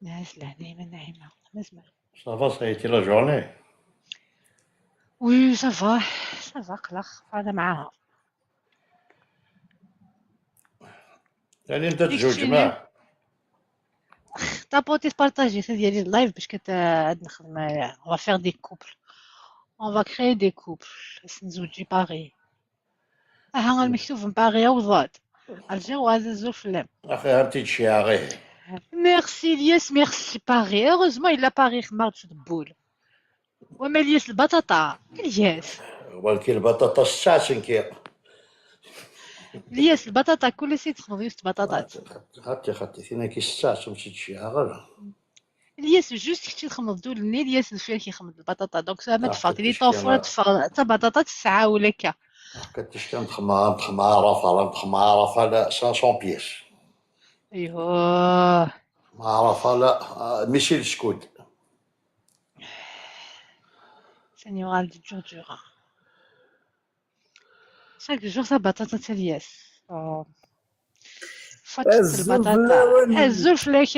ناس العنايمة ناعمة ما زمان. Ça va, ça a été la journée. وي سافا قلق هذا معاها. يعني انت ديك تزوج شنو معاه. طابوتي تبارطاجي ديالي اللايف باش عاد نخدم on va faire des couples on va créer des couples باش نزوجي باغي ها المكتوب في باغي وضاد الجو هذا الزول في اللام. اخي هرتي تشياغيه. ميرسي الياس ميرسي باغي heureusement il a باغي خمار شو دبول وما الياس البطاطا الياس. ولكن البطاطا الساسنكي. الياس البطاطا كل شيء تخمض يوست بطاطات. خدتي فينا كي الساس مشي تشياغ. الياس جوست كنتي تخمض دول النيل الياس الفيل كيخمض البطاطا دونك ما تفاط لي كنتش طوفره كيما تفاط حتى بطاطا الساعه ولا كا. كنتش متخمارة فلا 500 بيس. ايوه معرفة لا ماشي السكود. سينيورال دي جورجورا شاك جور تاع بطاطا تاع الياس فتت الزول في البطاطا الاول. الزلف لك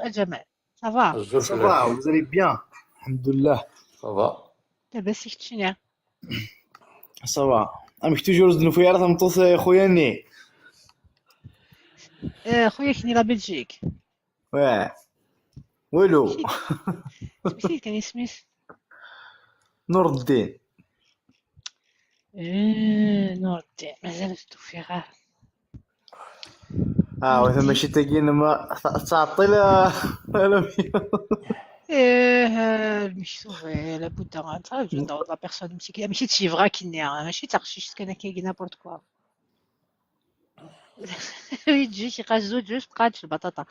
الجمال صافا. الزلف صافا لكن وزالي بيان الحمد لله. صافا. لاباس شنو صافا امك توجور زدنا في عرض مطوس خويا ني. خويا كني لا بلجيك واه والو. مشيت مشيت كان سميت نور الدين. نور الدين مازال توفيقه. نور وإذا الدين ماشي تاقين ما تعطي لا لا. مكتوب لابد ان تعرف لا بيرسون ماشي تشي فغا كني ماشي تغشيش كان كاين نابورت كوا. يجي شي قاش زوج جوج بقات في البطاطا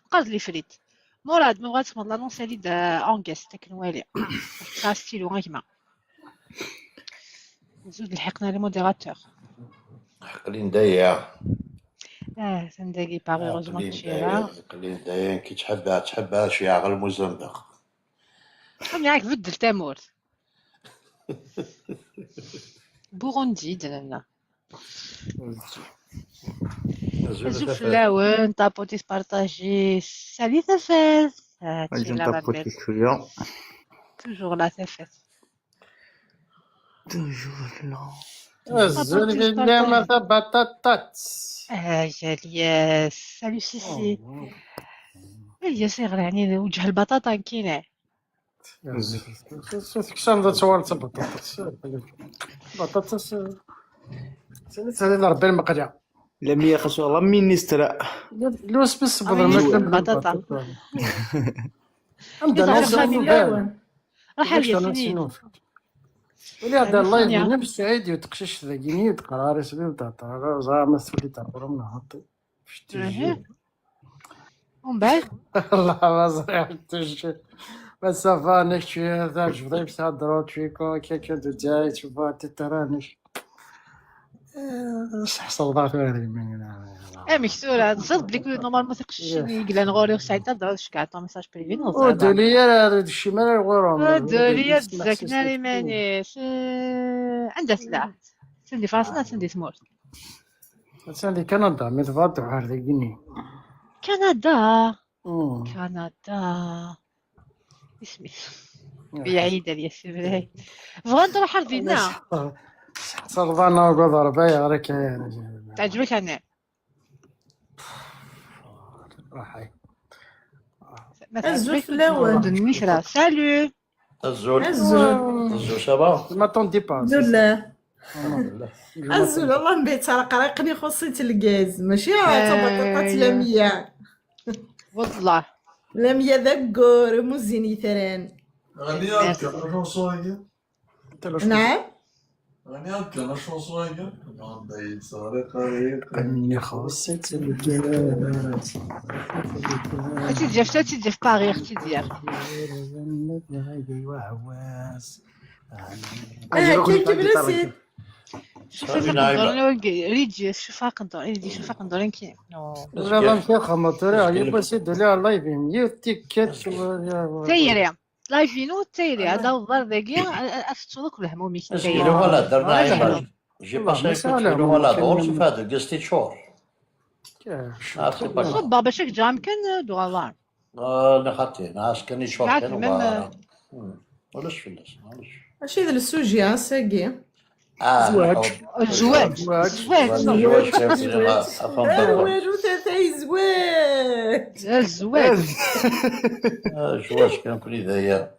بقات لي فريت مراد ما بغاتش تخمض لانونس هادي اونغيس تاك نوالي خا ستيلو غيما زود لحقنا لي موديراتور. عقلي ندايع. تنداقي باغي غوزمون عقلي ندايع تشيرا عقلي ندايع كي تحبها شياغ المزندق. معاك بدل تامور بوغوندي درنا زوج في اللاون طابوتي تبارطاجي سالي تفاز هاتشي نجم لا طابوتك بابيل شويه توجور لا تفاز توجور لا. الزول بالله ما بطاطات. يا الياس سالو سيسي الياس يغلى يعني وجه البطاطا كينه كشان ذا توالت بطاطس بطاطس سالي ربي المقلع لا مية خاصو الله مين نسترا. لوس بس بدل أمين ما كان بطاطا عندنا يضرب ناس خامي راح كيفاش الياس انا سنين نسينوف ولي هذا الله ثانية يدينا بالسعيد وتقشش ذاكيني وتقراري سبي وتعطى زعما سولي تعبر من هاطي شتي ومن بعد الله ما صريح تجي بس صافا نشتي هذا جبدي بس هضروا فيكو كيك دجاي تشوفوا تترانش حصل ضعف هذه من مكسورة نصد بلي كل نورمالمون تقششني قلا نغوري وسعيدة دراش كاع طون ميساج بريفي نوصل ودوليا هذا الشيء مال الغرام دولية تزكنا لي مانيس عندها سلاح تندي فاسنا تندي تموت سالي كندا مي تفاضل على ذيكني كندا كندا اسمي بعيدة يا سيدي بغا نروح ارضينا صرفانا وقدر بايع راك تعجبك انا راحي الزول في الاول. النشرة سالو الزول الزول صافا. ما طوندي با لا الحمد الزول والله نبيت رقني خصيت الغاز ماشي بطاطا لامية والله لامية ذكر مزيني ثران. غنيات كان شونصوية نعم غنيات كان شونصوية عندي سارقة اني خصيت الجلاس اختي ديال باغي اختي ديال كيف بلاسيت شوف نقدر ريدي شوف نقدر ريدي شوف نقدر كي لا لا مشي خمطري يبا سيدو لي على لايف يوتيك كاتش تيري لايفينو تيري هذا الضر ذاكي افتو كل همومي اسكيلو ولا درنا ايماج جي باسي اسكيلو ولا دور شوف هذا قصتي شور. بابا شك جام كان دوالار انا خاطي نعرف كان يشوف بالعكس كانوا ميم ولاش فلاش معليش. ماشي ذا السوجي ساقي. زواج. الزواج زواج. الزواج الزواج كان افهم زواج وتاي زواج. الزواج الزواج كان كل ذايا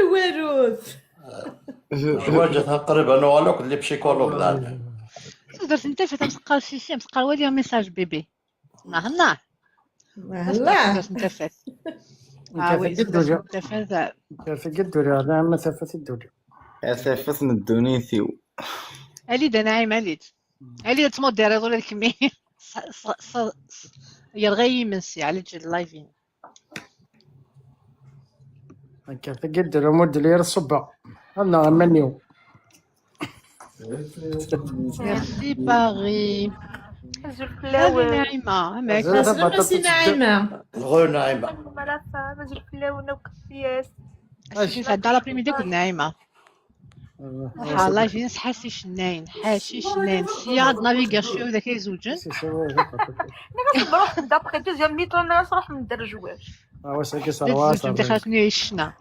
رواروث. الزواج تقريبا انا ولو اللي بشيكولوج ذاك تقدر تنتفع تمسقال شي مسقال ولي ميساج بيبي نهار هلا تقدر تنتفع وي كيف تقدر الدنيا تنتفع كيف الدنيا هذا مسافة الدنيا. ثفتنا الدونيثيو. عليد انا عايم عليد تموت داير يقول لك مي يرغي منسي على جل لايفين كيف الدنيا مود لي الصبا انا منيو. ميرسي باغي هزو هذه الفلاون نعيمة معك سلام سي نعيمة. الغو نايمة ملافة هزو الفلاون وكفياس اش تعدى لابريميدي كنت نايمة ها لايفين حاسي شناين حاشي شناين سياد نافيغاسيون ذاك يزوجن نغسل بروح دابخي دوزيام ميتر ناس نروح ندير جواج واساكي زوج صراحة دخلتني يشنا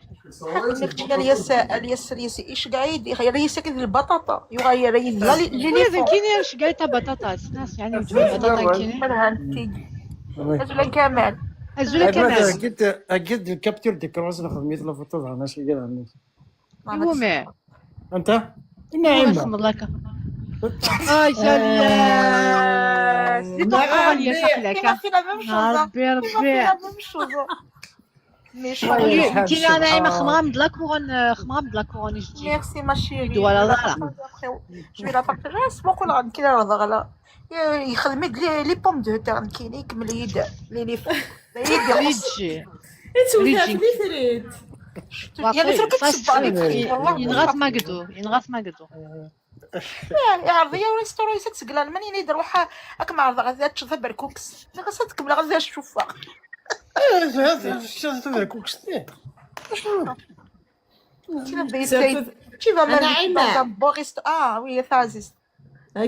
الياس ايش قاعد يغير كذا البطاطا يغير اللي ولازم كيني اش قالت بطاطا ناس يعني وجبه بطاطا كيني هزو كمال الزوله كمان اكيد الكابتور دي كروز ناخذ مثل الفوتو انا شي قال هو ما انت اسم نعيمة. الله سلام دي شكلك ربي ربي كي انا نايمه خمام د لا كورون يجي ميرسي ما شيري دولا ضغلا جو لا بارطاج اسمو كل عام كي راه ضغلا يخدم لي بوم دو تيرن كاين يكمل يد لي ريجي انت في فريد. يعني تركت ينغاث ما قدو عرضيه ولا ستوري تسقلان ماني ندير روحها راك ما عرض غادي تشوف بركوكس غادي تكمل غادي تشوفها هذا كوكس كيما بيسيت كيما نعيمة. بوغيست وي ثازيس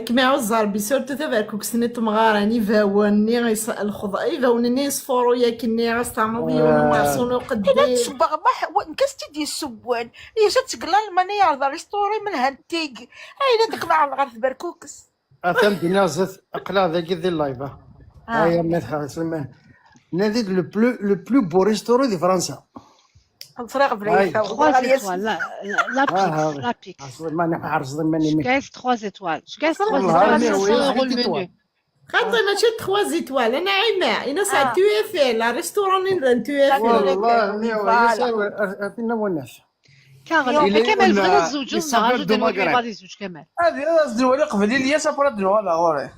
كما عوزار بسورتو تباركوك سنت مغاراني فاوني الخضاي فاوني يصفروا ياكني غاستعمضي ونواصلوا قدام تسبغ ما نكستي ديال السوان هي تقلال ماني يعرض لي ستوري من هانتيك هاي داك مع غير في بركوكس اثم بنا زت اقلا ذاك ذي اللايفه هاي مثلا سلمان نادي لو بلو بو ريستورو دي فرنسا الفراغ بلايفه لا بيك ما نعرف ماني كاس 3 زيتوال كاس 3 والله زيتوال أنا المنيو خاطر ماشي 3 زيتوال انا عايمه انا ساعه تو اف لا ريستورون تو اف والله فينا وناس كامل كمال بغينا الزوج نهار دابا غادي الزوج كمال هذه الزدوه اللي قبل الياس ابرا دنوا لا غوري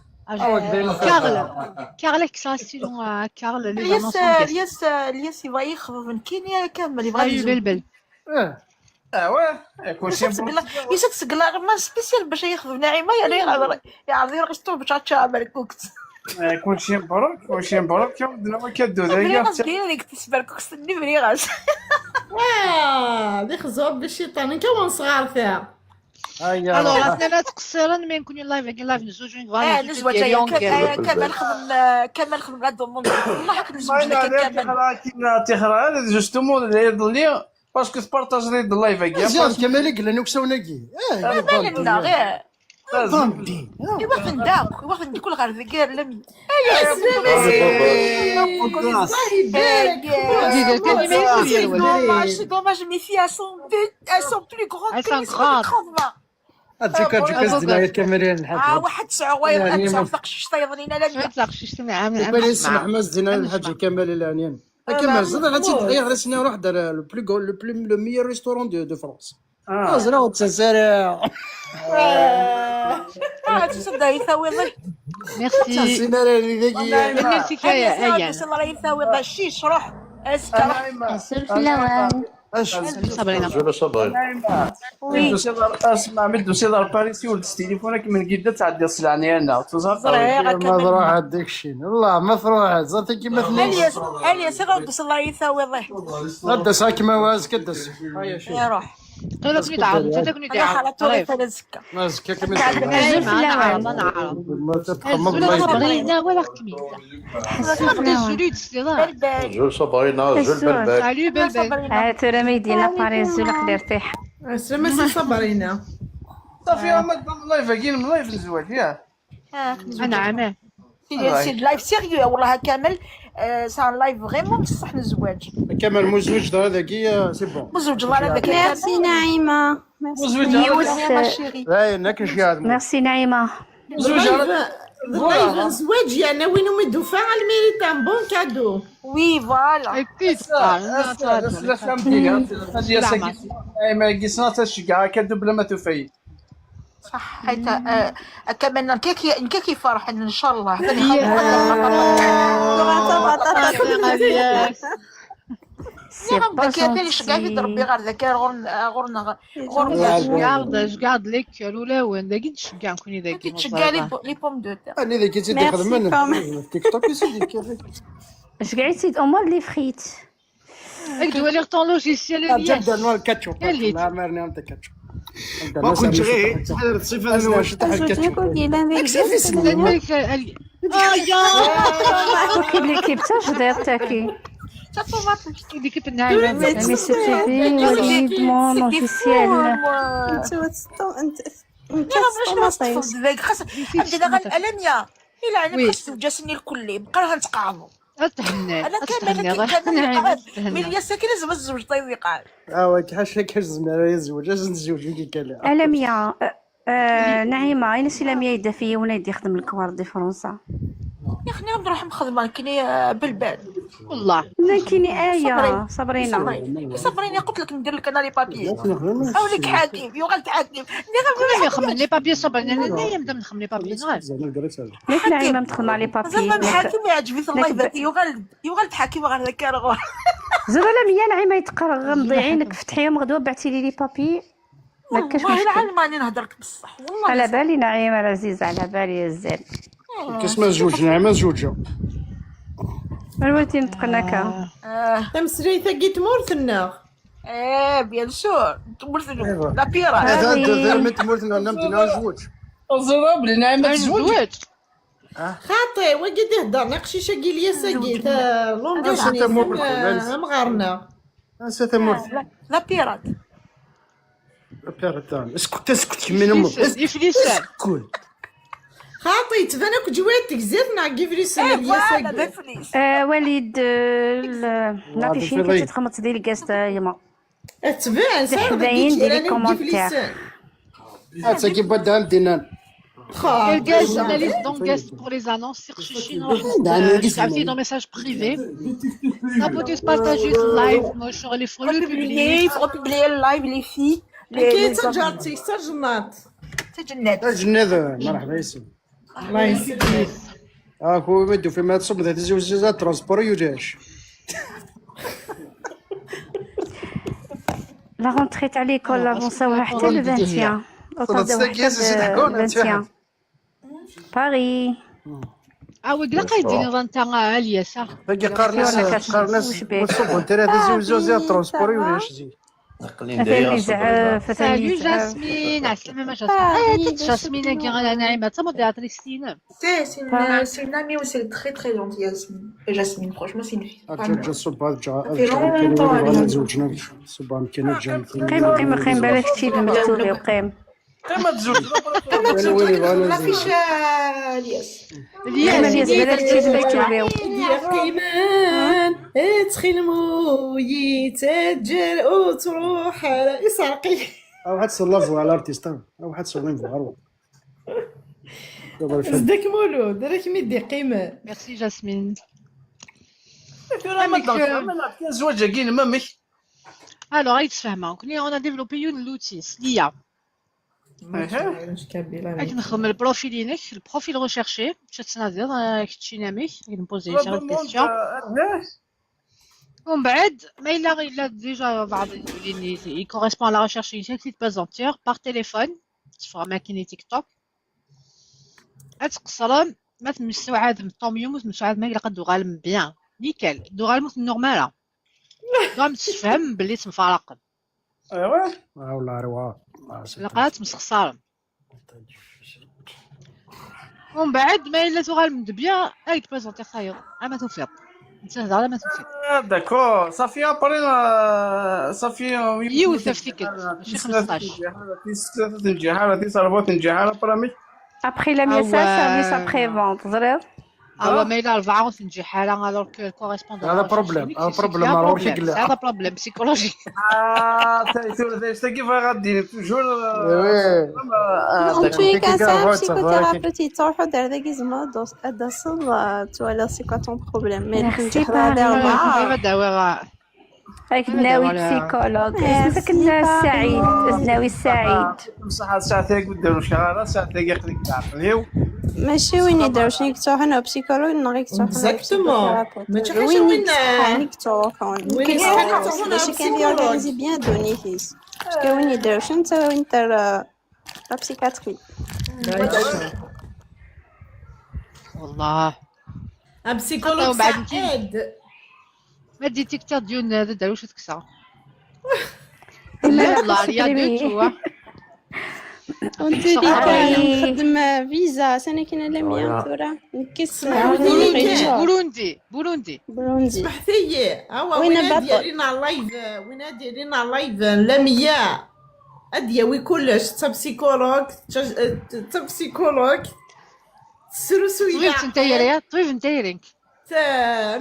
كارل كساسيون كارل لي الياس يبغى يخفف من كينيا كامل يبغى يبلبل ايوا يكون شي يسقلا غير ما سبيسيال باش يخفف نعيمه يعني يعرض يرقصتو باش تشعب بركوكس يكون شي مبروك وشي مبروك يوم دنا كدو بلي غاس كاين ديك تسبركوكس بلي غاس دي خزوب بالشيطان كون صغار فيها الو راسنا تقصيرا ما نكونوا لايف نزوجو نزوج كمال خدم غادو والله هاك نزوج كاين تيخرا هذا جوستومون اللي يضلي باسكو تبارطاج لي اللايف هكا زين كمال قال لنا وكساو ناكي بالنا غير فهمتي يوقف نداك يوقف كل غير ذكر لم C'est dommage, mes filles, elles sont plus grandes que les 30. اتذكر جوكاز ديال كاميرين الحاج واحد 9 واير تصفق شطيض لينا لا تلاقشت معاه من بالي اسمح مزدنا الحاج كمال الانيان كمال زاد غادي تغير غير سنه واحد لو ميور ريستورون دو فرانس زرا وتسارع تصدق يساوي ضي ميرسي سيناريو ذكيه ميرسي كايا ايا الله يساوي ضي الشيش روح اسكر صبرينا اسمع مدو سيدار باريسي ولد تليفونك من قده تعدي الصلعني انا مضروح هذاك الشيء والله مفروح زرتي كيما الياس غدس الله يساوي ضي غدا ساك ما واز كدس يا روح قالوا كني تعرض انت كني انا تعرض خلطت انا زكا ما زكا كمل نعم انا عارف ما تتخمم الزولة الله صابرينا ولا كميلة نقضي الزوليد استضاء بالبال جو صابرينا جو البلبل. سالو بلبل ترى ما يدينا باري الزول خلي يرتاح. السلامة سي صبرينا. صافي ما تبان اللايف كاين من لايف الزواج ياك. انا عماه سي لايف سيريو والله كامل. سان لايف فريمون بصح الزواج كمال مزوج هذا كي سي بون مزوج الله هذاك ميرسي نعيمة. لا هناك شي عاد ميرسي نعيمة. اللايف الزواج يعني وين مدفع الميريتان بون كادو. وي فوالا اكيد لا فهمتي هذه ساكي ما قيسنا تشكا كدو بلا ما تفايد. صح حيت كمان نكاكي فرح ان شاء الله سي با كيفاش كاع يضربي غير ذاك غورنا شقعد لك الاولى داكي تشقع نكوني داكي تشكى لي بوم دو تير. انا اذا كنتي تخدم من تيك توك سيدي كيف اش قاعد امور لي فخيت. هاك دوالي طون لوجيسيال جبد نوع الكاتشوب قال ما عمرني انت كاتشوب ما كنت غير هذا الصفه انا واش تاع الكاتشوب كيف ليكيب تا جدير تاكي ديك النعيمه مي سي تي في وليد مون لوجيسيال. عندنا غير الالميا الا انا خصو جاسني الكل بقى راه نتقاعدوا. تهنى انا كامل من هي ساكنه زعما الزوج طيب يقال حاش هكا زعما يزوج اش نتزوج كي قال ألميا نعيمة أين سي لميا يدا فيا وانا يدي يخدم الكوار دي فرنسا. يا اخي نروح نخدم كني بالبال والله لكني آية صبرينا صبريني قلت لك ندير لك انا لي بابي حاولك حاكم يوغل تحاكم انا نخمم لي بابي صبر انا نبدا نخمم لي بابي صغار ليك نعيمة مدخل مع لي بابي زعما الحاكم يعجبني الله يبارك يوغل تحاكم غير ذاك راه زعما لميا نعيمة يتقرغ مضيعينك فتحيهم غدوة بعتي لي بابي ما كاش والله مشكل. العظيم راني نهضر لك بصح والله على بالي نعيمة العزيزة على بالي الزين. كاسما زوج نعمه زوجه الوالدين نتقناكا تمسري ثقيت مورثنا. بيان سور تمرثلو لا بيرا هذا انت تمرثنا نمتنا زوج الزراب اللي نعمه الزواج الزواج خاطي وقد يهضر نقشي شاقي ليا ساقي تا لونجاشني مغارنا انسى مرث لا بيرات اسكت اسكت كمين امك يفليسان اسكت خاطي تبانك جواتك زرنا كيفريس ليا فوالا ساقي. بفليس وليد نعطي شي كي تخمط ديال الكاس يما تبان صافي باين ديري راني كومونتير. كيفريس هاتي كي بدها مدينان Quelqu'un journaliste d'Angest pour les annonces sur Chichino. J'ai dans message privé. Ça peut se partager live, moi je les faut le publier. il faut publier le live les filles كي تجارتي تجنات تجنات جناد مرحبا ياسين الله يسلمك. هو مدو في ما تصب هذه زوج ترونسبور يوجاش لا رونتري تاع ليكول افونساوها حتى ل 21 وطردوها حتى ل 21 باري. عاود لا قايدين رانتا عاليه صح. باقي قارناس وصبوا انت هذه زوج ترونسبور يوجاش زين نقلين دايره سالو جاسمين عسلامة ما جاسمين جاسمين كي غانا ناعمة تا مودياتريس سينا c'est une amie aussi très très gentille Jasmine franchement c'est une fille جا صبات جا longtemps, زوجنا صبان كانت جا قيم بالك كتيب المكتوبي وقيم كما تزوج ما فيش الياس الياس بالك كتيب المكتوبي يا قيمان تخلمو يتاجر وتروح على يسرقي او حد صلافو على الارتيستان او حد صلافو غرو صدق مولود راك ميدي قيمان. ميرسي جاسمين. كاين زواج كاين مامك الوغ غادي تفهمها كوني اون ديفلوبي اون لوتيس ليا غادي نخدم البروفيلينك البروفيل ريشيرشي مشات تناظر كتشي نامك غادي نبوزي شي كيسيون ومن بعد ما الا ديجا بعض اللي يكوريسبون على ريشيرش انيتيك بازونتير بار تليفون تفرا ماكينه تيك توك اتقصر ما تمسوعاد مطوميوم وتمسوعاد ما الا قد غالم بيان نيكل دو غالم نورمالا غام تفهم باللي تمفارق ايوا والله روعه. لقات مسخسارة ومن بعد ما إلا تغال من دبيا هاي تبريزونتي خاير ما توفيق نتهضر على ما توفيق داكور صافي ابري صافي يوث افتكر ماشي 15 ثلاثة نجاحات 4 نجاحات برامج Après la mienne, ça, service après-vente. زرير. هو ما إلا 4 تنجح حالة alors que le correspondant هذا بروبليم، هذا بروبليم ما روحش يقلع. هذا بروبليم بسيكولوجي تاي كيف غادي توجور En tous les cas, c'est un psychothérapeute, voilà, c'est quoi ton problème? Mais Merci, هاك ناوي بسيكولوج اسمك السعيد ناوي السعيد بصح ساعتك وديروا شغاله ساعتك يخليك تعقليو ماشي وين يديروا شنو يكتبوا هنا بسيكولوج نغيك اكزاكتومون ماشي حاجه وين باش كان يورغانيزي بيان دونيكيس باسكو وين يديروا شنو انت وين دير لا بسيكاتري والله بسيكولوج سعيد ما ديتيكتور ديال هذا دار واش تكسر لا والله يا دوتو وانت نخدم فيزا سنه كاين لا مية ثورة نكس بولوندي بحثيه وين دايرين لايف وين دايرين لايف لا مية ادياوي كلش تا بسيكولوج سروسويا طيف نتايرينك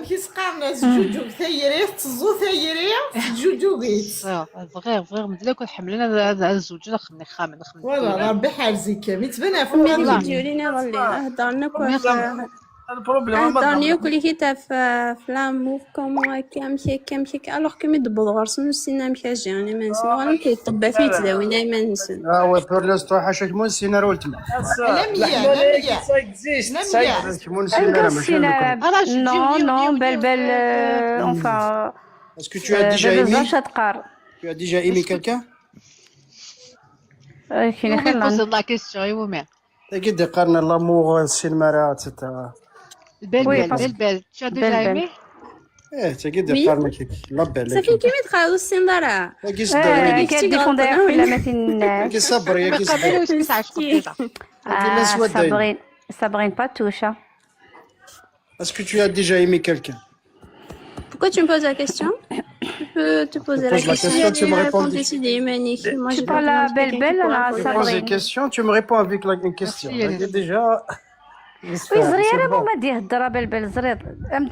مشي سقارنا زجوجوك ثايريه تزو ثايريه زجوجوكيت فغير مدلا كون حملنا هذا الزوج خمني خامن والله ربي حارزك مي تبان في ديالينا ولي هضرنا البروبليم هضرني كل كي تاع فلاموف كومون كامشي الوغ كمي دبض غرسن سينا مشاجي انا ما نسمع وانا كيطبا فيه تداوينا ما نسن وي بور لستو حاشاك مون سينار ولتما لا non بلبل enfin Est-ce que tu as déjà aimé تقار Tu as déjà aimé quelqu'un كاين خير بوز لا كيسيون يومي قد قارنا لامور السينمارات تاع بلبل tu as déjà aimé تقد قارنا كيك لابيل صافي كيما تخاو السندرة كيديفوندي في الاماكن كي صبري يا كي صبري صابرين با توشا Est-ce que tu as déjà aimé quelqu'un Pourquoi tu me poses la question? Tu peux te poser la question, tu me réponds. Moi, Tu parles à Belle, là, Je pose des Sabrine. questions, tu me réponds avec une question. Déjà. وي زريره ما دي هضره بلبل زرير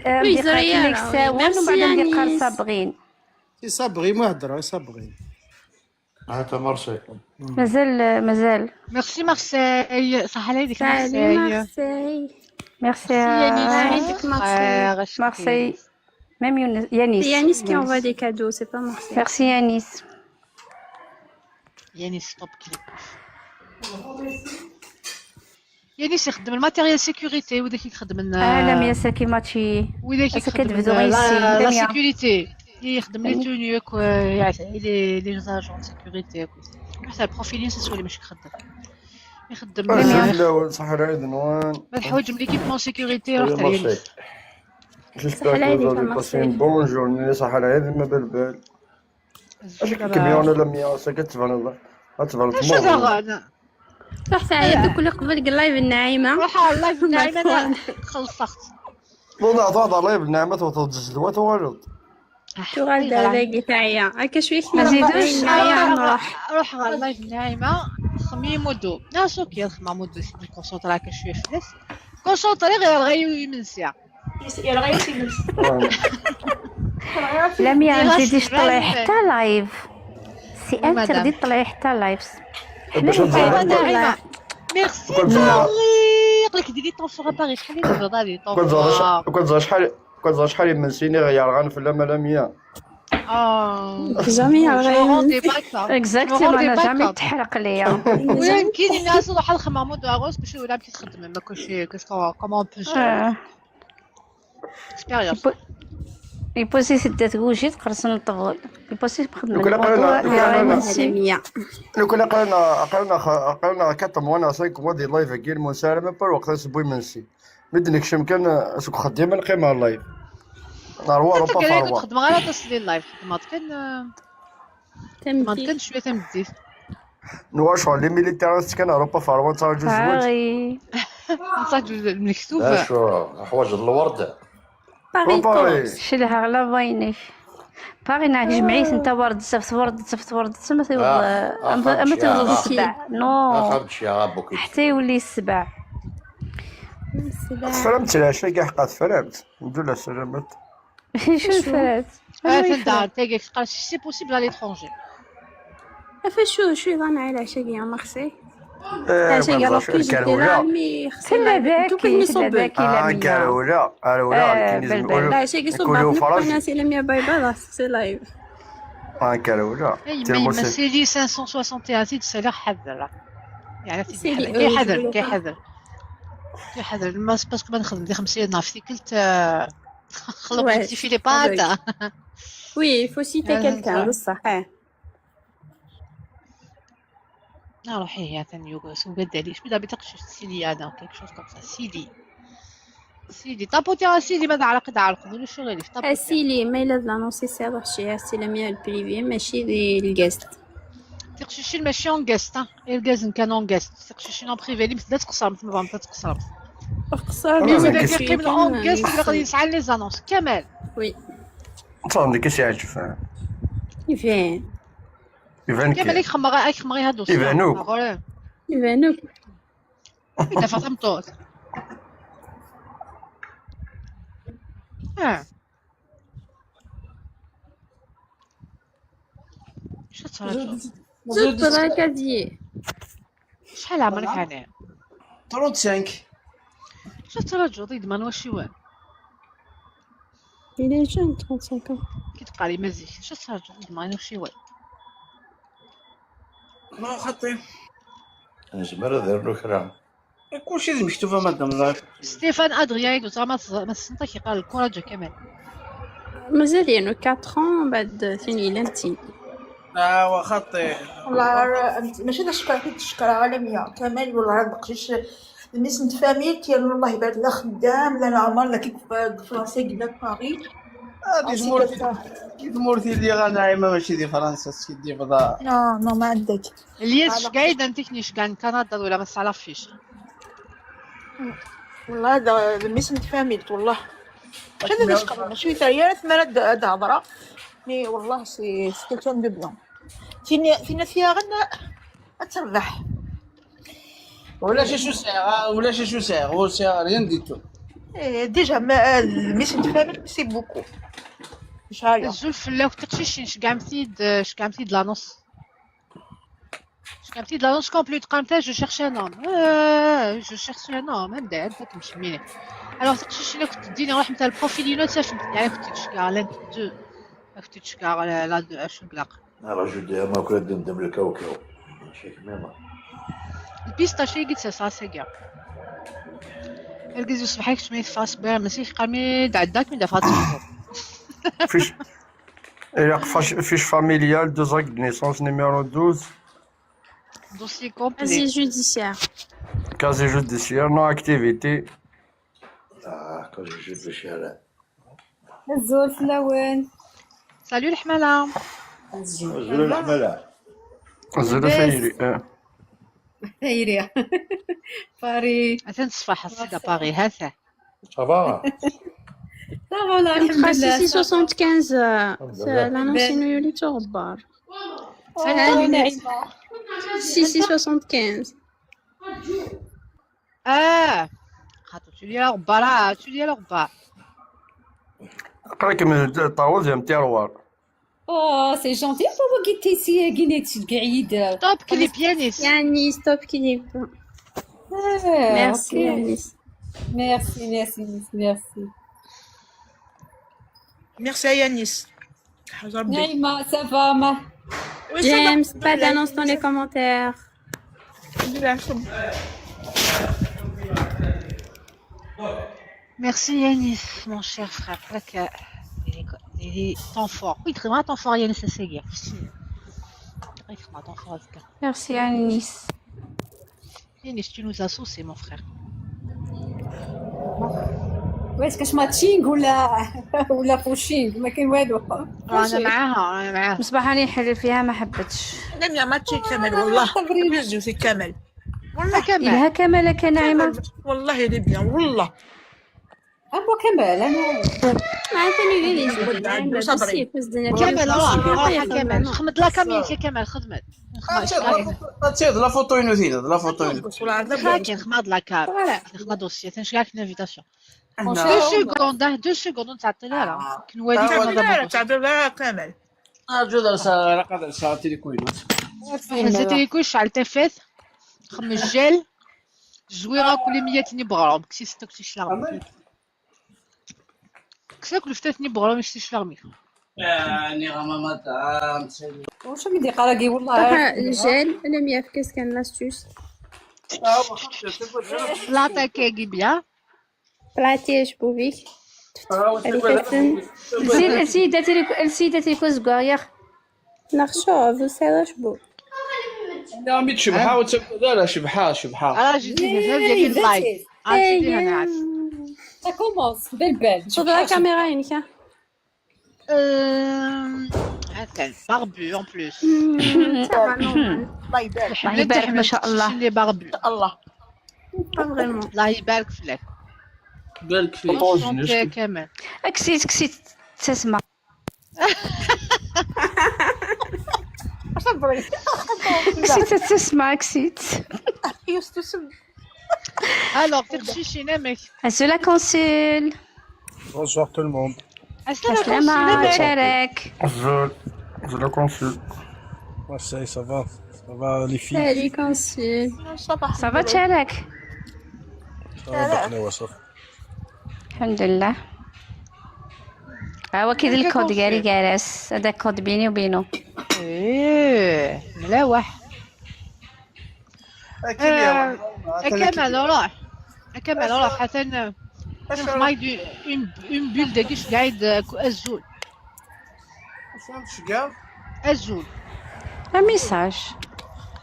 وي زريره ساوان ومن بعد ندير قال صابغين سي صبري ما هضره صبري هذا مرسي مازال ميرسي مارسيل صح على يديك مارسيل ميرسي عندك مارسيل ميم يانيس Yanis qui envoie des cadeaux, c'est pas Marseille. ميرسي يانيس يعني ستوب كليب يعني يخدم الماتيريال سيكوريتي وداك يخدم لا ميا ساكي ماتشي وداك كتبدو يخدم غيسي لا سيكوريتي يخدم لي تونيك يعني لي زاجون سيكوريتي حتى البروفيلين سولي ماشي يخدم يخدم لا صح العيد نوان الحوايج من ليكيبمون سيكوريتي رحت عليه جيسبر كو فوزي باسين بون جورني صح العيد ما بالبال اش كميون ولا 100 كتبان شو داغ رحت عيط كل قبل اللايف النعيمة روح على اللايف النعيمة انا خلصت والله عطا لايف النعمة وتجلوات والو تغال داكي تاعيا هكا شويه ما زيدوش روح على اللايف النعيمة خمي مودو ناس اوكي خما مودو كونسونطرا هكا شويه في الناس كونسونطري غير غير من ساعة لا ميا ما تزيديش طلعي حتى لايف سي انتردي طلعي حتى لايفز ميرسي طريق لك ديري طون سوغ باري شحال يبدا لي طون كنت شحال من سيني غير غنفلا مالا 100 جامي غير اكزاكتومون انا جامي تحرق ليا وين كاين الناس روح الخمامود واغوس باش ولا باش تخدم ما كلشي كومون بوش اكسبيريونس يبوسي سدات وجهي تقرصن الطغول يبوسي بخدم لو كنا قلنا كتم وانا 5 موا ديال لايف كاين مسالمه بار وقت سبوي منسي مدنك شمكن سوق خديمه نقيم على اللايف نهار وارو با فاروا خدمه غير تصلي اللايف خدمات كان ما تمدي كانش شويه تمديت. نواش لي ميليتير كان اوروبا فاروان تاع جوج زواج. باغي نصاج المكتوب. لا شو حوايج الورد. باغي باغي. توس شلها لا باينيش باغي نعك جمعيت انت ورد صفت ما تيوض اما تيوض السبع نو خرج يا ابوك. حتى يولي السبع. تفرمت العشاء كاع حقات فرمت الحمد لله سلامات. شو الفات فهمت تاعك قال سي بوسيبل على ليترونجي. شو يضان على العشاء يا مخسي ايه العشاء يا ربي جبتي الكروله. مي خسي سلا باكي سلا باكي لا مية الكروله كاين لازم بلبل. العشاء كي نقولوا صباح فرنسي. ناس الى مي باي باي سي لايف الكروله ما سيدي 561 زيد سلا حذر يعني سيدي كي حذر باسكو ما نخدم دي 5 نهار في قلت خلق في لي باتا. وي فو سيتي كالكان بصح روحي هي ثاني يوغا سو بداليش بدا بتقش سيدي انا كيك شوف كم سيدي طابوتي سيدي ماذا على قد على القدر شو غير طابوتي السيلي ما إلا لانونسي سي شي السيلة ميا البريفي ماشي دي الجاست تقششين ماشي اون جاست الجاز كان اون جاست تقششين اون بريفي اللي لا تقصر مثل ما فهمت تقصر خسر مي ولا كيقيم اون جاست اللي غادي يسعى لي زانونس كمال. وي صافي كاش يعجب يفين يبان كمال يخمغي هادو يبانوك. يبانوك اذا فهمتوه شو تصرا زود راكاديي شحال عمرك هنا 35. شو تراجع ضيد ما نوشي وين إلى جون 35 كي تقالي مزيك شو تراجع ضيد ما نوشي وين ما خطي نجمر ندير له كرا. كلشي اللي مكتوبه مادام ضايف. ستيفان ادريان زعما ما سنتك قال الكوراج كمان مازال يعني 4 بعد ثاني لانتي خطي. والله ماشي تشكر عالمية كمال والله راه بقيتش الناس نتفامي تير الله يبارك لا خدام لا عمر لا كيف فرنسا قلنا باغي كيف مورتي اللي غنايمه ماشي دي فرنسا سيدي فضاء. نو ما عندك الياس قايد انتك نيش كان كندا ولا ما تعرفيش والله هذا الناس نتفامي والله هذا تشكر ماشي ثاني ثمانية هذا هضره مي والله سي كلشون دو بلون فينا فيها غنا تربح ولا شو ساعه هو ساعه ريان ديتو. ديجا ما الميس نتفامي سي بوكو مش عارف الزلف لا تقشيش شكامتيد لا نص شكامتيد لا نص كومبليت قامتا جو شيرش ان هوم جو شيرش ان هوم هبدا انت تمشي ميني الوغ تقشيش الا كنت تديني روح نتاع البروفيل نوت فهمت يعني كنت تشكا لا دو كنت تشكا لا دو شنو قلاق رجل ديما كل دمدم الكوكب ماشي كمامه. البيستاشي قلت سا كاع الكز يصبحك تسمي فاس بير مسيح قامي دعداك من دفعت فيش فاميليال دوزاك دو نيسونس نيميرو 12 دوسي ازي كومبلي جوديسيار كازي جوديسيير نو اكتيفيتي. كون جيت في الشارع. الزول فلاوين سالو الحمالة زول الحمله. زول فيري خيرية باري تنصفح الصيدة باغي هاثا صافا. صافا لا الحمد لله 75 لانونسي انو يولي تغبر سي 75 خاطر تولي غبارة تولي غبار قراك من طاوز يا تيروار. اوه سي جونتي بابا قلتي سي كينيت القعيد توب كلي بيانيس يعني ستوب كيليب ميرسي يانيس ميرسي يا يانيس حاجه ربي نايمة سافا ما جيمس pas d'annonce dans les commentaires Merci Yanis, mon cher frère. Il est temps fort. Oui, très bien, temps fort Yanis, c'est bien. Oui, très bien, temps fort. Merci Anis. Yanis, tu nous as saucé, mon frère. واش كاش ماتشينغ ولا بوشينغ ما كاين والو. انا معاها مصباح راني نحلل فيها ما حبتش. نعم يا ماتشي كامل والله بيزو في كامل والله كمال إلها كمالك يا نعيمة. والله يا بيان والله ابو كمال انا عارفاني غير يجي نعيمة صبري. بس فاز دنا كمال روح كمال خدمت لا كاميتي كمال خدمت تسيد لا فوتو ينوثينا لا فوتو ينوث لكن خدمت لا كار خدمت دوسية تنشكاك انفيتاسيون هنا 2 سكوند تعطيلها لها كنوالي لا تعبير لها كامل جود سا قادر سا تيليكوين زيتي كل شعل تفاث خمس جيل زويره كل 100 نبغرهم كسي 6 كسي شلغمي كسا كل فتاتني بغرهم يشتي شلغمي يعني غاما مطعم واش مدي قراقي والله صراحة الجال أنا ميا في كاس كان لاستوس لاطا كاكي بيان طلعتي اش بوفيك ريكاتن السيدة تيكو زكاير نخشوف وسالاش بو لا ميت شبحه لا شبحه انا جيتي هذا ديال اللايف عرفتي انا عارف تا كومونس بالبال شوف لا كاميرا ينكا هكا باربو اون بلوس الله يبارك الله يبارك ما شاء الله. اللي باربو الله فريمون الله يبارك فيك بالك فيه شونتي كمان كسيت تسمع. صبري كسيت تسمع كسيت. يستسم الوغ تغشي شي نامك عسولة كونسيل. Bonsoir tout le monde. عسلامة شارك. Je le confie. Moi, ça va. Ça va, les filles. سالي كونسيل صباح صافا تشارك. Ça va, بقنا وصف. الحمد لله. هو كيدير الكود كاري جالس هذا كود بيني وبينه. ايه ملاوح كمال روح حتى نخمايد اون بول داكيش قاعد الزول الزول ميساج.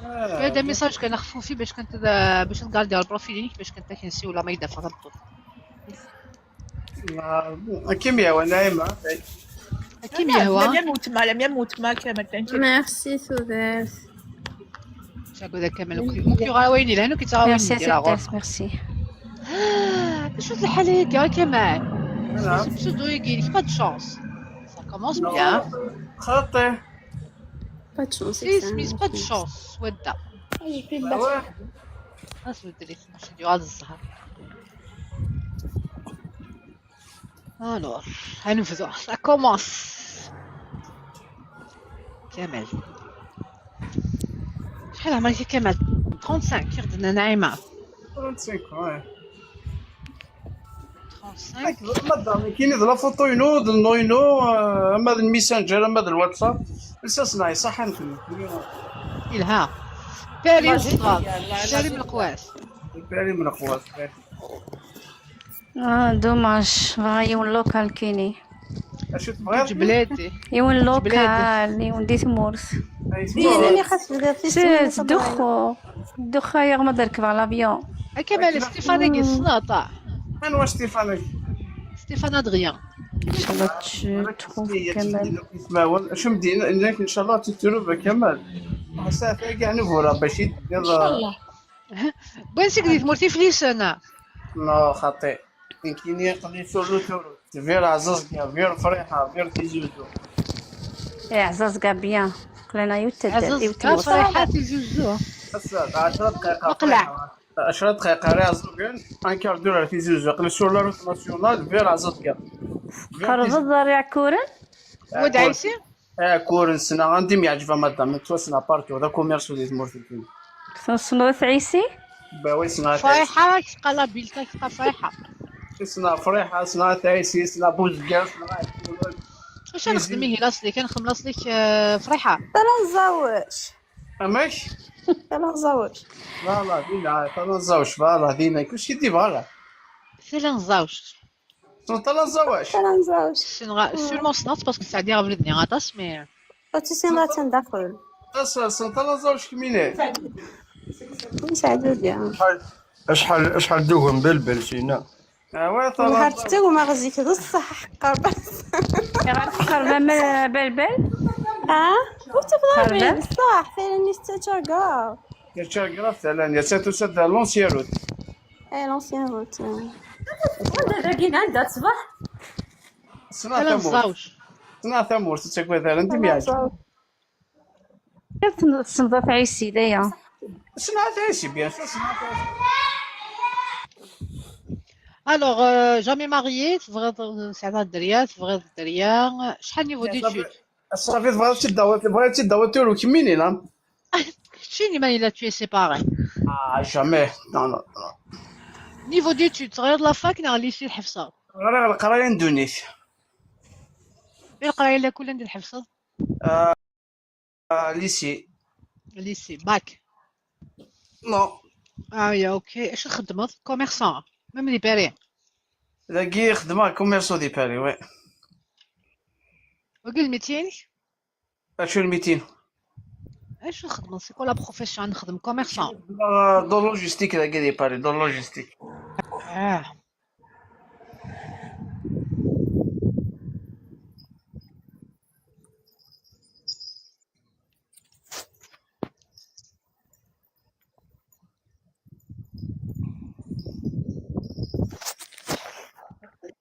هذا ميساج كنخفو فيه باش نكاردي البروفيل ديالك باش كنت كنسي ولا ما يدافع غلطو كيمياء ونايمة كيمياء هو لم يموت ما كامل تنتي ميرسي سوفير شاكو ذا كامل ممكن غاويني لهنا كيتغاويني ميرسي ديال غور سيداس ميرسي. شوف الحال هيك يا كمال بسودو يجيلك با دو شانس سا كومونس بيان خاطي با دو شونس سميت با دو شانس ودا اسود لي باش نديرو هاد الزهر الوغ غنفدو سا كومونس كمال شحال عمرك كمال 35 كي خدنا نعيمة 35 35 كاين لا فوتو ينوض النوينو اما الميسنجر اما الواتساب لسه صح نفهم إلها باري وصغار باري من القواس باري من القواس دوماج يون لوكال كيني اش تبغي جبلاتي يون لوكال يون ديت مورس اللي خاص سيت دخو يغمض ركب على لافيون كمال ستيفاني السلاطة من واش ستيفانك ستيفان ادريان ان شاء الله تخوف كمال. كمال اش مدينا انك ان شاء الله تتروب كمال مسافه كاع نفورا باش ان شاء الله بغيت سكريت مرتي فليس انا لا خطي يمكن يقضي سولو تورو فير عزاز فير فرحه فير تيزوزو يا عزاز بيان قلنا عزاز يوتد فرحات يجوزوها 10 دقائق مقلع 10 دقائق راه زوجين ان كار دور في زوج قال سور لا روت ناسيونال فير عزاز قرب الضريع كورن ود عيسي كورن سنه غندي يعجبها مدام توسنا بارتو دا كوميرسو ديال مورتين صنوث عيسي باوي سنه فرحة تقلا بيلتا تبقى فرحة سنه فرحه سنه تعيسي سنه بوزكاس واش نخدمي لاصلي كنخدم لاصليك فرحة ترى نزوج اماش ترى نزوج لا دينا ترى نزوج فوالا دينا كلشي دي فوالا سيلا نزاوج ترى نزوج ترى نزوج سولمون صنعت باسكو سعدي غبلدني غاطاس مي وتسينا تندخل ترى نزوج كمينات نساعدو بيان شحال دوهم بلبل سينا واه نهار طلب. حتى وما غزيت هذا الصح حقا بس. خربة من بلبل. وتفضل بيه خربة. بصح فعلا نستشاقا. يتشاقرا فعلا تسد لونسيان روت. اي لونسيان روت. باقيين عندها تصبح. صنع انا ثمور نزاوج. صنع ثمور تتشاكوا ذا انت مياج. كيف تنظف عيسي دايا. صنع ثايسي بيان صنع الوغ جامي ماريي تبغي سعدا الدريات تبغي الدريا شحال نيفو ديتود صافي بغيتي الدواتور كميني لا. شيني ماني لا تو سيباري جامي نو نيفو ديتود تغير لا فاك نا ليسي الحفصه غير القرايه ندونيت. ايه القرايه لا كل ندير الحفصه ليسي ليسي باك نو يا اوكي اش نخدموا كوميرسون ميم ليبيري لاقي خدمه كوميرسو دي باري وي. وقل 200 شو ال 200 اش نخدموا سي كو لا بروفيسيون نخدم كوميرسون دو لوجيستيك لاقي دي باري دو لوجيستيك.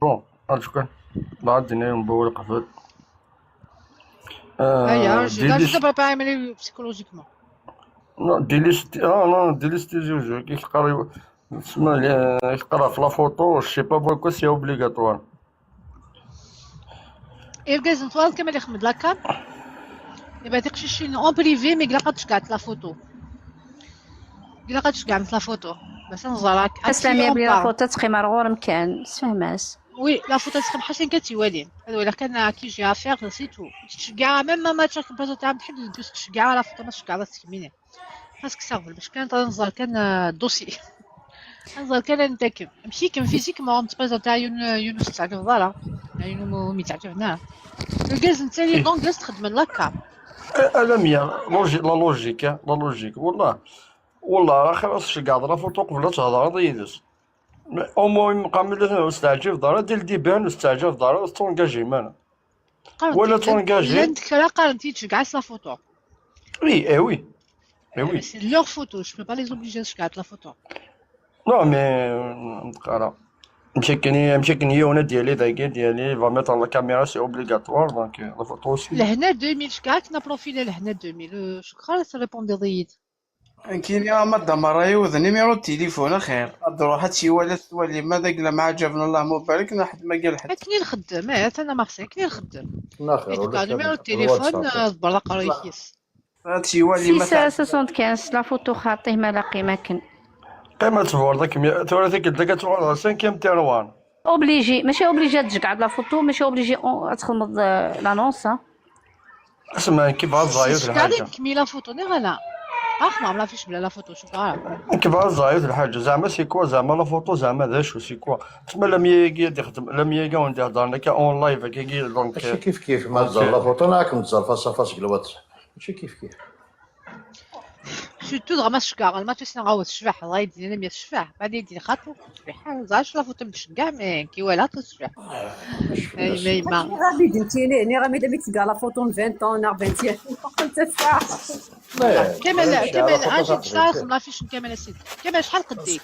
بون شكرا بعد دينا نبول القفل. هيا دي جو بريباري ملي بسيكولوجيكمون دي ليست جوج كيقرا تسمى يقرا في لا فوتو شي با بوركو سي اوبليغاتوار. إيرجاز نتوالد كما اللي يخمد لاكا يبقى تقشي شي اون بريفي مي قلقتش قعدت لا فوتو قلقتش قعدت لا فوتو باش نزراك اسلامي بلي لا فوتو تقي مرغور مكان تفهماش. وي لا فوتو تسخن حاشين كتيوالين هذا ولا كان كيجي افير سي تو تشجع ميم ما تشارك بازو تاع تحد دوز تشجع لا فوتو ما تشجع لا تكميني خاصك تسافر باش كان تنزل كان دوسي نزل كان نتاكم ماشي كان فيزيكمون تبازو تاع يونس تعرف ضالا يونو مي تعرفنا الجاز نتاعي دونك لاز تخدم لاكا الامية لا لوجيك والله راه خلاص قاعد لا فوتو قبل تهضر ضيدس المهم قام استعجل دارا دير ديبان استعجل دارا تونجاجي مانا ولا تونجاجي عندك لا قارنتي تشجع لا فوتو وي وي وي سي لور فوتو جو بو با لي اوبليجي تشجع لا فوتو نو مي نتقرا مشكني يونا ديالي ذاكي ديالي فا ميتر لا كاميرا سي اوبليغاتوار دونك لا فوتو سي لهنا 2000 شكاك نا بروفيل لهنا 2000 شكرا تريبوندي ضيد كاين يا مدام راهي وذ نيميرو التليفون خير تروح هادشي ولا تولي ماذا قال ما عجبنا اللهم بارك نحد ما قال حد كني نخدم انا مارسي كني نخدم ناخر كاع نيميرو التليفون برا ريحيس هادشي ولي ما 675 لا فوتو خاطيه ما لا قيمه كن قيمة تفور ذاك ثلاثة قلت لك تفور 5 تيروان اوبليجي ماشي اوبليجي تقعد لا فوتو ماشي اوبليجي تخدم لانونس. اسمع كيف الزايد الحاجة كمي لا فوتو ني غلا ما عملا فيش بلا لا فوتو شوف كيف الزايد الحاجة زعما سي كوا زعما لا فوتو زعما ذا شو سي كوا تسمى لم يجي يخدم لم يجي وندي هضرنا كا اون لايف كي دونك ماشي كيف ما تزال لا فوتو انا راكم تزال فاس فاس الواتس ماشي كيف سورتو دغا ما تشكاغ ما تسنى غاوت الشبح الله يدينا لم يتشفح بعد يدي خاطو شبح زاش لا فوتو تشكاع مي كي ولا تشبح اي ما غادي دنتيني ني غادي دابا تلقى لا فوتو 20 طون 20 قلت الساعه كمل اجي تشاخ ما فيش كمل السيد كمل شحال قديك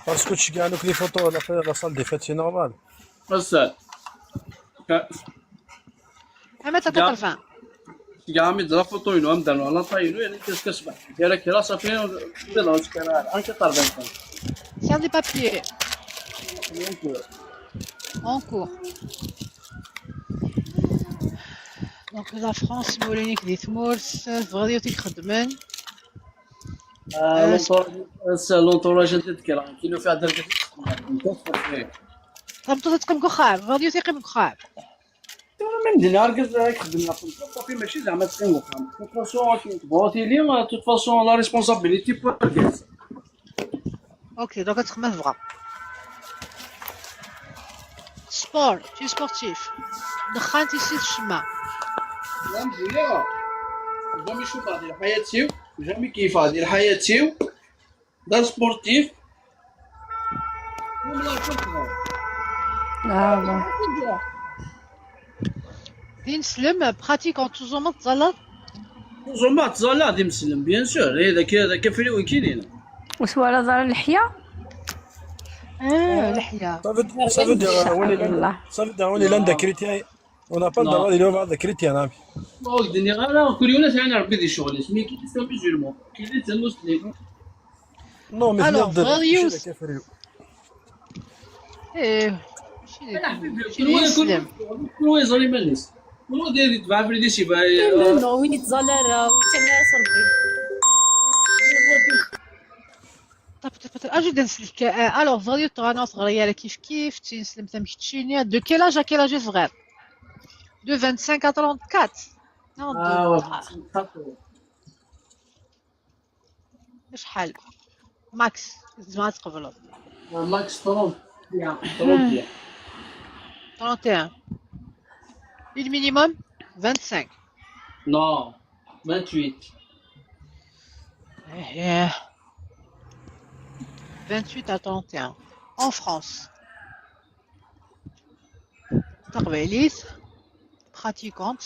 باسكو تشكي لك لي فوتو لا صال دي فات سي نورمال بس اما تترفع قامي لا فوتو ينو امدن ولا طاينو يعني كسبح ديالك راه صافي بلا وشكرا انك طربان سير دي بابيي en cours. دونك لا فرانس مولينيك دي تمورس غادي تخدمن لونطوراج تذكر كاينو فيها درجه ربطو تقم خاب غادي تقم خاب من دينار كذا خدمنا في الصافي ماشي زعما تقيم وخام دو فاسون كي تبغوتي لي تو فاسون لا ريسبونسابيلتي بور ديس اوكي دونك تخدم فغا سبور تي سبورتيف دخلتي سيت الشما لا مزيان جامي شوف هذه حياتي جامي كيف هذه حياتي دا سبورتيف ولا كنت لا دين سلم براتيك اون توزومات تزلط. زعما تزالا غادي مسلم بيان سور، هذاك فريوين كاينين. وسوالا دار اللحية. لحية. Ça veut dire on est l'un des chrétiens. On n'a pas le droit de dire des chrétiens. الدنيا انا كل يوم ثاني ربي دي شغل سمي كي تسمى مسلمون كي تسمى مسلم. Non, mais Alors, Varius. شنو يسلم؟ شنو يزالي مالناس؟ شنو داير يتبع فريدي شي نو وين يتزالى راه ويتناس ربي. اجي نسلك. الوغ فاليو تغنى صغيره كيف تنسلم تمشي. دو كيل اج ا كيل اج صغير؟ دو 25 à 34. نو شحال ماكس زعما تقبلوا؟ ماكس 30 31. 31. Le minimum 25. Non, 28. 28 à 31. En France. تقبليت pratiquante.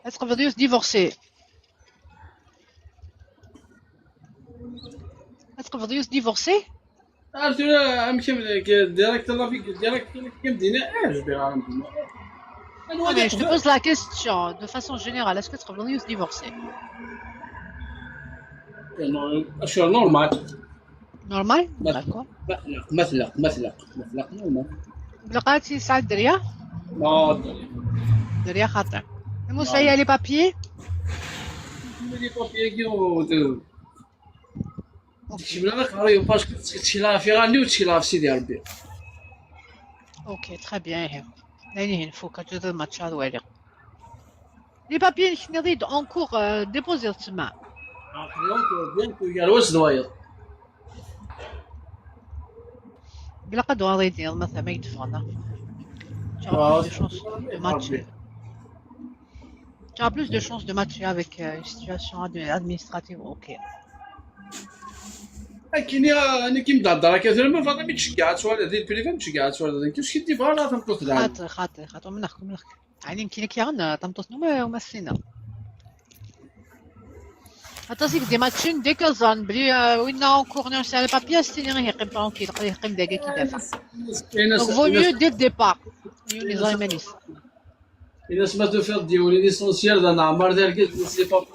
Est-ce qu'on veut se divorcer? Est-ce qu'on veut se divorcer? عرفتي ولا امشي ديريكت الله فيك ديريكت كمدينه عجبي غنمدينه. Non, mais je te pose la question de façon générale. Est-ce que tu veux se divorcer? اشهر نورمال. Normal? D'accord. مثلق نورمال. لقيتي سعد دريا؟ لا دريا خاطر. موسى لي بابيي؟ لي بابيي كيو شي بلا قريو باسكو تشيلا في غاندي وتشيلا في سيدي ربي. اوكي تري بيان. يعني نفوك جوج الماتش هذا ويلي. لي بابيي نريد اونكور ديبوزي تما. بيان قال واش دواير. بلا قد وريدي مثلا ما يدفعنا. Tu auras plus de chances de matcher. Tu auras plus de chances de matcher avec une situation administrative. Ok. كاين انا كي مدار كثر ما فاطمه تشجعت ولا هذه البريفا مشجعت ولا كيفاش كدي فوالا تنقص دابا خاطر من نحكم يعني يمكن كيغن تمتص نوما وما السينا اتاسيك دي ماتشين ديك زان بلي وين اونكور نسال بابيا ستيني يقيم طونكي يقيم داكا كيدافع دونك فو ميو دي الديبار يوني زايمانيس الا سمعتو في ديولي ليسونسيال دا نعمر ديال سي بابيا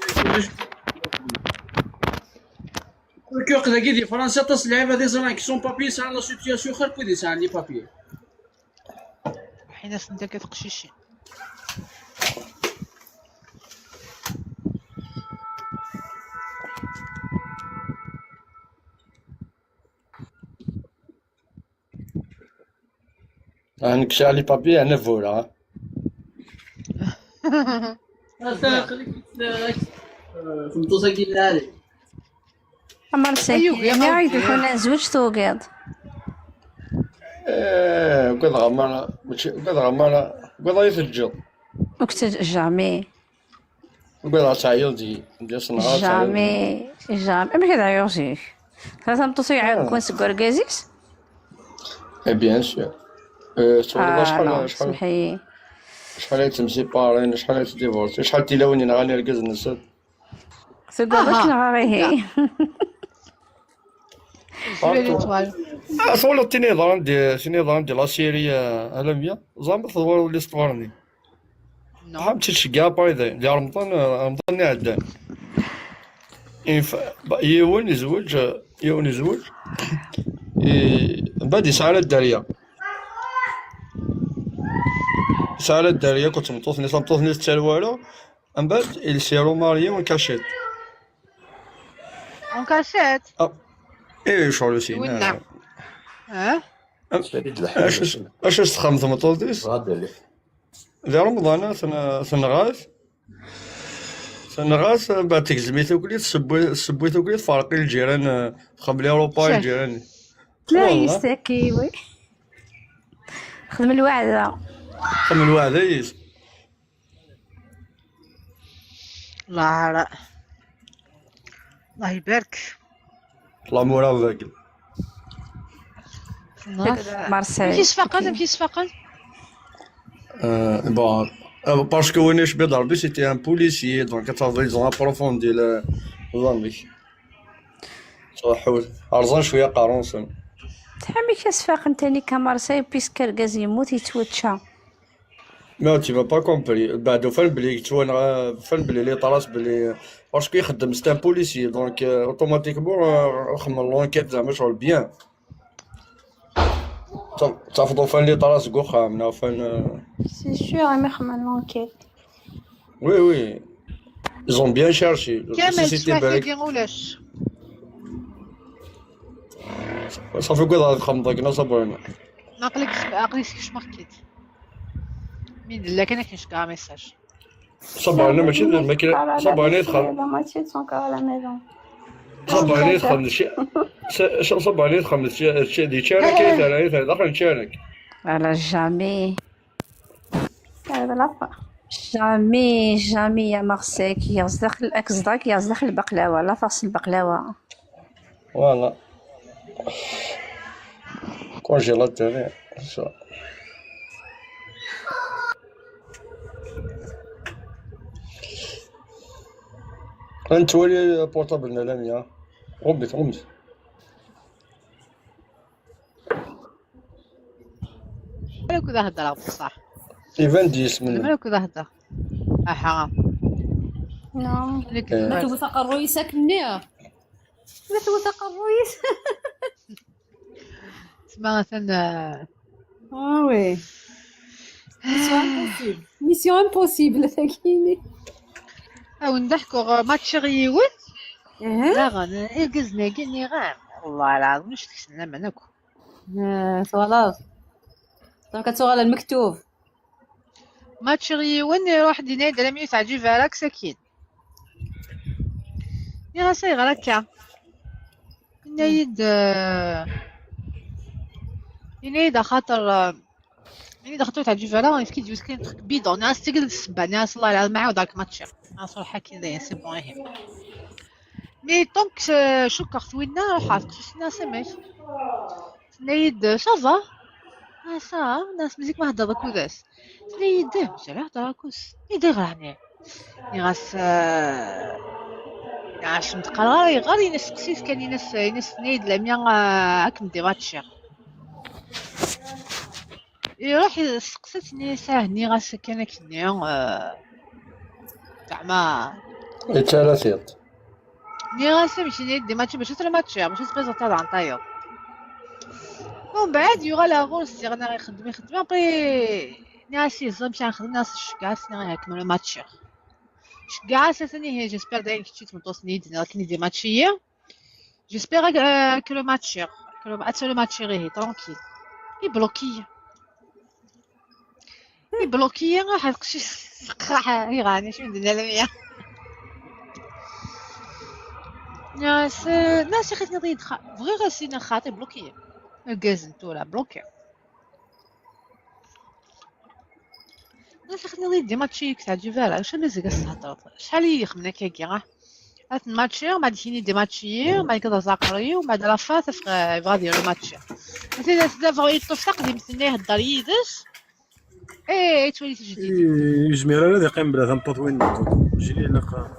الكوق داكي ديال فرنسا تصل لعيبه دي زان كي سون بابي سان لا سيتياسيون خير كودي سان لي بابي حين سنتا كتقشيشي نكشع لي بابي انا فولا فهمتو ساكي لالي عمر ساكي يعني عايد يكون زوج توقيض قد غمانا قد يفجر وكت جامي قد تعيط دي صنعات جامي ما كتعيطيش ثلاثة مطوسي يعيط كون سكر كازيس بيان سور سمحي شحال تمسي بارين شحال تديفورسي شحال تيلاوني غاني ركز نسد سكر نغاري صولو النظام ديال لا سيري عالمية زعما تصور ولي صورني نعم تشجع بايدي ديال رمضان عدان يون يزوج من بعد يسعى الدارية كنت مطوثني التلوالو من بعد يسيرو ماريا ونكاشيت ايه شغل سينا اش تخمم مطوطيس ديال رمضان سنغاس بعد تكزميتو كليت سبيتو كليت فارقين الجيران خبلي اوروبا الجيران لا يستاكي وي خدم الوعدة يس الله يبارك الله مورا باكل مارسيل كي صفاقل كي صفاقل Bon, parce que وين je d'Arbi c'était un policier donc ils ont approfondi le ظني صح ارزان شويه قارونسن تحمي كيصفاقن تاني كمارسيل بيسك الغاز يموت يتوتشا. ما tu m'as pas compris بعد فين بلي توان فين بلي لي طراس بلي باسكو يخدم سي ان بوليسي دونك اوتوماتيكمون خمم لونكيت زعما شغل بيان تفضل فين لي طراس كوخا منا فين سي سور ما خمم لونكيت. وي وي ils ont bien cherché كامل تفاحي ديرولاش صافي كذا خمضك صبرنا ناقلك كيفاش ماركيت مين لا كان كاينش كاع ميساج صبرنا ماشي الماكينه صبرنا يدخل صبرنا يدخل صبرنا يدخل الشيء اللي تشارك يدخل داخل نشارك على جامي جامي جامي يا مارسيل كي يصدق الاكزدا كي يصدق البقلاوه لا فاصل البقلاوه فوالا كونجيلاتور انت ولي بورطابل لاميا غمت مالك كذا هضر بصح ايفان ديس من مالك كذا هضر اها نعم ما توثق الرئيس كنيه ما توثق الرئيس تسمى مثلا وي ميسيون امبوسيبل ثاكيني او نضحكوا ماتش غيون لا غن القزنا قلني غام والله العظيم واش تكسنا منكم خلاص دونك كتسوغ المكتوب ماتش غيون يروح دينايد على ميوت عجيب راك ساكين يا صغير هكا ينايد خاطر يعني خاطر تاع جيفالا يفكي ديوس كاين بيدون ناس تقدر تسبع ناس الله العظيم معاود داك ماتش صراحه كذا سي بون هي مي طونك شكرت وينا روحات شفنا سميت نايد صافا صا ناس مزيك ما هضر كوداس نايد مش على هضر كوس يدير هنا غاس عاش متقرا غير ينسقسيس كان ينس نايد لاميا هاك ندير ماتش يروح سقسيتني ساهني غاس كان كني زعما ثلاثيات ني غاس ماشي ندي ماتش باش ترى ماتش ماشي سبيزا تاع نطايو ومن بعد يوغا لا غوس انا غيخدم ابري ناسي مشى نخدم ناس الشكاس نكملوا ماتش شكاس ثاني هي جيسبر دايك تشيت متوسني كني دي ماتشيه جيسبر كو لو ماتش كو لو ماتش غير ترونكيل يبلوكي راح شي سقراحه يغاني شنو ندير لها ناس خاطني ضيد فغي غاسينا خاطي بلوكي الكازنتو لا بلوكي ناس خاطني ضيد ديما تشيك تاع جيفالا واش اللي زيك السهطر شحال يخمنا كاكي راه هاد الماتشير بعد فيني دي ماتشير بعد كذا زاقري وبعد لا فات بغا يدير الماتش مثلا دابا يطفق دي مستنيه هضر يدس تولي جديد يجمير هذا يقيم بلا تطوين جيني لقى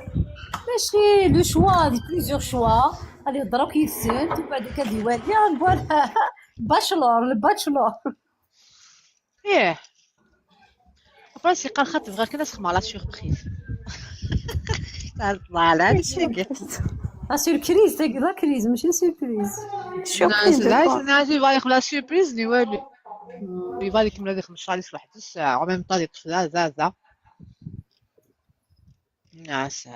ماشي لو شوا دي بليزيور شوا غادي يضرب كيسنت وبعد كادي والي غنقول الباتشلور باسي قال خاطر غير كذا سخما لا سوربريز طلع على هادشي لا سوربريز تاع لا كريز ماشي سوربريز ناس يبغى لا سوربريز لي والو يبغى يكمل هذيك 15 واحد الساعه وميم طال يطفى زازا ناس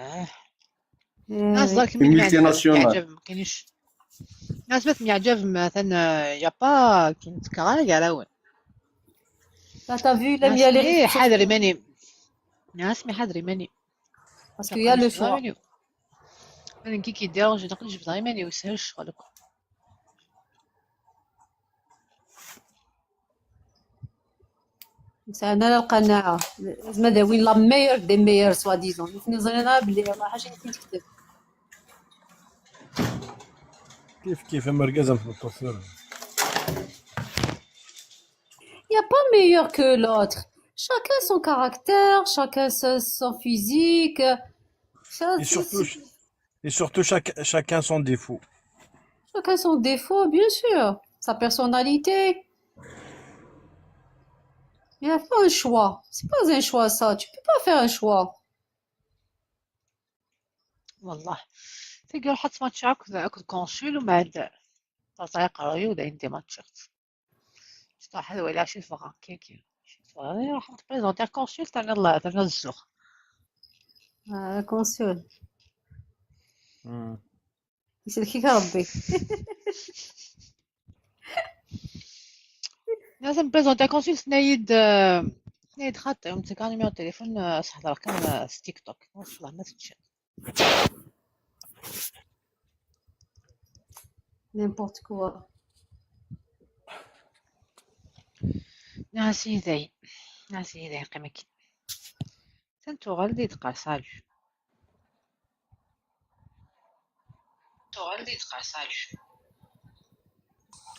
ناس يعجب كاينش ناس بس يعجب مثلا يا با كاين تكرا كاع لا وين تا فيو لم يلي حاضر ماني ناس مي حاضر ماني باسكو يا لو شوا انا كي كيدير جي نقدر نجيب ماني ويسهل الشغل ساعدنا القناعة لازم داوين لا ميور دي ميور سوا ديزون فين ظنينا بلي والله حاجة كنت تكذب كيف مركزة في التصوير pas meilleur que l'autre. Chacun son caractère, chacun son physique. Et surtout chacun son défaut. Chacun son défaut, bien sûr. Sa personnalité. Il n'y a pas un choix. C'est pas un choix, ça. Tu peux pas faire un choix. والله تلقى حط ماتش أكل كونسول وبعد تطيق ريو انت ماتشات صح هذا ولا شي فقط كيكي راح تبريزونتي كونسول تاع الله تاع الزوخ كونسول. يسلكيك ربي. لازم بريزونتي كونسول سنايد خط يوم تلقى نيميرو التليفون صح كان تيك توك والله ما تتشد. N'importe quoi. ناسي ذي قيمك سنتو غالدي تقع سالو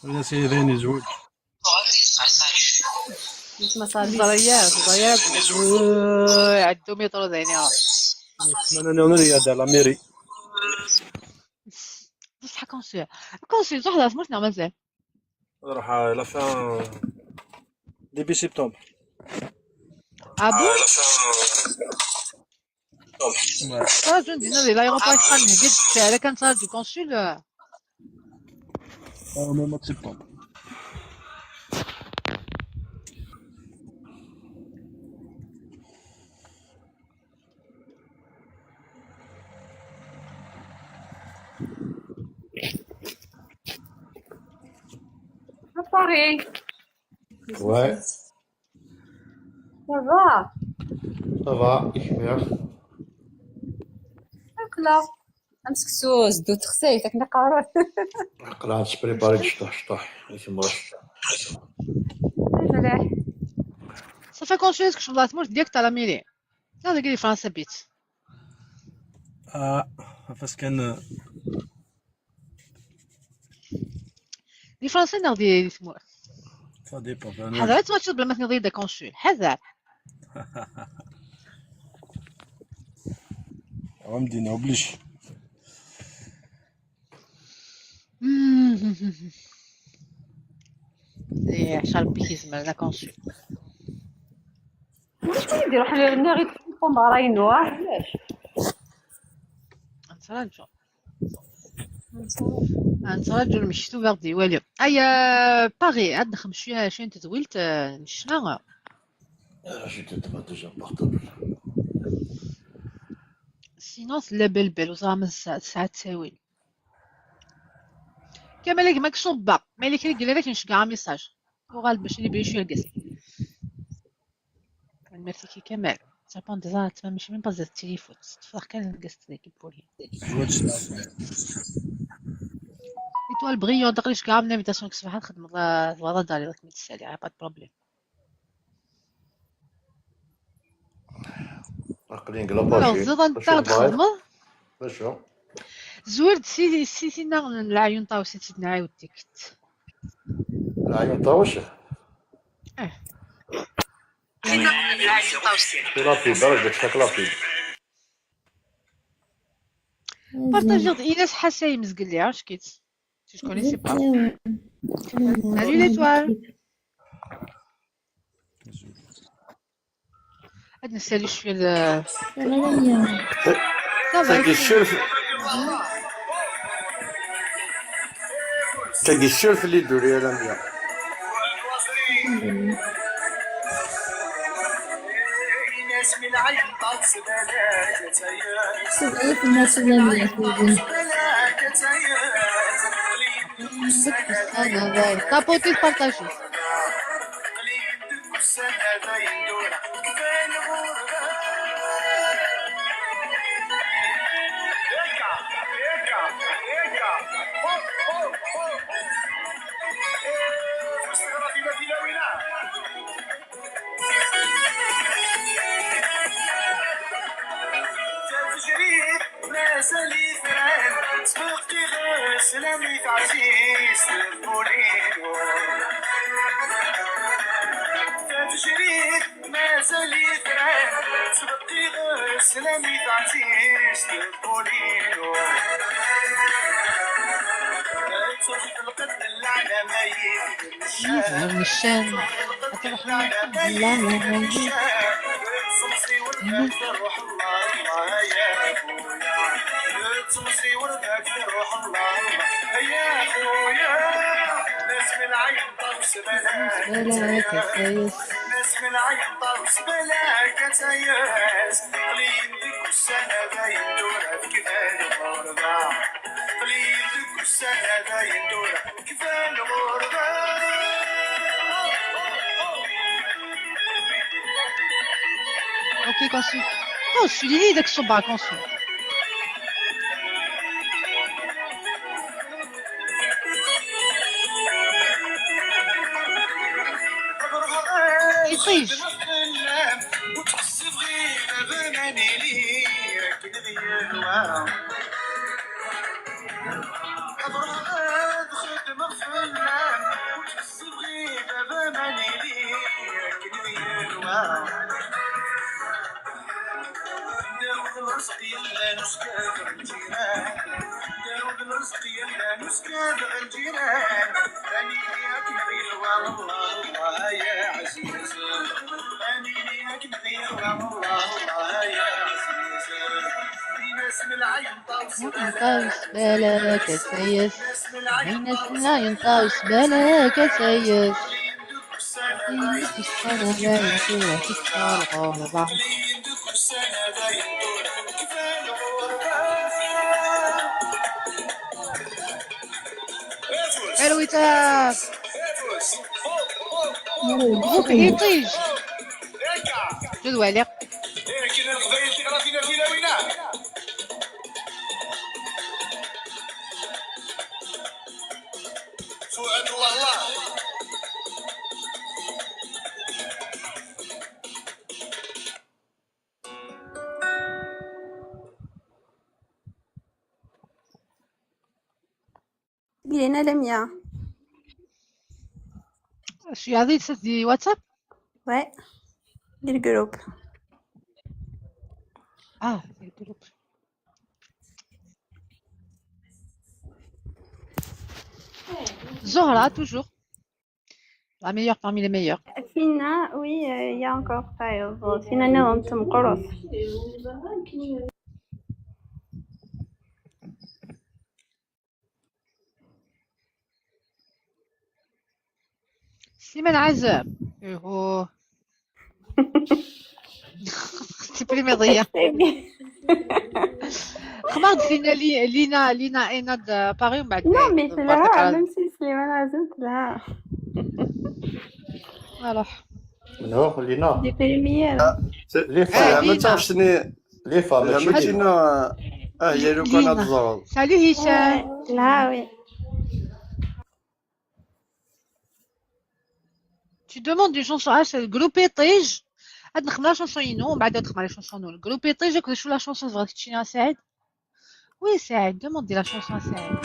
ولا سيدين زوج. ما صار ضريات عدو متر زينها أنا نريد على ميري. بصح كونسول صح لا سمعت نعمل زين راح لا فان ديبي سبتمبر. ابو جندي نادي لا يغطى يتقن قد على كان صار دو كونسول موت سبتمبر. Paris. Ouais, Ça va. ça va, ich merk. أكله. أمسك سوس دو تخسيتك نقارن. قلعت تبريباري شطح يتم مرش. مليح. صافي كونسول اسكو شغل تموت ديريكت على ميلي لا قال لي فرنسا بيت فاش كان لي فرنسا نغدي تموت سا ديبون. حذر ما تشوف بلا ما تنغدي دا كونسول حذر عمدي نوبليش. شربي كيزمر لا كونسول واش يديروا حنا غير تليفون باراينو علاش نترجل مشيتو فردي والو ايا باغي عاد نخدم شويه تزويلت نشنا J'ai peut-être déjà portable. سينو لا بلبل وزعما ساعات تساوي كمالك مكصوبه مالك قال لك نشقع ميساج وغالب باش نبي شويه القص المرتكي كمال تابون ديزا تما ماشي من باز التليفون تفرح كان القص ديك بولي ايطوال بغيون دقليش كاع من انفيتاسيون كسبح نخدم الوضع داري راك متسالي با بروبليم عقلي نقلب زيد نتا تخدم شنو زوير سيتينا العيون طاو سيتي نعاود تيكت العيون طاوش كلافي درجة كلافي بارطاجي إيناس حساي مزقل لي عرفت كيت شكون سي با سالو ليتوال هاد نسالي شويه تلقي الشرف اللي يدوري على مية. طابوتي بارطاجي من الشام أتروح لا ميت Ok, conçu. Conçu, l'idée d'être sur bas, conçu. يطيش. ينطوس بالك سيس عينك لا ينطوس بالك سيس السنة بايتة تسأل غالبا الوتاب بوك يطيج جد والق لينا لميا. شو هذه دي واتساب؟ Ouais, ديال الجروب. ديال الجروب. Zora, toujours. La meilleure parmi les meilleurs. فينا oui, il y a encore Fayouz. فينا نوم تمقرص. سليمان عزام. ايهو. تبري مضية. خمرت لينا ايناد باري ومن بعد. Non mais طلعها même si سليمان عزام طلعها. راح. منو لينا؟ دي بريمير. لي فا ما تعرفش شنو لي فا ماشي انا هي لو كان تزرد. Salut Hicham. لا oui. Tu demandes une chanson c'est le groupe Tige. هاد نخمم لا شونسون ينو ومن بعد نخمم لا شونسون نو الجروب Tige كل شو لا شونسون بغيتي تشيني سعيد. وي سعيد demande la chanson سعيد.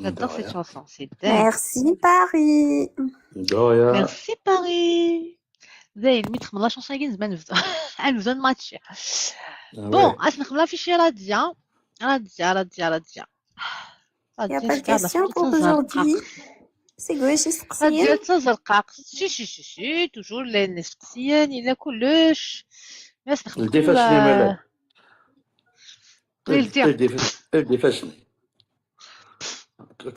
J'adore cette chanson, c'est dingue. Merci Paris. Merci Paris. زين مي تخمم لا شونسون كاين زعما نبدا الماتش بون اش نخمم في شي راديا Il n'y a pas de question pour aujourd'hui. C'est quoi شي سقسيين؟ راديا تزرقاق شي توجور لين سقسيين الا كلش ناس نخمم الدفاشني مالك الدفاشني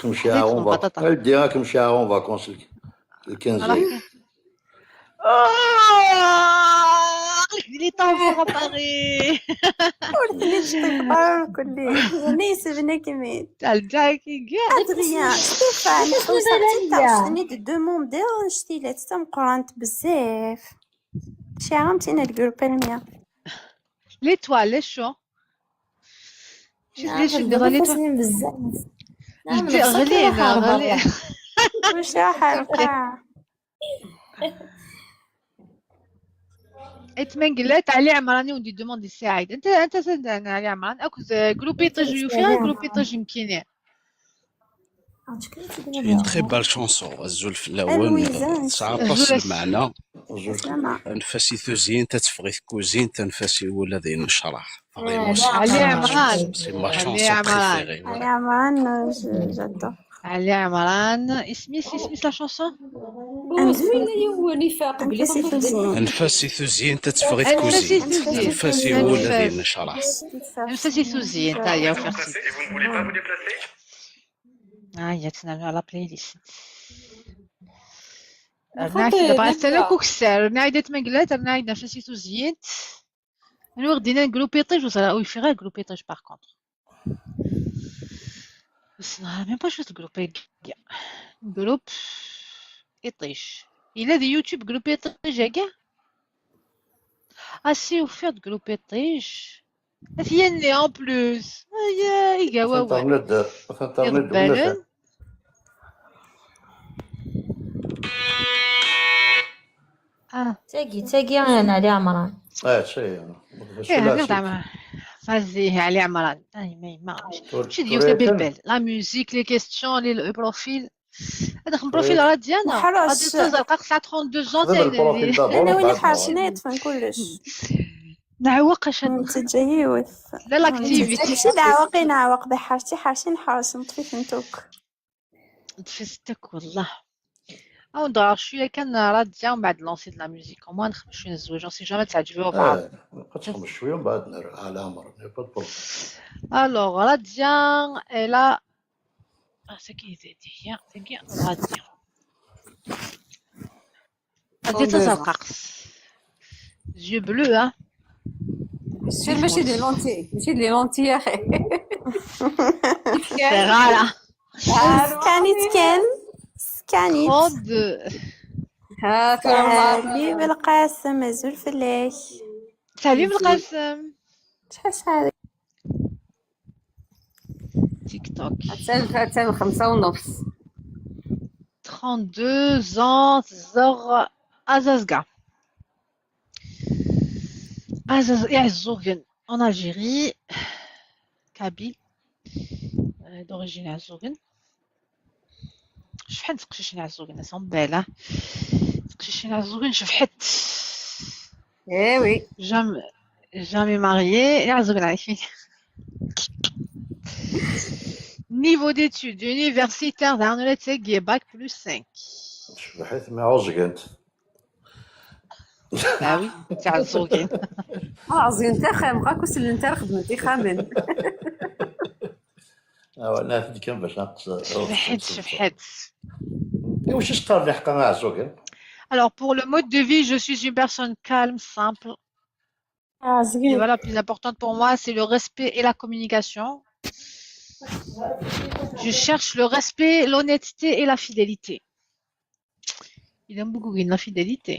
كنمشي en vacances le 15 لي طونفور باري ولكن تطيب كلي يعني سبنا كمين تاع الجاكي كاع ادريان ستيفان وصلتي تعرفني دوموندي شتي لا تم قرانت بزاف شي عامتينا الجروب المية لي توال شو ليش ندير لي توال بزاف غلي واش حرقه اتمن قلت علي عمراني ودي دوموندي سعيد انت سد انا علي عمران اكو جروبي طجيو فيها جروبي طج يمكن une très belle chanson الزلف الأول الويزان تعرفص الزلف المعنى سلامة أنفاسي تزين تتفغي كوزين تنفاسي ولا ذي نشرح فريمون علي عمران سي ما علي شانسون عمران بريفيري علي عمران جدة علي عمران اسمي لا شونسون أنفاسي نفاق بلي أنفاسي تزين أنفاسي تزين تتفغي أنفاسي كوزين تزين أنفاسي ولا ذي أنفاس نشرح أنفاسي سوزين تا هي وفرتي هي تنعملو على بلاي ليست نعرف دابا نستناو كوكسار نعيدت مقلات نعيد نفسي سوزينت نور دينا جروبيطاج وصرا وي في غير جروبيطاج باغ كونطخ بس ميم با شفت جروبي جروب إطيش إلا دي يوتيوب جروب إطيش كاع سي وفيت جروب إطيش هي ان بلوس يا إيكاوا انترنت انترنت يغبالن تاقي انا علي عمران شي زعما فازي علي عمران ما ماشي ديال بالبال لا ميوزيك لي كيستيون لي بروفيل هذاك البروفيل راه ديالنا وحراش. غادي تلقى 32 خذ البروفيل ans انا وين دابا حارشين يطفن كلش نعوق اش انت جاي يوث لا لاكتيفيتي ماشي دعوقي نعوق بحارتي حارشي نحرس نطفي فنتوك تفستك والله او ندور شويه كان راديه ومن بعد لونسيت لا ميوزيك وما نخمم شويه نزوج سي جامي تعجبوا بعض نبقى تخمم شويه ومن بعد نرجع على عمر با بروبليم الوغ راديا الا ساكي زيدي هي راديا راديا تزرقاقص يو بلو ها سير ماشي دي لونتي ماشي دي لونتي يا اخي غالا سكانيت كان سكانيت خود ها سالي بالقاسم الزول فلاش سليم القاسم شحال ساعة تيك توك حتى 5:30 32 ans زغ Azazga Azazougen en Algérie Kabyle d'origine Azougen شحال تقشيشين عزوقنا سون بالا تقشيشين عزوقنا شفحت ايه وي jamais marié عزوقنا عايشين niveau d'études universitaire d'Arnolet Seguier bac plus 5 شبحت مع عزقنت bah oui تاع عزوقين عزوقين انت خامقه كوس اللي انت خدمتي خامن نافد كان باش نقص شفحت واش شطار اللي حقا عزوقين. Alors pour le mode de vie, je suis une personne calme, simple. Et voilà, le plus important pour moi, c'est le respect et la communication. Je cherche le respect, l'honnêteté et la fidélité. Il aime beaucoup la fidélité.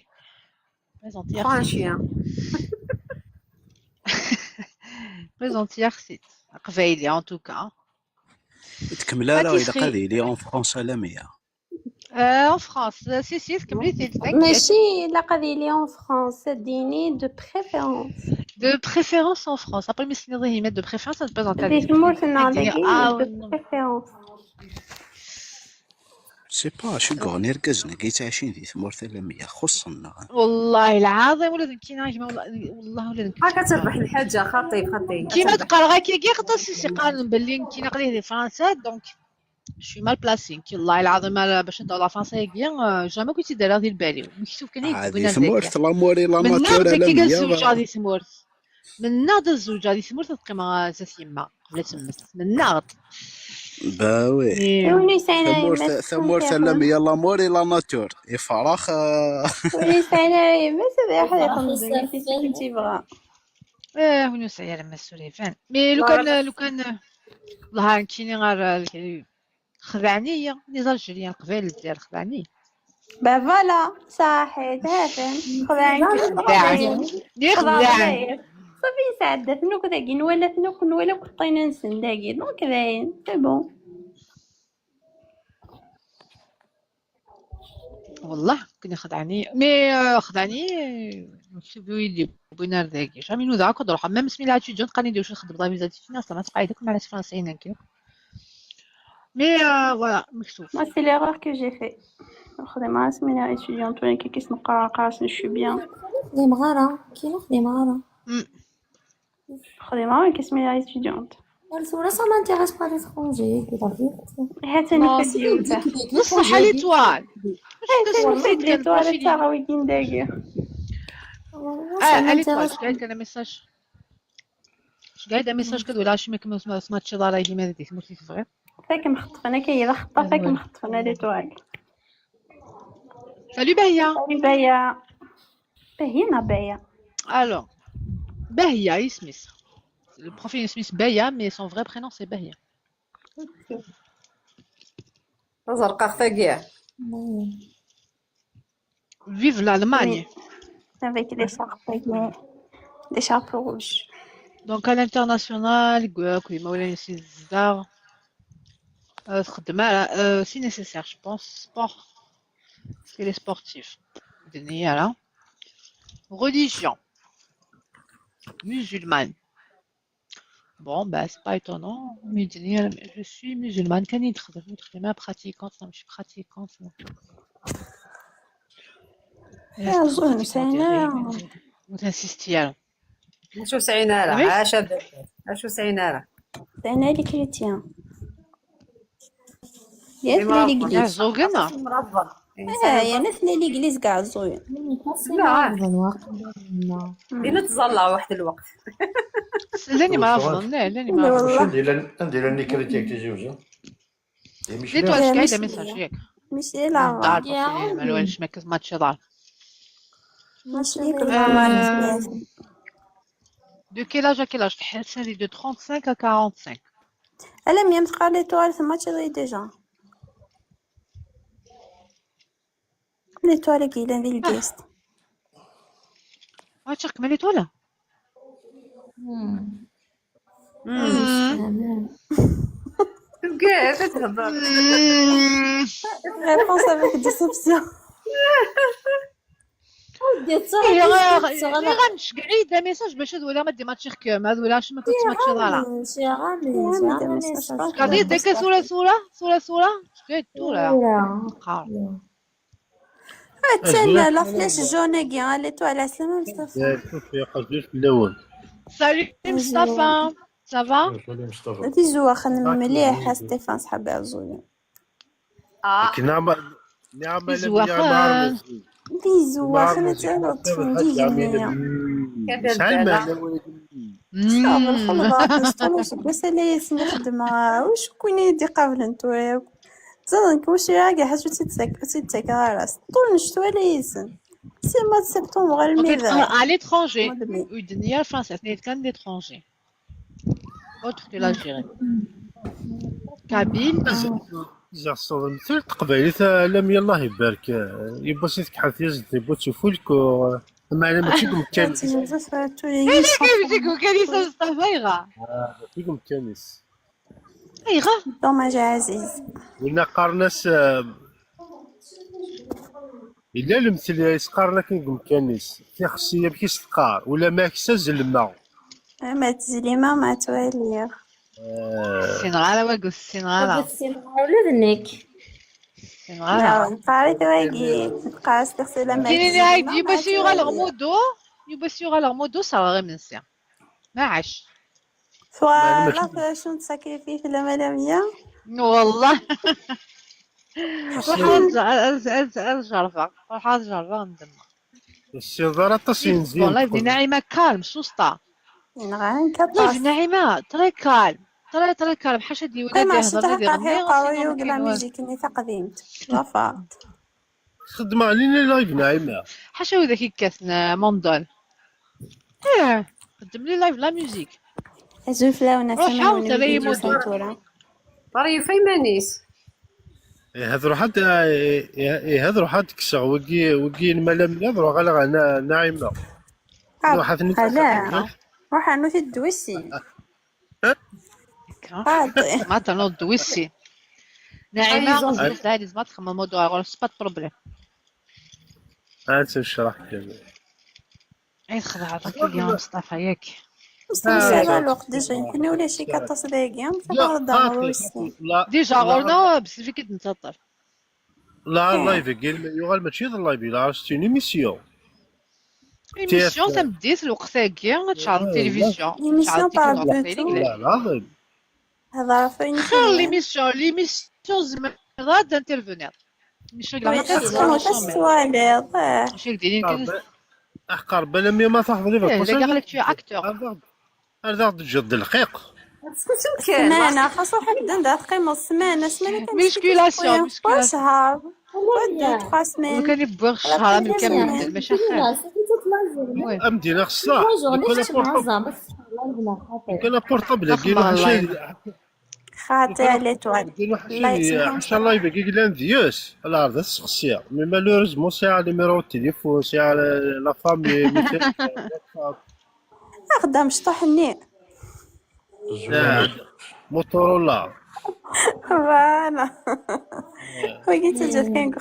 Présentière, c'est Rveille en tout cas. تكملها لا إذا قال لي اون فرونس عالمية En France, si, كملتي ماشي لا قضي لي اون فرانس ديني دو بريفيرونس De préférence en France. Après, mais si ils mettent de préférence, ça ne peut pas en دي تمورتنا دو بريفيرونس سي با شو غوني ركزنا كي تعيشين في ثمورة عالمية خصنا والله العظيم ولازم كي نعجم والله ولازم هاكا تربح الحاجه خطي كيما تقال غير كي خطا قال باللي كي نقري لي فرنسا دونك شوي مال بلاسين كي والله العظيم باش ندور لا فرنسا كيا جامي كنت دايره ديال بالي مكتوب كان هذه ثمورة لاموري لا من ناتور ناض كي قال عالمية الزوج غادي ثمورت من ناض الزوج غادي ثمورت تقيم زات يما قبل تمس من ناض باوي وني ساينا ثمورة عالمية لاموري لا ناتور فراخ وني ساينا ما سبع واحد يخمم في تيبغى ونوس يا لما سوليفان مي لو كان والله كاينين غير خدعني لي زالجيريان قبيل ديال خدعني با فوالا صحيح هافن خدعني صافي سعد ثنوك داكين ولا ثنوك ولا كطينا نسن داكين دونك باين سي بون والله كنا خدعني مي خدعني نكتب ويدي بينار داكي جامي نو داكو نروح ميم سمي لا تيجون قاني ندير واش نخدم ضا فيزا فينا ما تبقى يدك مع الفرنسيين هكا مي فوالا مكتوب. Moi, c'est l'erreur que j'ai fait. نخدم على سمينار étudiante ولا كيس نقرا قراص نشوي بيان. خدي مغارة كي نخدي مغارة. خدم على سمينار étudiante. الصورة ça m'intéresse pas l'étranger. هاتني في الديوتة. نصح ليتوال. هاتني في الديوتة تاع ويكين داير. ليتوال قاعد كان ميساج. قاعد ميساج كدو لا شي ما سمعتش دارا ديما هذيك موتي صغير. فاك مخطفنا كاين خطه فاك مخطفنا ليتوال. Salut Bahia. Salut Bahia. Bahia Bahia. Alors, Bahia Smith. Le profil Smith Bahia, mais son vrai prénom c'est Bahia. Vive l'Allemagne. Avec des charpes rouges. Donc à l'international, si nécessaire, je pense, sport. Parce qu'elle est sportive. Religion. Musulmane. Bon, bah, c'est pas étonnant. Je suis musulmane. Quand il est pratiquante, je suis pratiquante. Vous insistez alors. شو سعينا لها عاشا شو سعينا لها سعينا لي كريتيان يا ثني لي جليس زوجنا يا نثني لي جليس كاع زوين لا دينا تزلع واحد الوقت لاني ما افضل لاني ما افضل ندير لي كريتيك تيجي وجه لي تو اش قاعده ميساج ياك مش لا ما لوالش ما تشضع مش ليك De quel âge à quel âge? C'est de 35 à 45. Elle aime bien faire l'étoile, c'est moi qui l'ai déjà. L'étoile qui est dans le guest. Ah, tu as l'étoile? Réponse avec déception. غنمشي قاعد ميساج باش هاد ولا ما دي ماتشي حكام هاد ولا ما كنت ماتشي ضالا قضيه ديك صوره شكيت طوله تسنى لا فلاش جون كي قال لي تو على السلامه مصطفى شوفي قصديش في الاول سالي مصطفى صافا بيزو خدم مليح ستيفان صحابي عزوزين نعم بيزو اخوان بيزو واخا تعالوا تفندي هنايا شحال صافي الخلطات نشطلوش بس اللي يسمى خدمة واش كون يدي قبل نتويا زادنك واش راكي حاجة تتسك راس طول نشتو على يسن سي مات سبتمبر الميزان à l'étranger الدنيا فرنسا ثنيت كان d'étranger autre que l'Algérie كابيل جا الصوت مثل تقبيليت لم يالله يبارك يبوسيتك حث يزدي بوتو فولك معنا ماشي كمكانيس كمكانيس مصطفى ماشي كمكانيس ايغا دوماج عزيز ولا قارناس الا المثل يسقارنا كي كمكانيس في خصيه بكيس تقار ولا ما كساز الماء ما تزليما ما توالي السنغالة واقو السنغالة ولا ذنك السنغالة قاريت واقي قاس تغسل ما كاينين هاي يبسيو غير مودو صار غير منسيا ما عاش فوالا شنو تساكريفي في الملامية والله الجرفة ندم السيزارة تصين زين والله دي ناعمة كالم سوسطا لايف ناعمة تري كالم تري كالم حاجة دي ولا يهضر دي قوي وقلا ميوزيك اني تقديمت رفعت خدمة علينا لايف ناعمة حاجة وذاك كاسنا موندون قدم لي لايف لا ميوزيك زوف لا ونسمع ونبي مودو طري فيمانيس يهضروا حد كسر وقي الملام يهضروا غير ناعمة لا روح عنو في الدويسي ما تنو الدويسي ناعمة قصدي هادي ما تخمم الموضوع غير سبات بروبليم انت نشرح كذا اي خدعتك اليوم مصطفى ياك مستمسيغة الوقت ديجا يمكن ولا شي 14 دقيقة لا ضروري خاطر لا ديجا لا غورنا بزاف كنتنتظر. لا اللايف يغال ماشي اللايف لا سي اون ايميسيون ايميسيون تمديت الوقت كاع تشعل التلفزيون ليميسيون بارل لا العظيم هذا في خير ليميسيون زعما دانترفونير ماشي كاع التواليط ماشي دايرين قرب لما ما تحضري لا قال لك شي اكتور هذا تجد دقيق سمانة خاصو حد دقيقة سمانة كان ميسكيلاسيون شهر ولا 3 سمان كان يبغي الشهر من كامل ماشي خير امدينا خصها كان بورطابل كاين شي خاطي على توال ان شاء الله يبقى كيلان ديوس على عرض الشخصيه مي مالوريزمون سي على نيميرو التليفون سي على لا فامي خدام شطح النير موتورولا فوالا وقيت جات كاين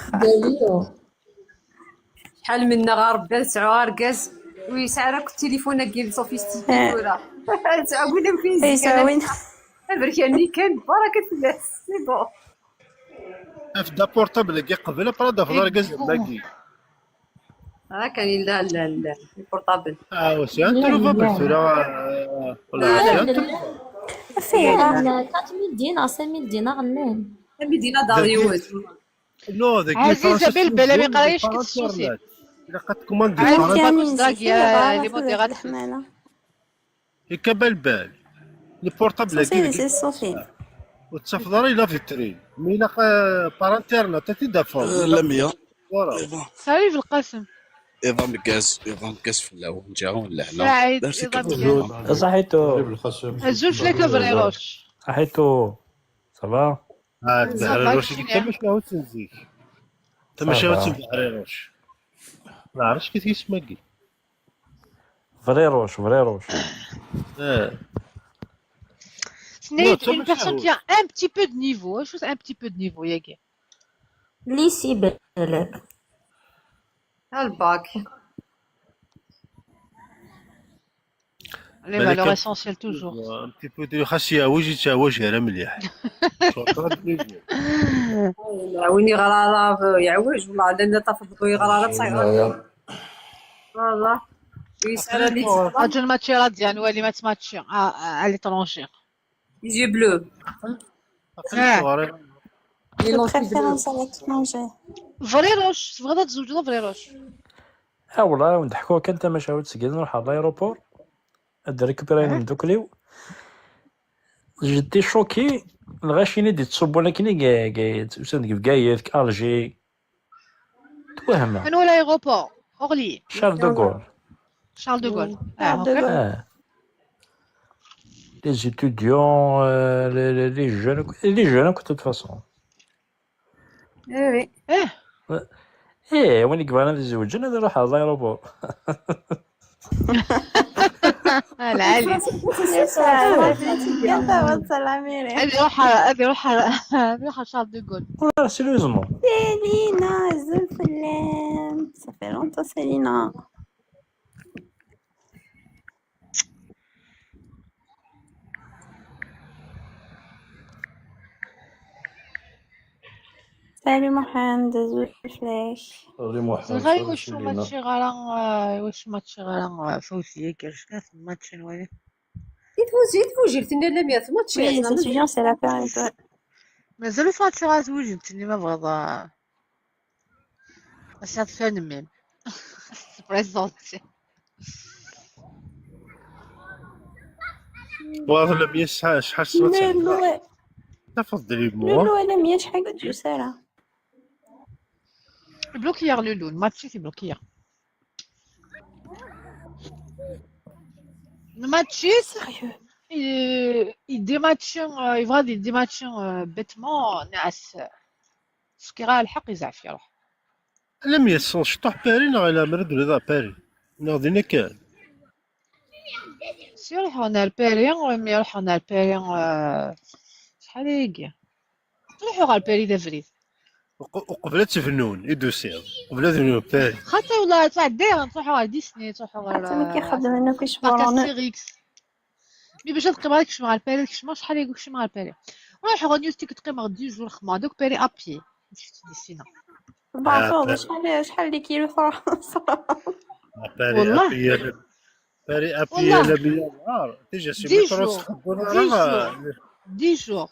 شحال منا غاربه تسعة ركاز ويسعى راك التليفون كاين سوفيستيكي ولا تعاود لهم فين يساوين بركاني كان بركه الله سي بون افدا بورطابل كي قبل برادا في دار كاز باقي كاين لا البورطابل واش انتروفا بالفرا ولا فيها 4000 دينار 5000 دينار غنين مدينه داريوت نو ذاك عزيزه بالبلا ما قرايش كتسوسي الا قد كوماند لي موديرات هكا بالبال لي بورطابل سي صوفي وتصفدر الى فيترين مي الا بار انترنت تدفع لميا صافي في القسم ايضا مكاز في الاول نجاو نلحنا سعيد صحيتو الزول فلاك فريروش صحيتو صافا البحريروش كيفاش ما هو تنزيك تماشي هو البحريروش ما عرفتش كيف يسمى كي فريروش سنيد une personne qui a un petit peu de niveau chose un petit peu de niveau ياكي ليسي بالك الباك les valeurs essentielles toujours un petit peu de خاصية وجهي وجهها مليح وين غرارة يعوج ولا عندنا تفضلوا غرارة صغيرة والله يسأل لي اجل ماتشيرات ديال واللي ما تماتشي على ليترونجي يجي بلو فريروش بغيت تزوجنا فريروش والله ونضحكوا كان تا مشاو تسكيل نروح على الايروبور هاد ريكوبيرين من دوكليو جدي شوكي الغاشيني دي تصوب انا كني كاع في كايت الجي توهمه من ولا ايروبور اورلي شارل دوغول les étudiants, les jeunes, de toute façon. Oui. وين يقبلنا الزوجين هذا نروح على الايروبور. العالي. هذه روح شارل دوغول. سيريوزمون. سيلينا زلفلان صافي لونطو سيلينا. سالي محمد زوج فلاش غير واش ماتشي غالا فوزيه كاش كاع الماتش نوالي يتفوجي لتنا لا 100 ماتش étudiants c'est la période مازالو فاتشي غازوج نتني ما بغضا اش هاد ميم بريزونتي واضح لا بيا شحال صوت تفضلي بمو لولو انا ميا شحال قلت جو ساره بلوكيير لولو الماتشي في بلوكيير الماتشي يديماتشن يبغى يديماتشن بيتمون ناعس سكيرا الحق يزعف يروح لم يصل شطح باري على مرد رضا باري ناضينا كان سيروح انا الباري ولا يروح انا الباري شحال هيك نروحو على الباري دافريد وقبل تفنون يدوسير قبل تفنون باري خاطر والله تاع داير نروحو على ديسني نروحو على كيخدم لنا كيشبرون مي باش تقيم كش مع الباري كش شحال يقول كش مع الباري روح غنيوستيك تقيم 10 جور خما دوك باري ابي مشيت ديسينا بعفوض شحال دي كيلو باري والله ابي باري ابي والله لا بيا تيجي سي 10 مترو جور تخبر 10 جور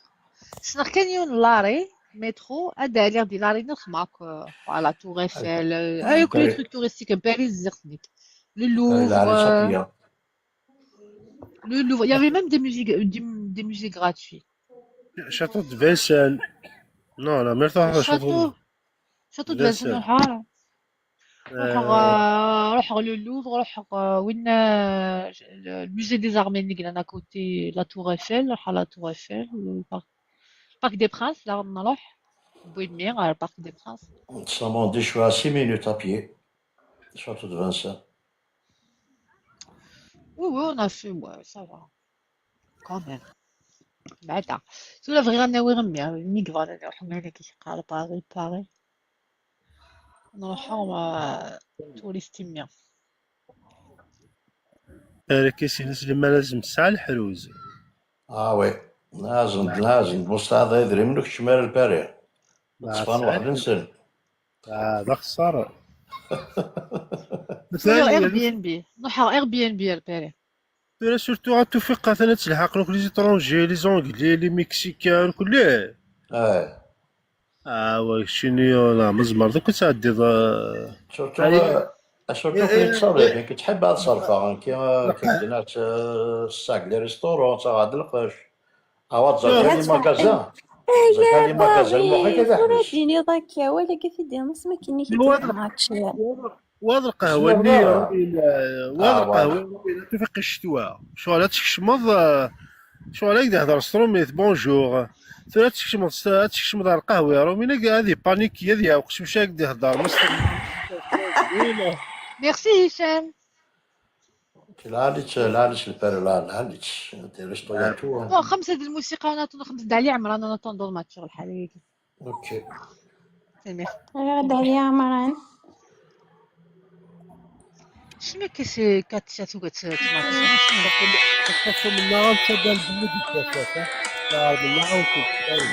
سنخ كان يون لاري مترو ادالير دي لاري نخماك فوالا تور ايفل اي كل باري تروك توريستيك باريس زرتنيت لو باري لوفر العالي صافية. le Louvre. Il y avait même des musées gratuits. شاطو د فيسان نو لا مير تروح شاطو Château de Vincennes فيسان نروح نروح le Louvre نروح وين الموزي des Armées اللي قلنا كوتي لا تور ايفل نروح لا تور ايفل البارك دي برانس لا نروح بويمير على البارك دي برانس Seulement des choix à 6 minutes à pied. Château de Vincennes. Oui, oui, on a fait, ouais, ça va, quand même. بعدا سولا بغي غناوي غمي ميك فانا نروحو هنا كيشقى على باري نروحو توريستي ميا باري كيسين سليمان لازم تسعى الحروز وي لازم بوسط هذا يدري منك شمال الباري تصفان واحد نسل هذا خسارة نروحو اير بي ان بي نروحو اير بي ان بي الباري بلا سورتو غاتوفيق مثلا تلحق لوك لي زيترونجي لي زونغلي لي مكسيكان كله وي شنو لا مزمر دوك تعدي سورتو كي تصرف كي تحب هاد الصرفة كي كدينا الساك لي ريستورون تا غاد القش تزركا لي ماكازان تزركا لي ماكازان المخي كيفاحبش تجيني ضاكيا ولا كيف يدير نص ما كاين وهاد القهوة النية وهاد القهوة توفيق الشتوى شغل تكشمض شغل هكدا هضر ستروميت بونجور ثلا تكشمض على القهوة رومينا هادي بانيكية ديال وقش هكدا هضر ميرسي هشام العاليش الباري العاليش دير شطوياتو 5 د الموسيقى انا 5 د علي عمران انا طوندو الماتش شغل بحال هكا اوكي غدا عليا عمران شنو كسي كاتشاتو كتماتش كتخصو من نهار تبدا البلد الكاسات تعرف من نهار وكتبان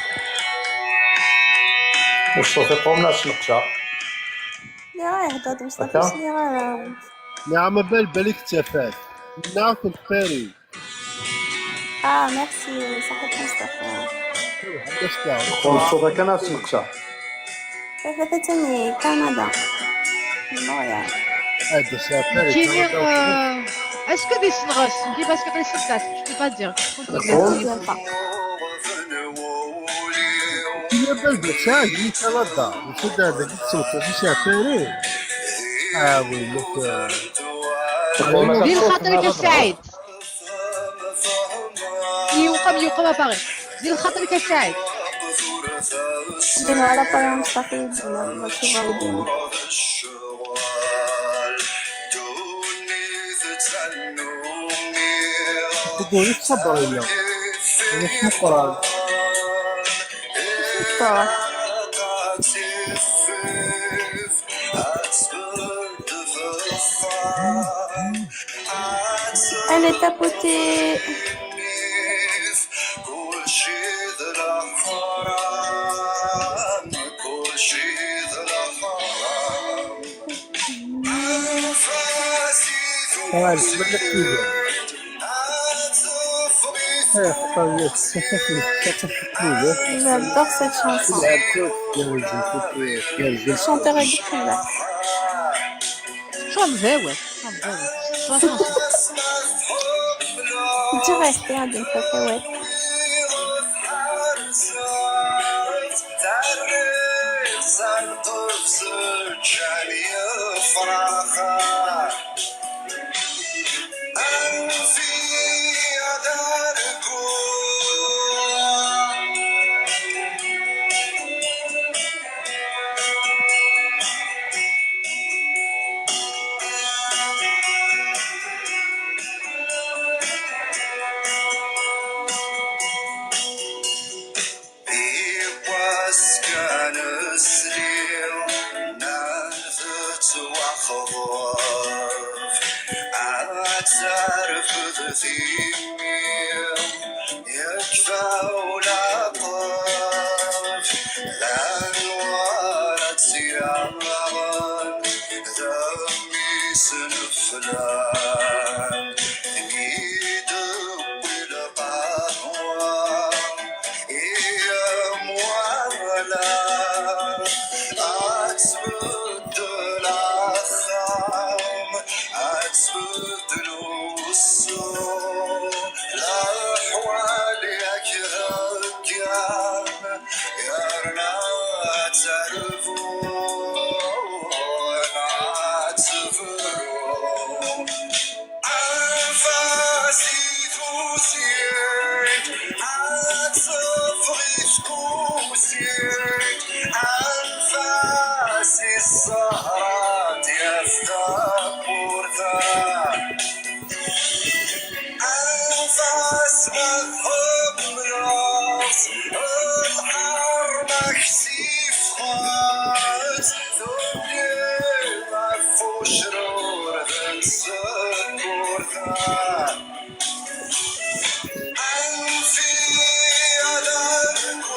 مصطفى قوم ناس نقصا اللي رايح هضر مصطفى اللي راه نعم بالك تفات نعرف الباري ميرسي صاحب مصطفى مصطفى كان ناس نقصا ثاني كندا مونريال هذا سافر est-ce que des snras dis parce que des snras je peux pas dire يا بلد شاي كندا وشد هذاك السوق في سافر وي دير خاطرك السعيد يوقم باغي دير خاطرك السعيد دير على بارام مصطفى ماشي غادي تقول تصبر اليوم القرآن Elle est tapotée. J'adore cette chanson. Chanteur et guitare. Direct, regarde une cacahuète. تعرف تثير كفاو العطف الأنوار تيان دمي سنفلان يدب القهوة يا مولا أتبدل الخام أتبدل السوق الأحوال يكهجان يرنا تعرفون عتفرون أنفاسي توسيك عتفري شكوسيك أنفاسي السهرات يفتح بورثان أنفاس مذهب راس الحر مكسيف خاص ثمي مفو شرور ذن سكورثان أنفي أدركم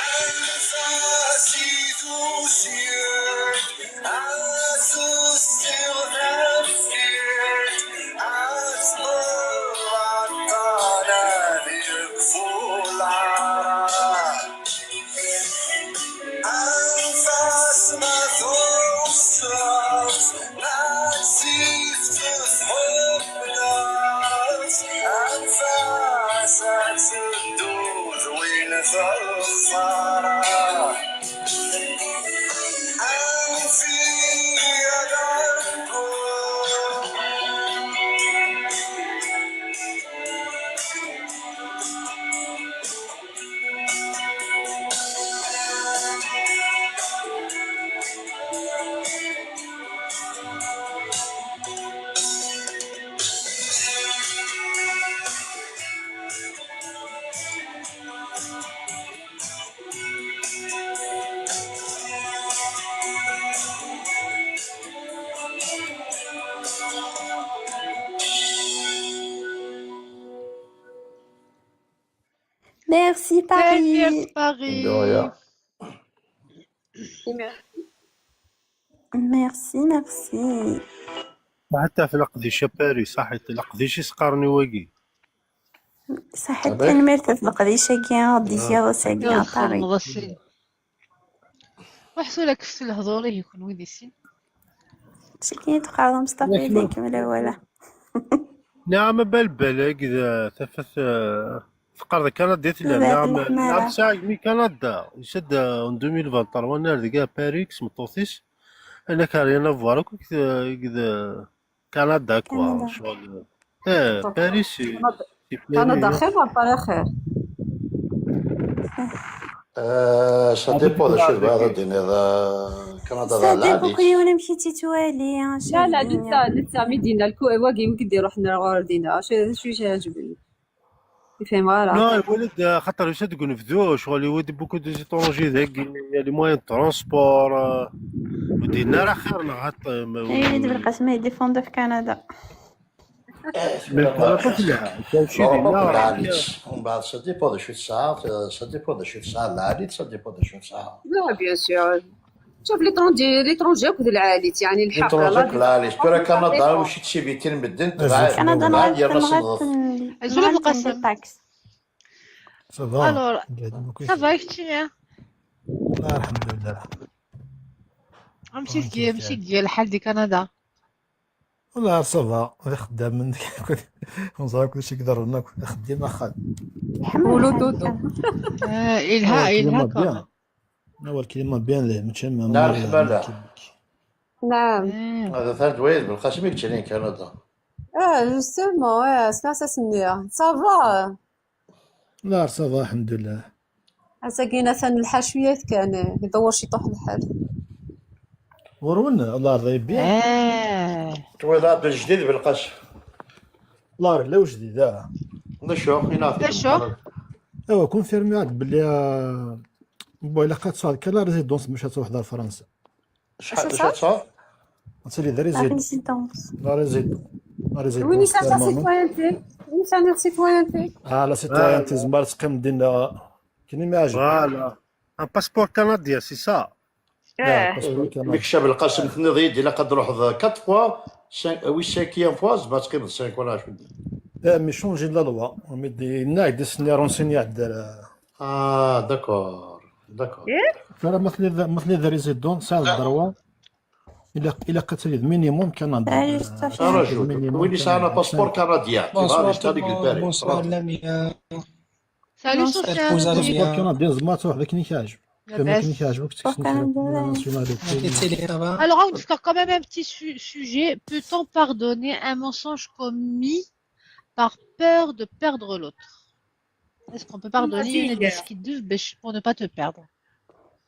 أنفاسي توسيك أسوسي ونفسيك أصبر عطانا يكفو العرب أنفاس ما توصلت نسيف تفهم ناس أنفاس تدود وين فالصرا أنفي أدركم Merci Paris. Paris. De rien. Merci, merci. حتى في القديشه باريس صحيت القديش يسقرني واقي صحيت أنا مرتاح القديشة كيا ضيفيا وساقيا طاري. مضسين وحسوا لك في الهضوري يكون ويديسين شكين تقارض مصطفى ذيك من الأولى. نعم بالبلق إذا ثفث فقر كندا لا نعم ساعة مي كندا يشد 2023 نار باريس مطوسيس أنا كارينا فواروك كذا كندا كوا شغل باريس كندا خير ولا باري خير؟ سا ديبو دا شو هذا الدين هذا كندا ذا العادي. صديق كي ولا مشيتي توالي لا لسه مدينة الكواكي ممكن دير روحنا غير دينا شو يعجبني يفهم غير لا الولد خاطر واش تقول نفذو شغل يودي بوكو دو زيتونجي ذاك لي موان ترونسبور ودينا راه خيرنا حتى اي بالقسم يديفوندو في كندا ومن بعد سا ديبو دا شو ساعة سا ديبو دا شو ساعة العادي سا ديبو دا شو ساعة لا بيان سور شوف ليترونجي وكذا العاديت يعني الحق لا سبيرا كندا واش تشي بيتين مدن كندا نغاد أجل القسم صافا الور صافا كتشيا الحمد لله مشيت كي لحد كندا والله صافا غير خدام من ونصايب كلشي كدار لنا خديم اخا ولو دودو إلها هو الكلمة بيان ليه متشمع لا الحمالة نعم هذا ثالث ويد بالقاسم كتشرين كندا جوستومون سمع سنية صافا لا صافا الحمد لله. عساكينا ثاني الحاشويات كان يدور شي طوح الحال. ورون الله يرضى يبيع. تويلات الجديد بالقش. الله يرضى لا وجديد. نشوف نشوف. ايوا كونفيرمي عاد بلي موبايل لقات صار كلا ريزيدونس باش توحد لفرنسا. شحال صار؟ تسالي ذا لا ريزيدونس. ريزيدونس. لا ريزيدونس. وين يسعى سيتويانتي؟ وين يسعى سيتويانتي؟ لا سيتويانتي زمار تقيم دينا كاين ما عجب. فوالا ان باسبور كنديان سي سا. مكشب القاسم تنضيد الا قد روح 4 فوا 5 فوا زعما تقيم 5 ولا 10. مي شونجي لا لوا مي نايد سني رونسيني عند. داكور. فلا مثل ذا ريزيدون ساعة الدروا إلا قتل مينيموم كان عندنا رجل وين يسعى باسبور كنديان غادي يشتري الباري. بونسوار لميا. Salut Sofiane. باسبور كنديان زعما واحد كاين كيعجب. كما كاين كيعجبك Alors, on fait quand même un petit sujet. Peut-on pardonner un mensonge commis par peur de perdre l'autre? Est-ce qu'on peut pardonner une disque pour ne pas te perdre?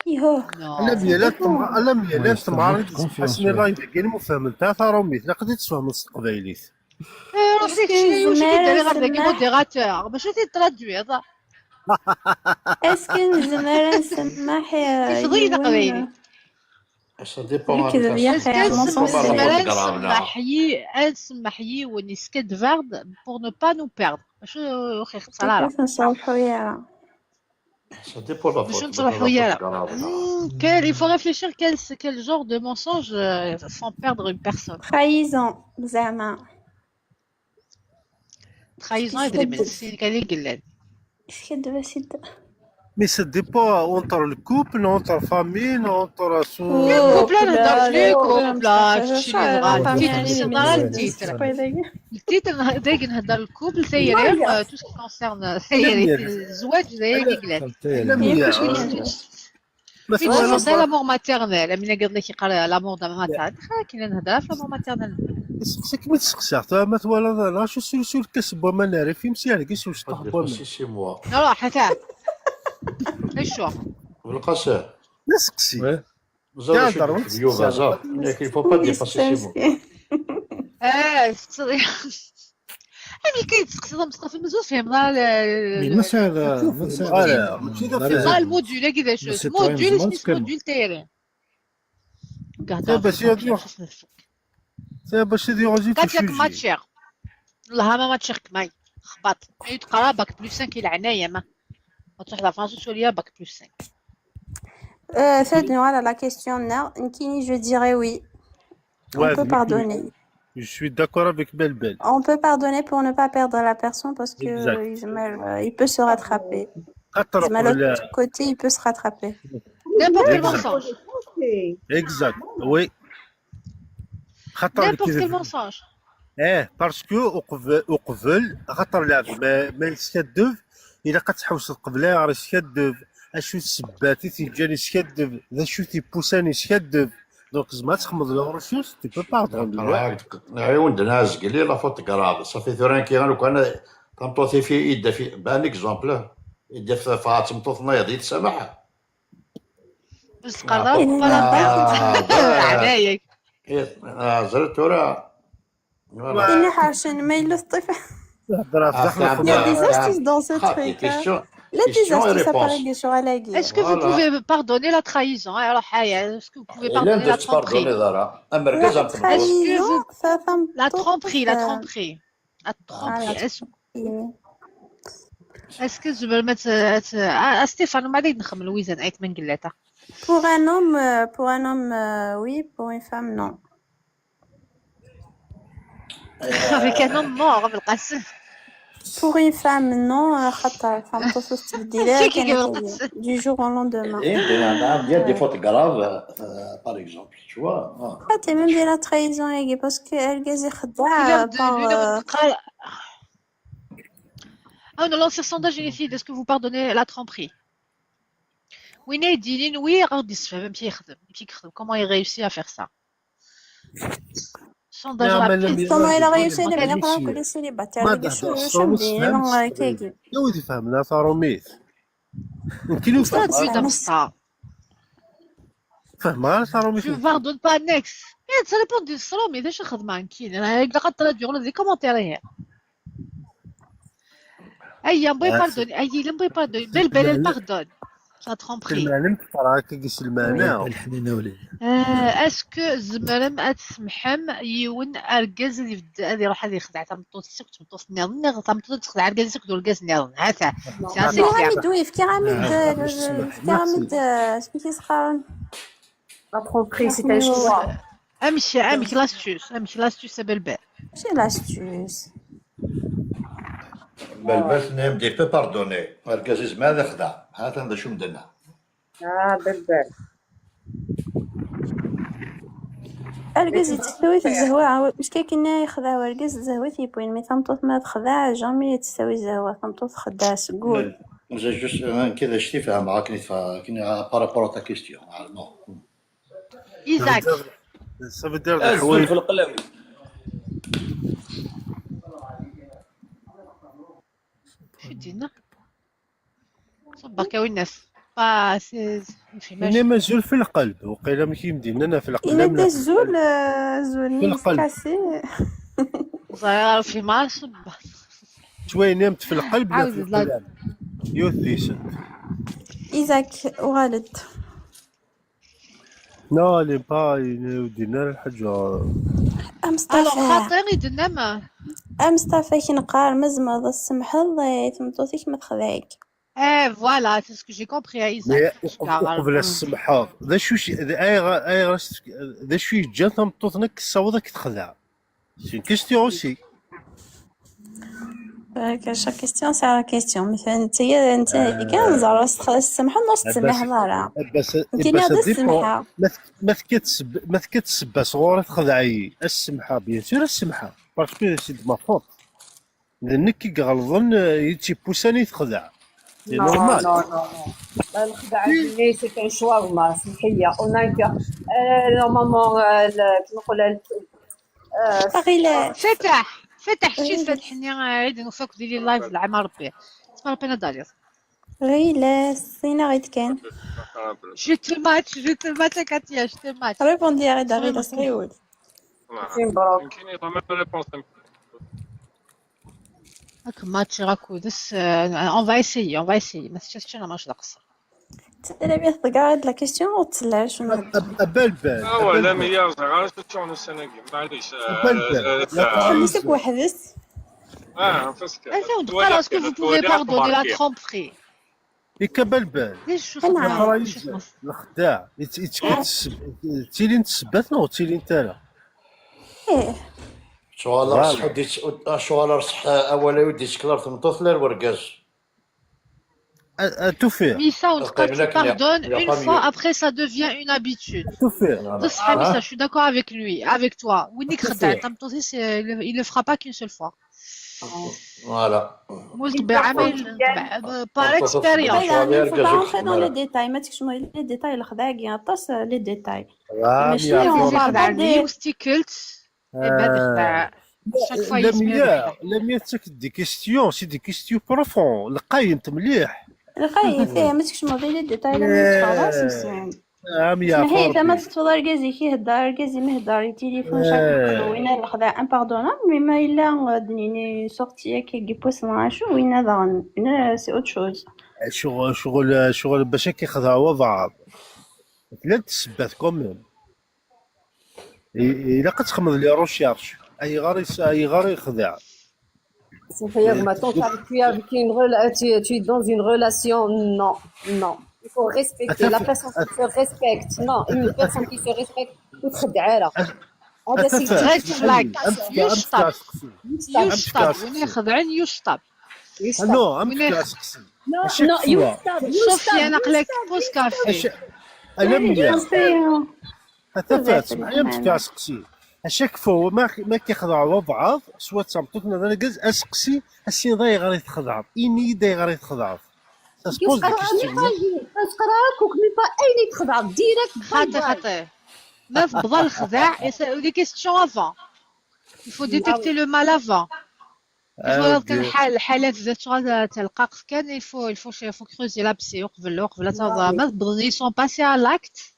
انا ميالات تمعرض حسني الله كاين مفهم نتاع روميت لا قدرت تفهم القبايليت. موديراتور باش تترادوي هذا. اسكو زعما نسمح يفضينا قبايلي. Ça dépend. نسمحي ونسكت فارد pour ne pas nous perdre. شو خير صراحة. نصلحوا يا. Ça dépend de باش نصلحوا يا. Il faut réfléchir quel genre de mensonge font perdre une personne. Trahison زعما. Trahison يدري من السين كان يقلد. اسكو دابا سيد. مي سا ديبون اونتر الكوبل اونتر فامي اونتر سو. الكوبل نهضر لي كوبل شي التيتر دايق نهضر الكوبل سيري تو سكي كونسيرن سيري الزواج زي قلاد. مثلا سي لامور ماتيرنيل من قال لك يقرا لامور ماتيرنيل كاين نهضر في لامور ماتيرنيل. سكي ما تسقسيت مثلا لا شو سول كسب وما نعرف يمسي كيس واش تخبر سي موا لا حتى ايشو بالقصه نسقسي زاد اليوغا زاد لكن il faut pas dépasser ces mots. ملي كيتسقسي مصطفى مزوج فهم مسألة الموديول كيفاش موديول موديول تيرين باش يديروا قالت لك ماتشير والله ما ماتشير كماي خبط تقرا باك بلس 5 الى عنايه ما تروح لفرنسا شويه باك بلس 5. Faites-nous la question. Nkini, je dirais oui. On peut pardonner. Je suis d'accord avec Belbel. On peut pardonner pour ne pas perdre la personne parce que il peut se rattraper. De l'autre côté, il peut se rattraper. N'importe quel mensonge. Exact, oui. N'importe quel mensonge. parce que وقبل خاطر لعب ما يسكدف الا كتحوس القبله راه يسكدف اشو سباتي تيجاني يسكدف ذا شو تيبوساني يسكدف دونك زعما تخمض له رشوش تي بو باردون عيون دناز قال لي لا فوت كراف صافي ثوران كي غنو كان تنطوثي في يد في بان اكزومبل يد في فاطمه طوثنا يدي تسامح بس قرر ولا عليك زرت ورا إني حاشن ما يلطف. Il y a des astuces dans ce truc. Les des astuces, ça paraît que sur la guerre. Est-ce que vous pouvez pardonner la trahison? Alors, est-ce que vous pouvez pardonner la tromperie? La tromperie, la tromperie. La tromperie. Est-ce que je vais le mettre à Stéphane ou Marie نخمم لويزان عيط من قلتها. Pour un homme, oui, pour une femme, non. Avec un homme mort بالقسم. Pour une femme, non, خاطر فهم تصوص تبديلها كانت du jour au lendemain. Il y a des fautes graves, par exemple, tu vois. حتى même de la trahison يجي باسكو الجازي خداع On a lancé un sondage une fille, est-ce que vous pardonnez la tromperie? وين يدينين وي غادي يصفى ما يخدم كيخدم comment il réussit à faire ça sondage ما rapide. لم ثم إلى غير ما سيدي كان بنقرا يسير كل سيليباتير ما لقى تهدر شو ستروميت شمدي فهمت ما ستري كيجي يا ودي فهمنا ثاروميت يمكن Ça يفهم tu dans ça. فهمها ثاروميت Tu pardonne pas next. Et ça dépend du salon mais déjà خدمة كاين انا لقد تراجع لي كومونتير هي. اي مبي باردون اي مبي باردون بل الباردون. Ça tromperie. المعلم ترى كيس المعنى الحنينه وليدي اسكو زمرم اتسمحم يون ارجاز اللي غادي يروح هذه يخدع تمطوط سكت تمطوط نيض تمطوط تخدع ارجاز سكت ورجاز نيض هذا كي غامد ويف كي غامد كي غامد سميتي سقارن La tromperie, c'est un choix. امشي لاستوس بالبال ماشي لاستوس بلبس نيم دي بي باردوني الكازيز ماذا خدع هذا شو مدنا بالبال. أرجز تستوي في الزهوة مش كنا يخدع ورجز زهوة يبوين مي تمطوط ما تخدع جامي تستوي الزهوة تمطوط خدع سقول جوست كذا شتي فاهم معاك كني بارابور تا كيستيون نو ايزاك صافي دير الحوايج في القلم. شو دينا صبك يا الناس باس في انا ماشي مازال في القلب وقيلا ماشي مديننا في إلا القلب دا زول زول في نيس القلب. كاسي صغير في ماش شويه نمت في القلب لا عاود في لا. القلب يوثيسن إيزاك وغالد لا لي باي ودينا الحاجه مصطفى خاطري دنما مصطفى كي نقار مزمض السمح الله تمطوطيك ما تخدعك فوالا سي سكو جي كومبري ايزاك قبل السمحه ذا شو ذا شو جا تمطوطنا كصوضك تخدع سي كيستيون اوسي شا كيستيون سي لا كيستيون مثلا انت كان زعما السمحه نص تسمح ضرا بس يمكن هذا السمحه ما كتسبى صغور تخدعي السمحه بيان سور السمحه باسكو سي دو ما فوت لانك كي غلظن يتي بوساني تخدع سي Non, نورمال non, non, non. الخدعة ديالي c'est un choix وما سمحية. On a normalement كيما نقولها باغي فتح شي فتحني عيد نفك ديالي لايف العام ربي اسمع ربي دالير غير لا سينا غير كان جو تو ماتش كاتيا جو تو ماتش ريبوندي غير غير صغيول مبروك. هاك ماتش راكو دس اون فا ايسيي ما تشوفش انا ماش ناقص تلا بيه تقرا هاد لا كيستيون وتسلع شنو بلبل ولا مليار صغار تشون السنه معليش خليتك وحدس فسك انت قال اسكو فو بوفي باردوني لا ترومبري يك بلبل ليش الخداع تيلي نتسبات نو تيلي نتا ايه شوالر صح ديت شوالر صح اولا ودي شكلر تمطوط لير ورقاز توفير Missa, on te pardonne une fois, après ça devient une habitude. توفير تصحى Missa, je suis d'accord avec lui, avec toi. Winnick خدع تمطوطي il le fera pas qu'une seule fois. فوالا مول طبيعة par expérience. il faut pas rentrer dans les détails ما تكشموا لي ديتاي الخداع كي عطاس لي ديتاي ماشي اللي خدعني وستيكلت بعد خدع chaque fois لم يتك دي كيستيون سي دي كيستيون بروفون لقايمت مليح القايم فيه ما تكشموا لي ديتاي لا خلاص مسيان هي اذا ما تفضل ركازي كيهضر ركازي ما يهضر التليفون شاك وين الخداع امباردونابل مي ما الا دنيني سورتي كي بوسنا شو وين هذا سي اوت شوز شغل باش كيخدعوا بعض ثلاث سبات كوميم الا كتخمض لي روشيرش اي غير يخدع Maintenant, tu es dans une relation, non. Il faut respecter la personne qui se respecte. Non, une personne qui se respecte, tu تخدعها. هذا red flag. يشطب وين يخدعن يشطب. نو ام كاسكسي Non, صوفيا انا قلت بوس كافي. انا مليح اتفات سمعي ام كاسكسي اشاك فوا ما كيخضعوا بعض سوا تمطوطنا انا قلت اسقسي السين ضاي غير يتخضع اني ضاي غير يتخضع سبوز تقرا كوك مي با اين تخدع ديريكت خاطر ما في بضل الخداع يسالوا لي كيستيون افون Il faut détecter le mal avant. إذا كان الحالات ذاتها تلقاق كان il faut creuser l'abcès قبل ما ils sont passés à l'acte.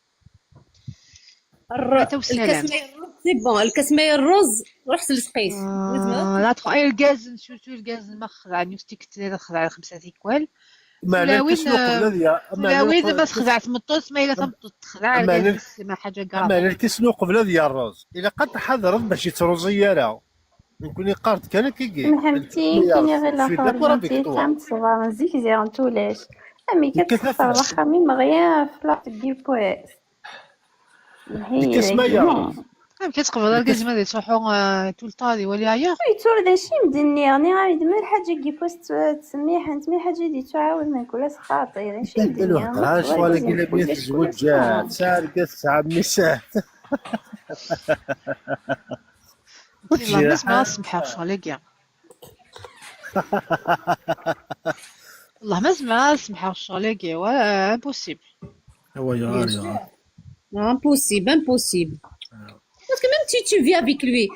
سي بون الكسمية الرز روح سلسقيس لا تخ الغاز نشوتو الغاز المخضع نستيك تخضع 5 تيكوال وين ما تخضعت من الطوس ما الا تمطط تخضع ما حاجه كاع اما الكسنو قبل ديال الرز الا قد حضرت باش تروزي راه نكون قارت كان كيكي فهمتي كاين غير لاخر فهمتي فهمت صغار نزيك زيرون تولاش امي كتخسر واخا مي مغيا فلاط كيبويس الكسمية كتقبل الكاز ما يصحوا تولطادي ولا هي يتور داشي مدنيغني غادي ما الحاجه كيبوست تسميح انت مي حاجه دي تعاود ما نقولها خاطي داشي مدنيغ راش ولا كاين بنات الزوجات ساعه كتسعى ميسات والله الناس ما سمحوش عليك والله ما سمحوش عليك واه امبوسيبل هو يا impossible. Parce que même si tu vis avec lui,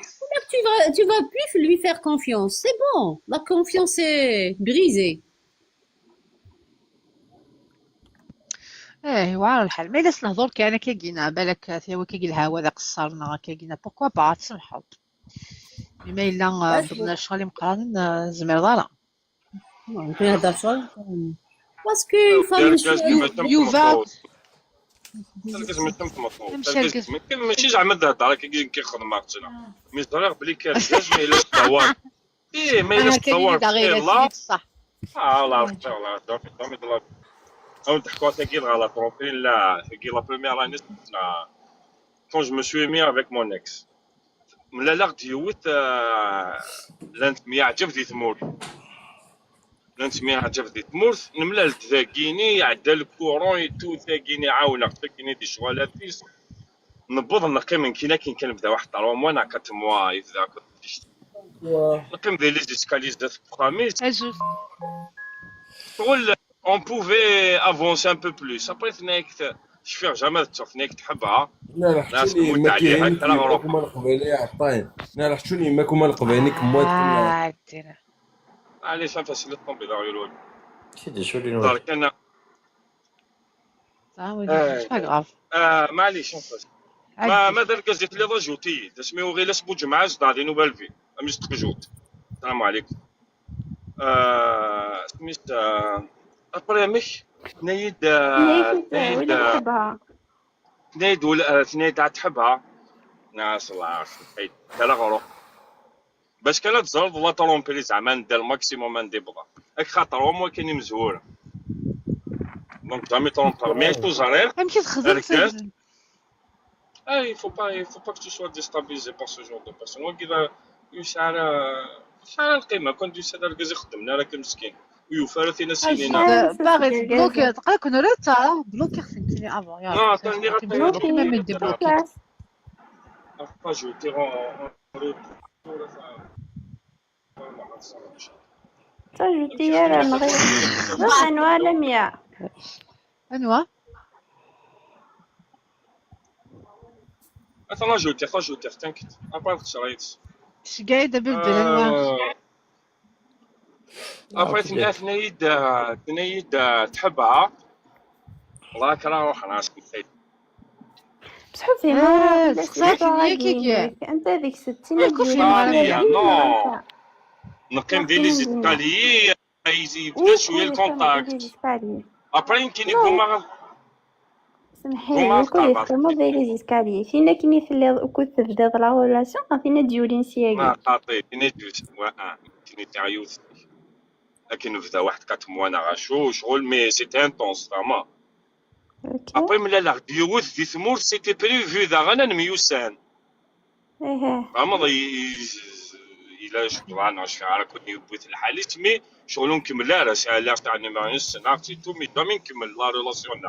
tu vas plus lui faire confiance. C'est bon, la confiance est brisée. واعر الحال ما إلا نهضر كان كيجينا بالك هو كيجي الهوا ذا قصرنا كيجينا بوركوا با تسمحوا بما إلا بدنا شغل مقرانين زمير دارا نهضر شغل باسكو يفهم يوفا الكاس ما تم مطلوب ماشي زعما الهضره كيخدم معتنا مي صراحه بلي كان الكاس ما الاش طوال ما الاش طوال يلاه صح الله دامي دلا او تحكوا تاكي على طروبين لا كي لا بروميير اني كون جو مو سوي مي افيك مون اكس ملا لا ديوت لانت مي عجب دي ثمور لانت مي عجب دي ثمور نملا تذاكيني عدا الكورون تو ثاكيني عاونك ثاكيني دي شوالاتيس نبوض نقيم كاين كنبدا واحد 3 موا انا 4 موا اذا كنت نقيم دي لي زيسكاليز دات الخميس تقول on pouvait avancer un peu plus après ثناك شفير جامع ثناك تحبها لا شتوني ما كاين كما القبيله عطاين لا شتوني ما كما القبيله كما علاش فاش طومبي لا يقولوا سيدي شو اللي نقول دارك انا معليش ما دار كازيت لي راجوتي تسميو غير لاسبو جمعه دادي نوبال في امس تقجوت السلام عليكم سميت ابريمك نايد ولا ثنيد تحبها ناس الله يعرف كلا غرو باش كانت تزرد لا طرومبيلي زعما ندير الماكسيموم ندي بضا هاك خاطر هما كاينين مزهوره دونك جامي طرومبير مي تو زرير يمكن تخدم il faut pas que tu sois déstabilisé par ce genre de personnes وكذا يشعر القيمه كنت يسال الكاز يخدمنا راك مسكين ويفارثنا سنين باغي بلوكي تقدر كون راه بلوكي خصني افون لا تاني بلوكي ما من ديبلوكي pas je t'ai تجدي يا نغير انواع لميا انواع راجوتي تنكت ابا شريت اش قايده بالانواع ابا ثنايد تحبها الله كرا روح راسك خير بصح فيها انت هذيك 60 نقيم دي لي زيسكاليي يبدا شويه الكونتاكت ابري يمكن يكون ما سمحيلي كل يخدموا داير لي زيسكاليي فينا كاين في اللي كنت تبدا لا ريلاسيون فينا ديولين سياكي خاطي فينا كاين تعيوت لكن نبدا واحد 4 موا انا غاشو شغل مي سيتي انتونس فاهمه ابري ملي لا ديوت دي ثمور سيتي بريفو ذا غانا نميوسان فاهمه إلا شغل أنا شعار كنت يبوت الحاليت مي شغلون كمل راه سالا تاعني ما نسناقتي تو مي دومين كمل لا ريلاسيون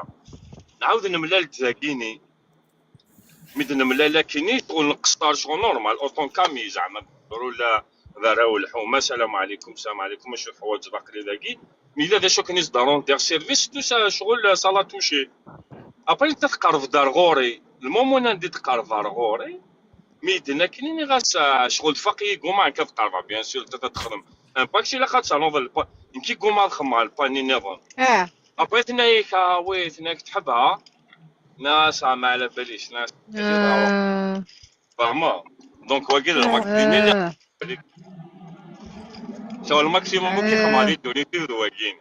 نعاود نملا تلاقيني ميد نملا لكني تقول نقصر شغل نورمال اوطون كامي زعما ولا راهو الحومه السلام عليكم شي حوايج باقي لاقي مي لا شو كنيس دارون دير سيرفيس تو سا شغل سالا توشي ابري تقرف دار غوري المومون ندي تقرف دار غوري ميدنا كاينين غاس شغل فقي كوما كتقرب بيان سور تتخدم باكشي لا خاطر نوض كي كوما خما الباني نظام ابغي تنايك وي تنايك تحبها ناس ما على باليش ناس فاهمه دونك واكيد الماكسيموم شغل الماكسيموم كي خما لي دوني تيدو واكين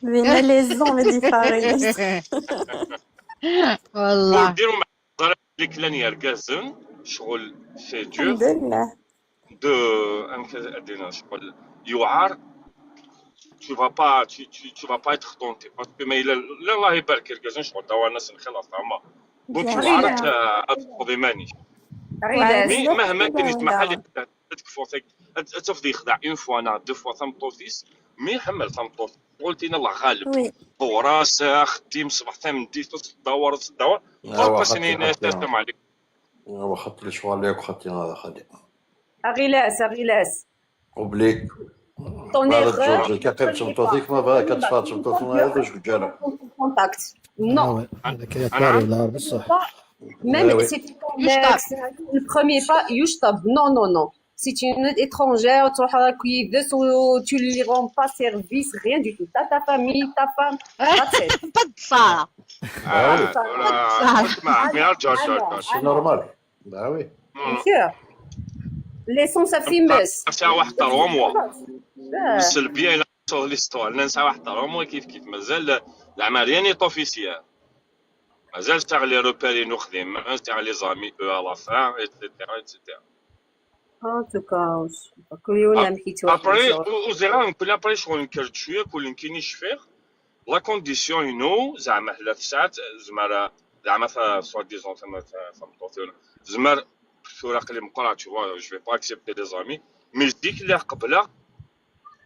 بين لي زون دي فاريس والله ديروا مع ليك لان يركزن شغل سي دور الحمد لله de يعار tu vas pas tu vas pas être tenté parce que mais الله يبارك الكازون شغل توا الناس نخلص فاهمة دونك يعار تقضي ماني مي مهما كان يسمح لي تكفوتك تفضي يخدع اون فوا انا دو فوا ثمطوطيس مي حمل ثمطوط قلتينا الله غالب وراس خديم صباح ثمن تدور فوق سنين تسمع عليك واخدت لي شوال ليك وخدتي هذا خدي غلاس وبليك طون هذا كتب سمطوطيك ما بغا كتفات سمطوطنا هذا واش كجاله كونتاكت نو هذا كيطاري لا بصح même si tu es le premier pas يشطب non si tu es une étrangère تروح كويدس و tu lui rends pas service rien du tout ta famille ta femme صار سي نورمال با وي ليسونس فيمس نسى واحترموا السلبيه الى صور ليستوار نسى واحترموا كيف مازال العمليه نيت اوفيسيال مازال تاع لي روبيري نخدم تاع لي زامي او لا فان ايتترا ان توكا كل يوم مشيت ابري وزيران كل ابري شغل نكرت شويه كل كاينيش فيه لا كونديسيون ينو زعما 3 ساعات زعما سوا ديزون ثم زعما الوراق اللي مقرا tu vois je vais pas accepter des amis mais je dis qu'il est قبله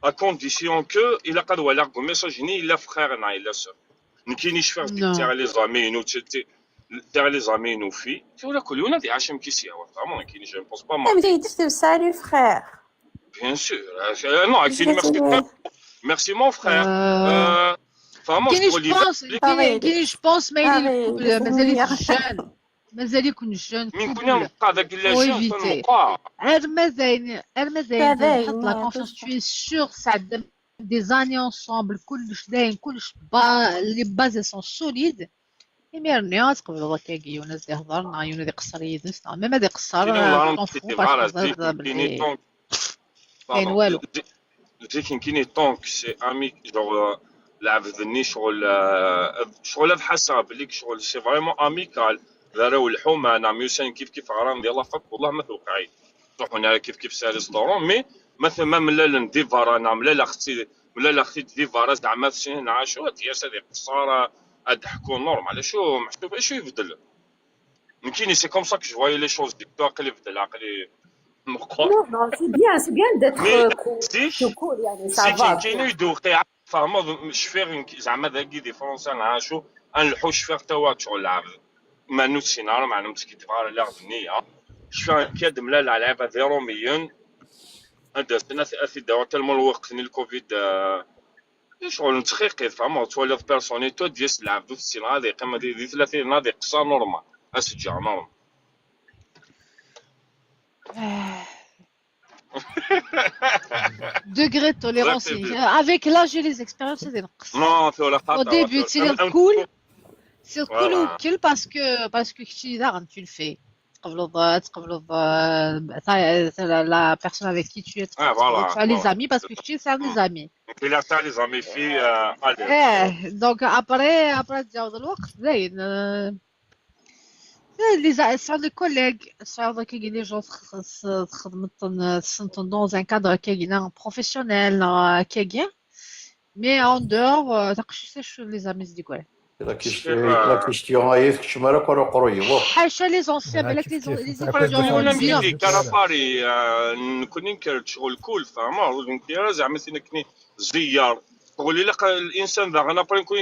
à condition que il a قد ولا ميساجيني الا فخير نا الا سو نكينيش فيه تاع لي زامي نو تاع لي زامي نو في ولا كل يوم دي عاشم كيسيا فريمون كاينيش جو بونس با ما بدي تشتي سالي فخير bien sûr non كاين merci mon frère كاين je pense مازال جون مازال يكون جون من كنا نبقى هذاك لاجون نبقى مازال نحط لا كونفيونس تو سور سعد دي زاني انصومبل كلش داين كلش لي بازي سون سوليد يمير الناس قبل هذاك يونس يهضر مع يونس يقصر يدس ميم هذا يقصر كاين والو كاين طونك سي امي جوغ العبدني شغل بحسها بليك شغل سي فريمون اميكال داروا الحومه انا ميوسين كيف غرام ديال لافاك والله ما توقعي تروحوا هنا كيف سا ريستورون مي مثلا ما ملا ندي فارانا ملا اختي دي فارا زعما سين عاشو ديال هذه قصاره اضحكوا نورمال شو محسوب شو يبدل يمكن سي كوم سا كو جو فواي لي شوز دي عقلي بدل عقلي مقور non c'est bien d'être cool يعني ça va كاين يدوقي فاهمه شفير زعما داكي دي فرونسان عاشو نلحوش فيغ توا شغل العبد ما نوتسينار ما نمت كي تبغى لا غنيه شفا كادم لا لعبه 0 مليون هذا سنه اثي دوا تلمو الوقت الكوفيد شغل نتخيقي فاهمه تولي بيرسوني تو ديس العبد السين غادي قيمه دي 30 نادي قصه نورمال اسجع نورمال degré de tolérance avec l'âge et les expériences c'est non au début c'est cool c'est cool وكل باسكو كي داغن tu le fais تقبل la personne avec qui tu es tu as les amis parce que tu es des amis il a les amis filles donc après تجاوز الوقت زين les صعد collègues صعد كي لي جون تخدم dans un cadre qui est professionnel qui mais en dehors تقشيش les amis دي كوي لا كيشتيون هاي كشمالة كرو قروي حاشا لي زونسيان بالك لي زونسيان انا ميدي كاراباري نكون نكرت شغل كول فاهمه نكير زعما كني زيار تقول لي لا الانسان ذا انا بري نكون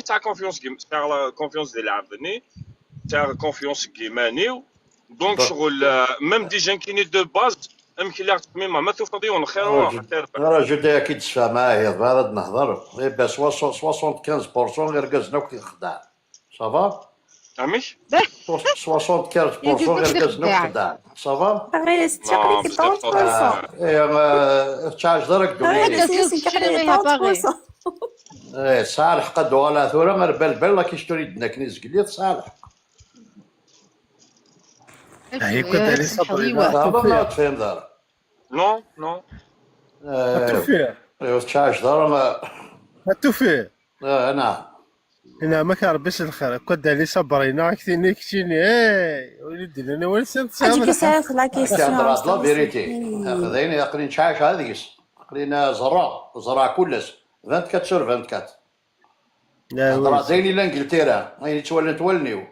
تاع كونفيونس تاع كونفيونس ديال العبدني تاع كونفيونس كيماني دونك شغل ميم دي جان كاينين دو باز يمكن لك تميمه ما تفضيون خير الراجل دا اكيد تشفى معاه هذا نهضر غير 75% غير كازنا وكيخدع صافا عميش 75% غير كازنو خداع صافا غير نو ستة تشارج درك دولي صالح قد ولا ثورة غير بال لا كيشتري دنا كنيز قليت صالح هي كنت علي صبرينا ما تفهم دار نو نو التوفيق تشارج دار التوفيق نعم هنا ما كربش الخير كنت علي صبرينا كتيني وليدي انا وين سنت اجي كيسالك لا كيسيون لا فيريتي خذين يقرين شاش هذيس قرينا زرع كلش 24 sur 24 هضره زين الا انجلترا غير تولنيو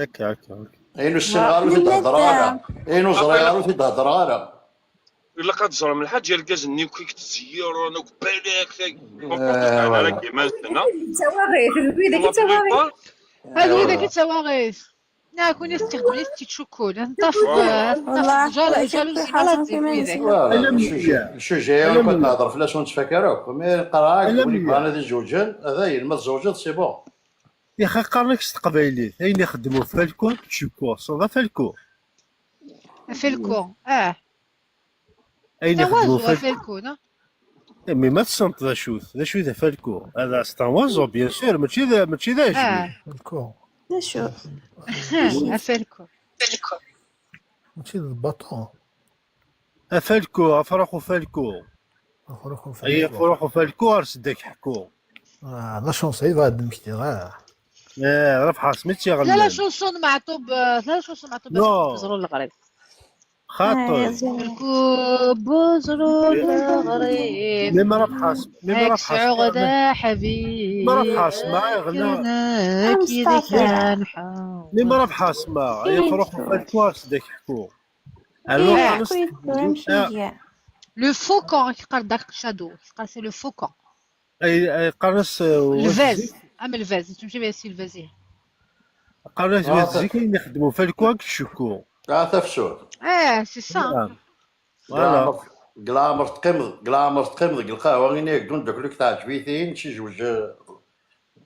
هكا اينو السنغال في الهضره هذا اينو زريارو في الهضره هذا الا كتزرع من الحاجه الكاز نيوكيك تزير انا كبالك انا راه كيما سنه تواغيث الويدة كتواغيث هادو إذا كنت سواغيس كون يستخدم يستي شوكول نطفق جالوزي الشجاع كنت نهضر فلاش ونتفكروك مي قراك وليك انا دي زوجين هذا ما زوجات سي بون يا اخي قارنك تقبايلي اين يخدموا فالكو تشوكو صافا فالكو اين يخدموا فالكو مي ما تصنت ذا شوث فالكو هذا ستانوازو بيان سور ماشي ذا فالكو لا شو فالكو ماشي الباطون فالكو افرخو فالكو هي فروخو فالكو ارسدك حكو لا شونس هي غاد نمشي راه فحاص ماشي غير لا شونسون معطوب بزرو الغريب خاطر بزرو الغريب مي راه فحاص عقدة حبيب ما راه فحاص معايا غنا كذا كان مي راه فحاص ما هي فروخو فالكو ارسدك حكو لو فوكون كيقال دارك شادو كيقال سي لو فوكون اي قرص الفاز الفاز تمشي بها السي الفازيه قرص وزي كاين يخدموا فالكو كيشكو تفسور سي سا فوالا غلامر تقيم ديك القهوه غير يكون دوك اللي تعجبيتين شي جوج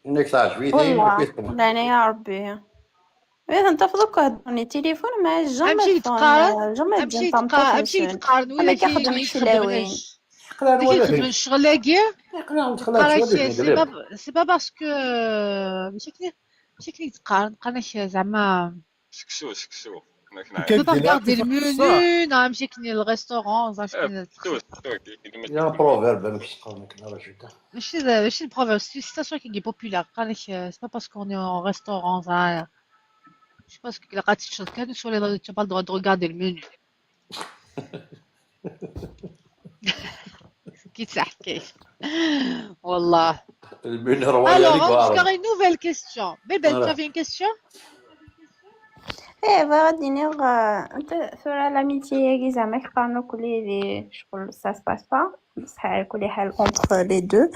انك تعجبيتين والله انا يا ربي إذا أنت فضلك هدوني تليفون ما جامي امشي تقارن ولا كيخدم الشلاوين كيخدم الشغل لاكي سي با باسكو ماشي كلي تقارن زعما سكسو تغاردي المنيو نمشي كني للريستورون يا بروفيرب ما كيتقارنك لا جدا ماشي البروفيرب سي سيتاسيون كي بوبولار قالك سي با باسكو اون اون ريستورون زعما Je pense que la rate chose quand tu n'as pas le droit de regarder le menu. Qui t'axque? Wallah. Le menu royal. Alors, on va faire une nouvelle question. Belle, tu avais une question? غادي نغ انت ثورة l'amitié زعما كيقارنو كلي شغل ça se passe pas بصح على كل حال entre les deux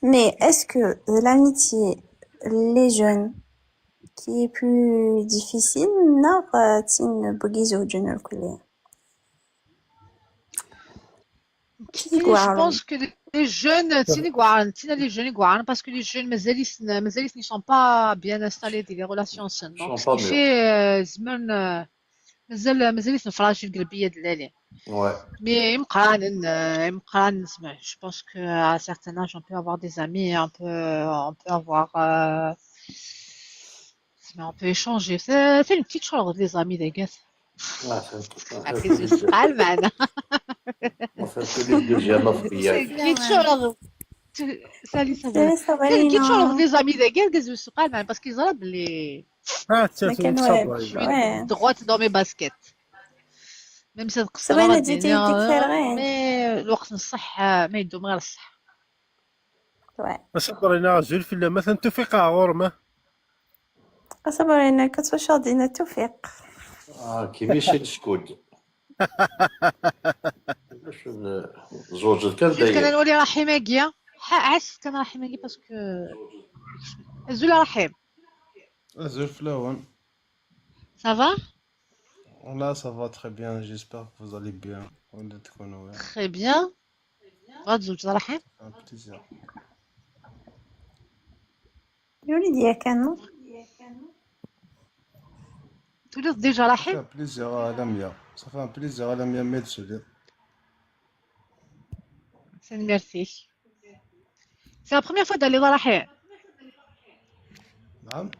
mais est-ce que l'amitié les jeunes qui est plus difficile نغ تين بغي زوجين الكل Je pense que les jeunes, les jeunes, parce que les jeunes, mais ils ne sont pas bien installés dans les relations saines. Donc, ce qui fait, mais ils sont fragiles قلبية دلالي. Mais je pense qu'à un certain âge, on peut avoir des amis, on peut avoir, on peut échanger. C'est une petite chose, les amis, des gars. معنا كيتشرب لي زامي ديال كازو السقال معنا باسكو يزرب لي droite dans mes baskets même si القصه مي الوقت نصح ما يدوم غير الصح صبرينا زول في مثلا توفيق غورمه صبرينا كتواش غادينا توفيق كيفاش السكود زوج كان نولي رحيمه كيا عس كان رحيمه كي باسكو الزول رحيم الزول فلاون ça va là ça va très bien j'espère que vous allez bien très bien غاد زوج رحيم يولي ديال كان تولد ديجا رحيم. بليزيغ على 100 صافي بليزيغ على 100 ميل سوليد. سي ميرسي. سي لا بروميير فوا دالي رحيم. نعم.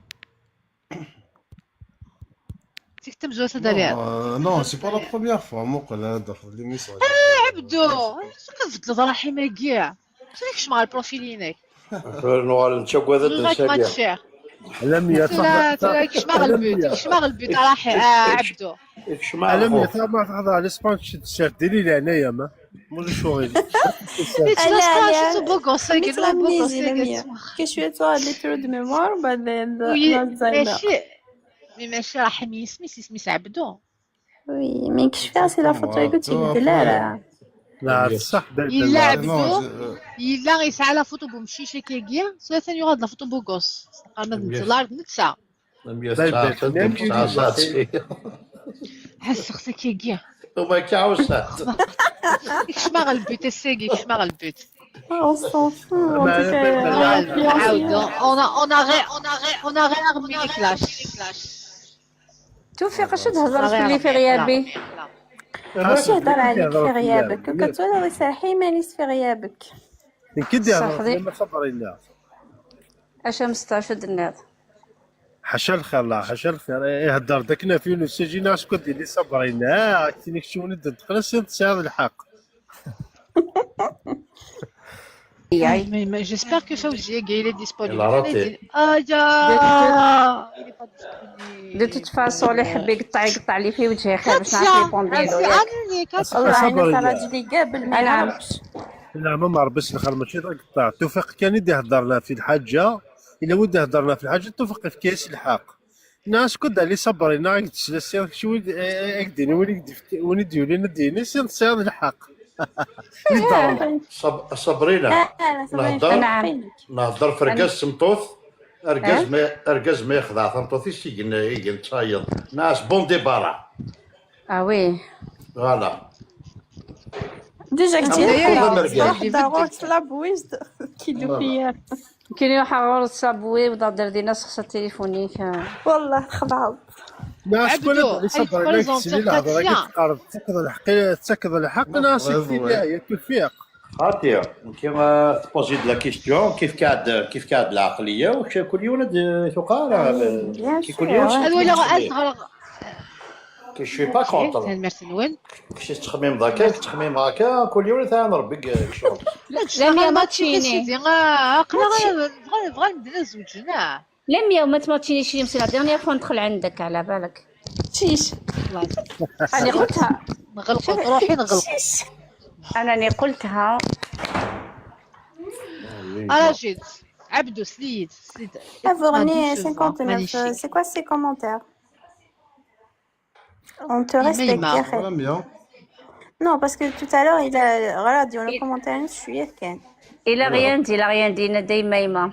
تكتم جوسة دالي. نو سي با لا بروميير فوا موقل هذا في ليميسيون. عبدو كنفضلو رحيم كاع. شنو مع البروفيلينك؟ نوار نشوف هذا الدنيا. على 100 لا كشماغ البيت كشماغ البيت رحيم عبدو. على 100 ما تهضر على اسبانش تسردي لي هنايا ما موش شغل. Que je suis toi les tours de mémoire ماشي رحيم يسمي عبدو. Oui, mais que je fais c'est la photo que tu dis là. لا صح إلا عبدو إلا غيسعى لا فوتو بمشيشة كيكيا ثلاثة يغاد لا فوتو بوكوس قامت نتلارد نتسا حس خصك كيكيا وما كيعاوش كشماغ البيت الساقي كشماغ البيت. On s'en fout. On a réarmé les clashs. توفيق اش تهضر في اللي في غيابي؟ واش يهضر عليك في غيابك؟ كتولي غير سرحي مانيس في غيابك. كي يهضر ما صبرينا. اش مستعشد الناس؟ حاشا الخير لا حاشا الخير يهضر داكنا فين وسجينا اش كنت اللي صبرينا كنتي شنو ندخل سير الحق. Mais j'espère que Fawzi il est disponible. De toute façon اللي يحب يقطع لي في وجهي خير باش نعرف نيبوندي له ياك. والله انا راجلي قابل ما نعرفش. لا ما ربش الخير ماشي تقطع. توفيق كان يدي يهضرنا في الحاجه الا ود يهضرنا في الحاجه توفيق في كاس الحق. ناس كنت اللي صبرينا يتسلسل شو اكديني وين يديولي نديني سير الحق. صبرينا نهضر في رقاز سمطوث رقاز ما يخضع تنطوث يجي تصايد ناس بون ديبارا. وي فوالا ديجا كتير ضروري صلابويز كيدو فيا كاين حغور الصابوي وضر دي ناس خصها تليفونيك والله خضعت. ناس كل صبر لك سيدي الهضره كتقارب تسكض الحق ناس هي توفيق. خاطر كيما تبوزي لا كيستيون كيف كاد العقليه واش كل يولد تقال كي كل يولد هذا كي شوي با كونطر المرسنوين كيش تخميم هكا كل يوم ثاني ربك شغل. لا ماتشيني بغا نبدا زوجنا لم يوم تماتشينيش اليوم سي لا ديرنيير فوا ندخل عندك على بالك شيش انا قلتها نغلق روحي نغلق انا قلتها انا جيت عبدو سليد Avorné 59 c'est quoi ces commentaires? On te respecte Yahed. Non parce que tout à l'heure il a voilà dit le commentaire je suis Yahed. Il a rien dit ندي ميمة.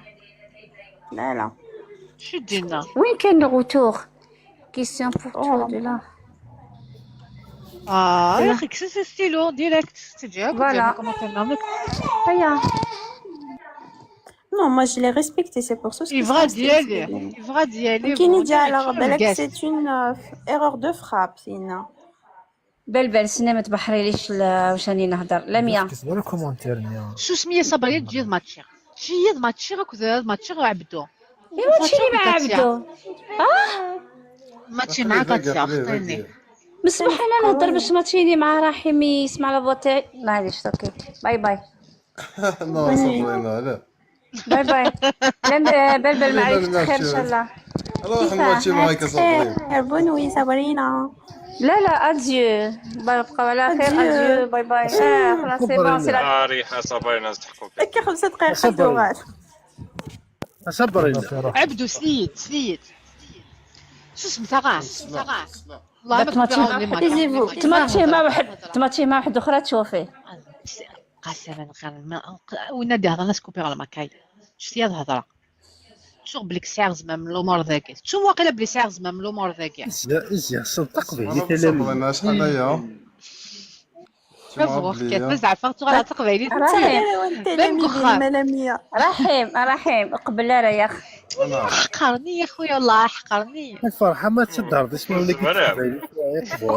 لا شو دينا وين كان الغوتور كيسيون بور تو دو لا يا اخي كسس ستيلو ديريكت تجاك فوالا كومونتير هيا. Non, moi je l'ai respecté, c'est pour ça que il va d'y aller. Qui nous dit alors c'est une erreur de frappe, Sina. بلبل سينا ما تبحريليش واش راني نهضر لميا. كتبوا الكومونتير نيا. شو سميه صبريه تجي ماتشي. جيد ماتشي راك ماتشي عبدو. ماتشي مع عبدو. ماتشي مع كاتيا خطيني. مسمح لنا نهضر باش ماتشيني مع رحيم يسمع لا فوا تاعي. معليش اوكي باي باي. نو صبرينا لا. باي باي. بلبل معليش بخير ان شاء الله. روح نماتشي معاك صبرينا. هربوني صبرينا. لا اديو بقى على خير اديو باي باي. خلاص سي بون سي لا ريحه صبرينا نستحقوا فيها. هكا 5 دقائق خدوها. صبرينا. عبدو سليت شو اسمها غاس والله ما تماتشي مع واحد اخرى تشوفيه قسما وين دي هضره سكوبي على ماكاي شتي هاد الهضره شغل بليك ساعه زعما الامور ذاك شو واقيلا بلي ساعه زعما الامور ذاك ازيا صدق به صبرينا شحال هي شوف كتنزع فاتوره على تقبيلي رحيم قبل راه يا اخي انا حقرني يا خويا والله حقرني. الفرحه ما تدار اسمها ولا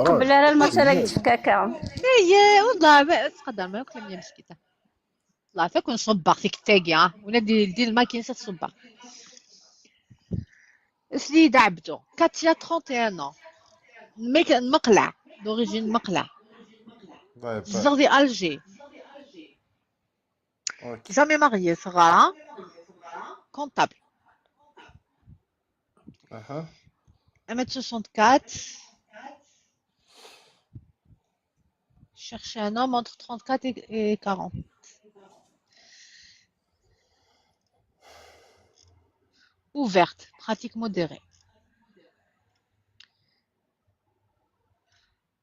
قبل على المرسله كتفكاكا ايه والله ما تقدر ما ياكل يا مسكيته. الله فيك نصبغ فيك تاقي ولا دير الماكينه تصبغ. سليدة عبدو كاتيا 31 مقلع دوريجين مقلع زغدي الجي جامي ماريي صغارة كونتابل 1m64 chercher un homme entre 34 et 40. Ouverte, pratique modérée.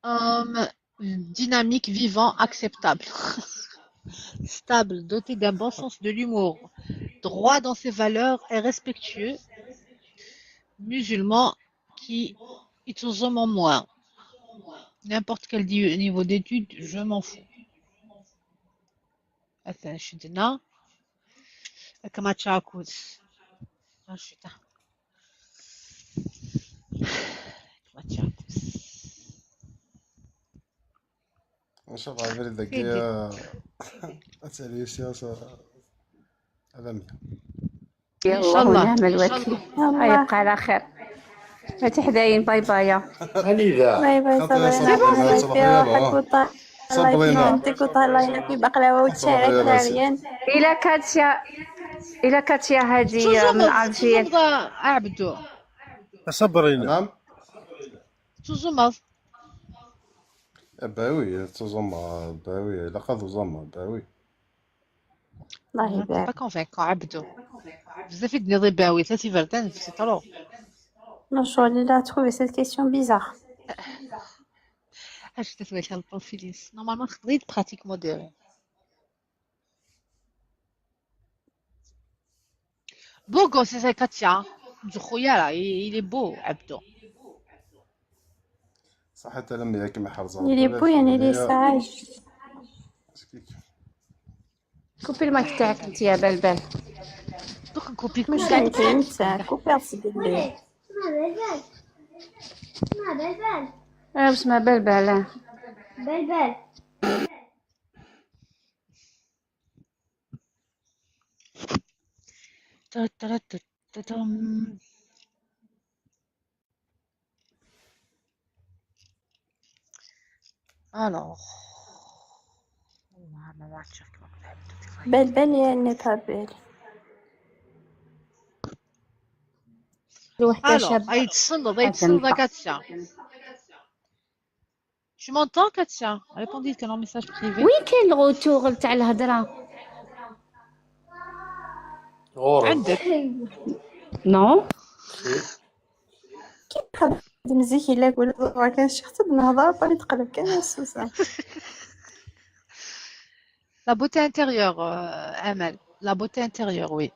Homme dynamique, vivant, acceptable. Stable, doté d'un bon sens de l'humour. Droit dans ses valeurs et respectueux. Musulman qui est aux hommes en moins. N'importe quel niveau d'études, je m'en fous. Attends, je suis dedans. Comment tu as coûté? نشوف عبالي ذكية أسألي سياسة عالمية إن شاء الله ونعم الوكيل. يبقى على خير. فاتح داين باي باي. هنيذا باي باي صبرينا في روحك وطلع الله يكون عندك وطلع في بقلاوة وتشارك داريان. إلى كاتيا هذه من ألجير. أعبدو. صبرينا. نعم. تزمض. باوي تزمض باوي لقد زمض باوي. الله يبارك. با كونفيكون عبدو. بزاف يدني باوي ثلاثي فردان سي طرو. Non, il a trouvé cette question bizarre. اش تسوي هاد البروفيليس نورمالمون تقدري براتيك موديري. Beau gosse, c'est Katia. Du خويا là, il est beau, Abdo. صح حتى لما ياك ما حافظها. Il est beau يعني il est sage. كوبي المايك تاعك انت يا بلبل. دوك نكوبي مش انت كوبي بلبل. اسمها بلبل. بلبل. Alors. بلبل يعني بابل. Alors, Aïd-Sandra Katia. Tu m'entends, Katia? Répondez qu'un message privé. وين كاين الغوتور تاع الهضره؟ عندك. نو. كيف خدم زيكي لا ولا كان شي حتى نهضر باني تقلب كان السوسه. La beauté intérieure, Amel. La beauté intérieure, oui.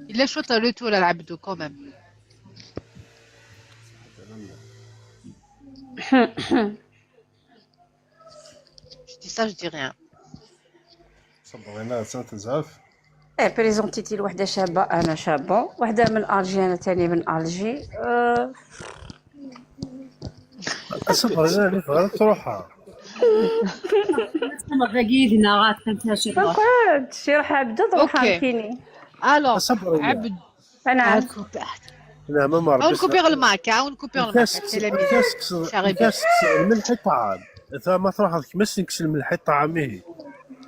Il est chouette le tout, l'abdo, quand même. Je dis ça, je dis rien. صبرينا تزعف. بريزونتيتي لوحده شابه انا شابه وحده من الجي انا ثاني من الجي. صبرينا اللي غلط روحها. ما غاكيدنا غات كنت شي روح. شي روح عبد روحها كيني. الو عبد انا لا ما مرض. ونكوبير الماك ونكوبير الماك. كاس الملح طعام. إذا ما تروح كيما نكسل الملح طعامه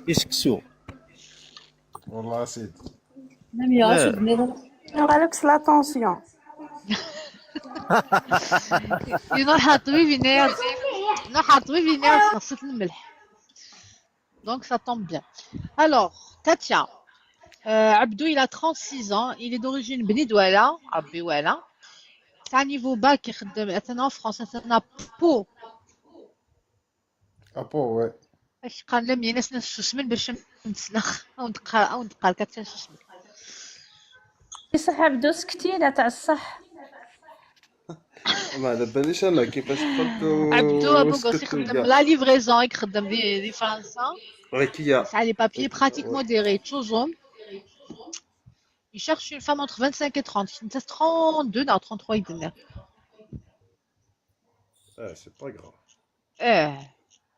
يسكسو. والله سيدي. لم يغشبني. غالك لا طونسيون. نروح حاطوي فينير. نروح حاطوي فينير خاصة الملح. Donc ça tombe bien. Alors, Katia. Abdou, il a 36 ans, il est d'origine bénidouala, Abbiouala. C'est un niveau bas qui est en France, c'est un Pau. Pau, ouais. اش قال لهم يا ناس نسمن باش نتسلخ او نتقال كتر نسمن. صح عبدو سكتي لا تاع الصح. ما على باليش انا كيفاش قلت عبدو ابو قاص يخدم لا ليفريزون يخدم دي فرنسا غيكيا Ça a les papiers pratiquement modérés. Tchozom, il cherche une femme entre 25 et 30. Il me 32, non, 33 يدنا. سي با غراف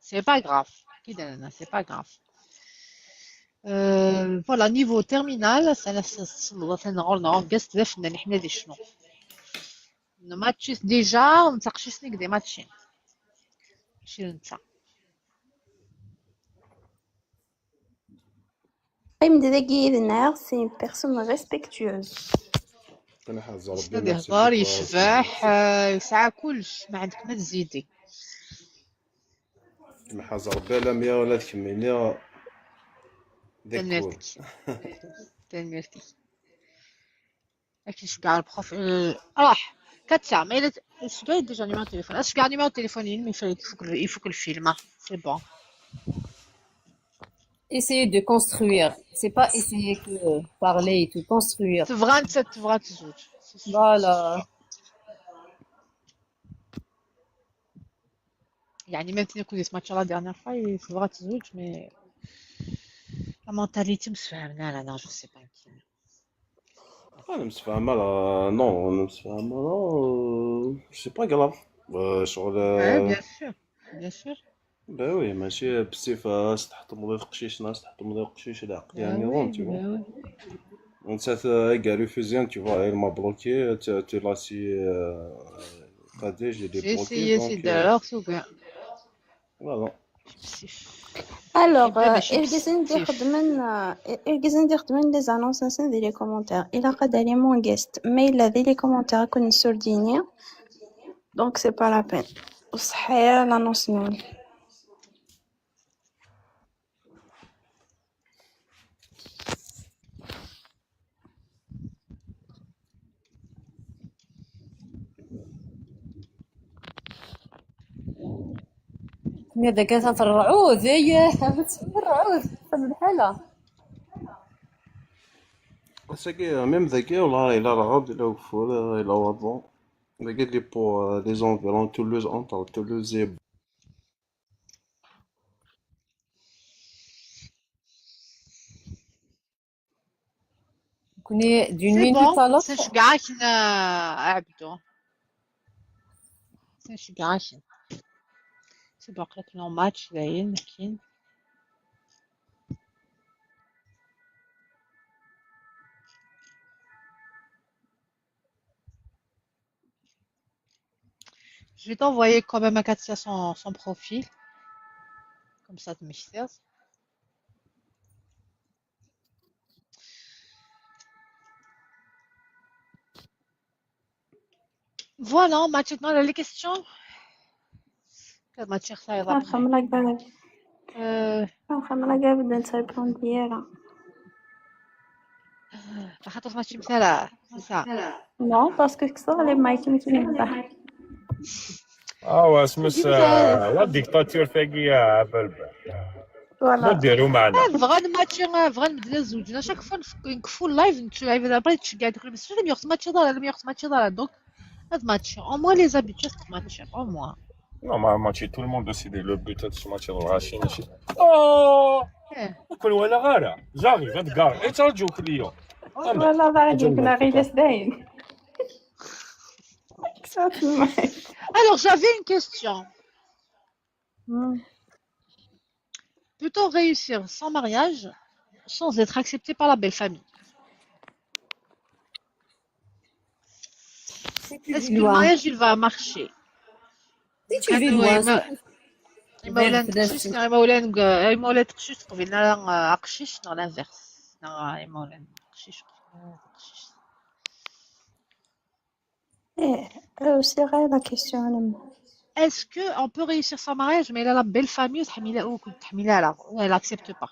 C'est pas grave. C'est pas grave. Voilà, niveau terminal, c'est normalement guest left من حنا دي شنو. الماتشيس ديجا ونتاقشيسنيك دي ماتشين. شير نتا. قيم داكي النار سي une personne respectueuse. انا حاضر شنو يهضر يشبح يسعى كلش ما عندك ما تزيدي. ما حاضر بالا 100 ولا تكملني تنمرتي لكن شكاع البروف راح كاتسا ما إلا شكاع ديجا نيميرو تليفون شكاع نيميرو تليفونين مي يفوك الفيلم سي بون. Essayer de construire. C'est pas essayer que parler et tout, construire. تبغى انت تبغى تزوج. Voilà. يعني même تني كنت سمعت لا dernière fois تبغى تزوج مي لا مونتاليتي مسفهمنا لا جو سي با كي. انا متفاهمه لا نو انا متفاهمه لا سي با غراف شغل بيان سور با وي ماشي بصفه تحط مضيف قشيش ناس تحط مضيف قشيش العقد يعني رون tu vois انت كاع ريفوزيان tu vois elle m'a bloqué tu l'as si j'ai j'ai essayé d'ailleurs سوق voilà. Alors, ارجزن دي خدمن لي زانونس نسن دي لي كومونتير الى قد لي مون غيست ميل دي لي كومونتير كون سورديني دونك سي با لا بين وصحيح لانونس نول هذا كان في الرعود هي في الرعود في الحالة ساكي ميم ذاكي والله إلا رغب إلا وفور إلا وضو ذاكي لي بو لي زونفيرون تولوز أنطر تولوز كوني دون مينوت على سنشجعك عبدو سنشجعك سبق لك لو ماتش باين كاين. Je vais t'envoyer quand même à Katia son profil. Comme ça, tu m'excuses. Voilà, maintenant les questions. Quelle matière ça ira après? خملا قاعد بدنا نسيبون ديالها خاطر ماشي مثلا سا نو باسكو كسر لي مايك متنبه اسمس لا ديكتاتور ثاقية بلبل ما ديرو معنا فغان ماتشي فغان بدنا زوجنا شاك فوا نكفو اللايف نتشوف دابا تشجع داك بس لم يخص ماتشي دار لم يخص ماتشي دار دونك هاد ماتشي او موان لي زابيتوس ماتشي او موان Non, ma match, tout le monde décide le but de ce match de Rachin. كل ولا غارة زاغي غد قار ايش رجوك اليوم والله ضاعت يمكن غير سداين Alors j'avais une question. Peut-on réussir sans mariage sans être accepté par la belle famille? Est-ce que le mariage il va marcher? Si tu vis loin, مولات قشيش قبيلنا قشيش نو لانفيرس نو مولات قشيش c'est vrai la question. Est-ce que on peut réussir sans mariage mais là la belle famille تحملها ou تحملها là elle accepte pas.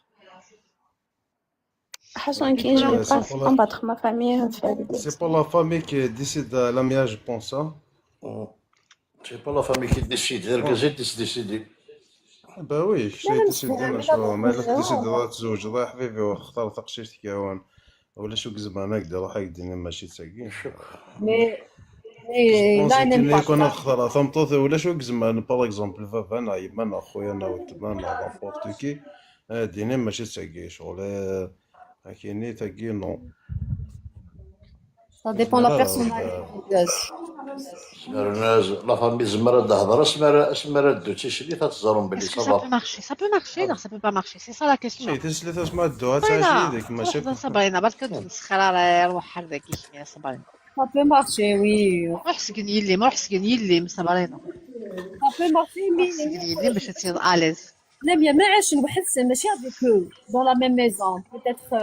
حسن كي je vais pas combattre ma famille. C'est pas la famille qui décide la mariage, je pense. C'est pas la famille qui décide, c'est elle qui décide. با وي شي تسد شو ما تسد تزوج الله حبيبي واختار تقشيش كيوان ولا شو كزبانه هكذا روح هكذا ماشي تساكين مي لا نيم با كون اختار ثمطوث ولا شو كزمان باغ اكزومبل فافا انا يما انا خويا انا وتما انا رابورت كي ديني ماشي تاكي شغل كايني تاكي نو Ça dépend de la personnalité. الناس لا فامي زمرة تهضر اسمر دو تيشري تتزرم بلي Est-ce que ça صباح peut marcher? Ça peut marcher? Non, ça peut pas marcher. C'est ça la question. شي تسلث ما دوها صبرينا تعشي ديك ماشي وحدة صبرينا بالك تمسخر على روحها هذاك يا صبرينا Ça peut marcher, oui. روح سكن يلي صبرينا Ça peut marcher, mais سكن يلي باش تصير اليز. لا bien ما عاش نوحد ماشي avec eux dans la même maison. Peut-être.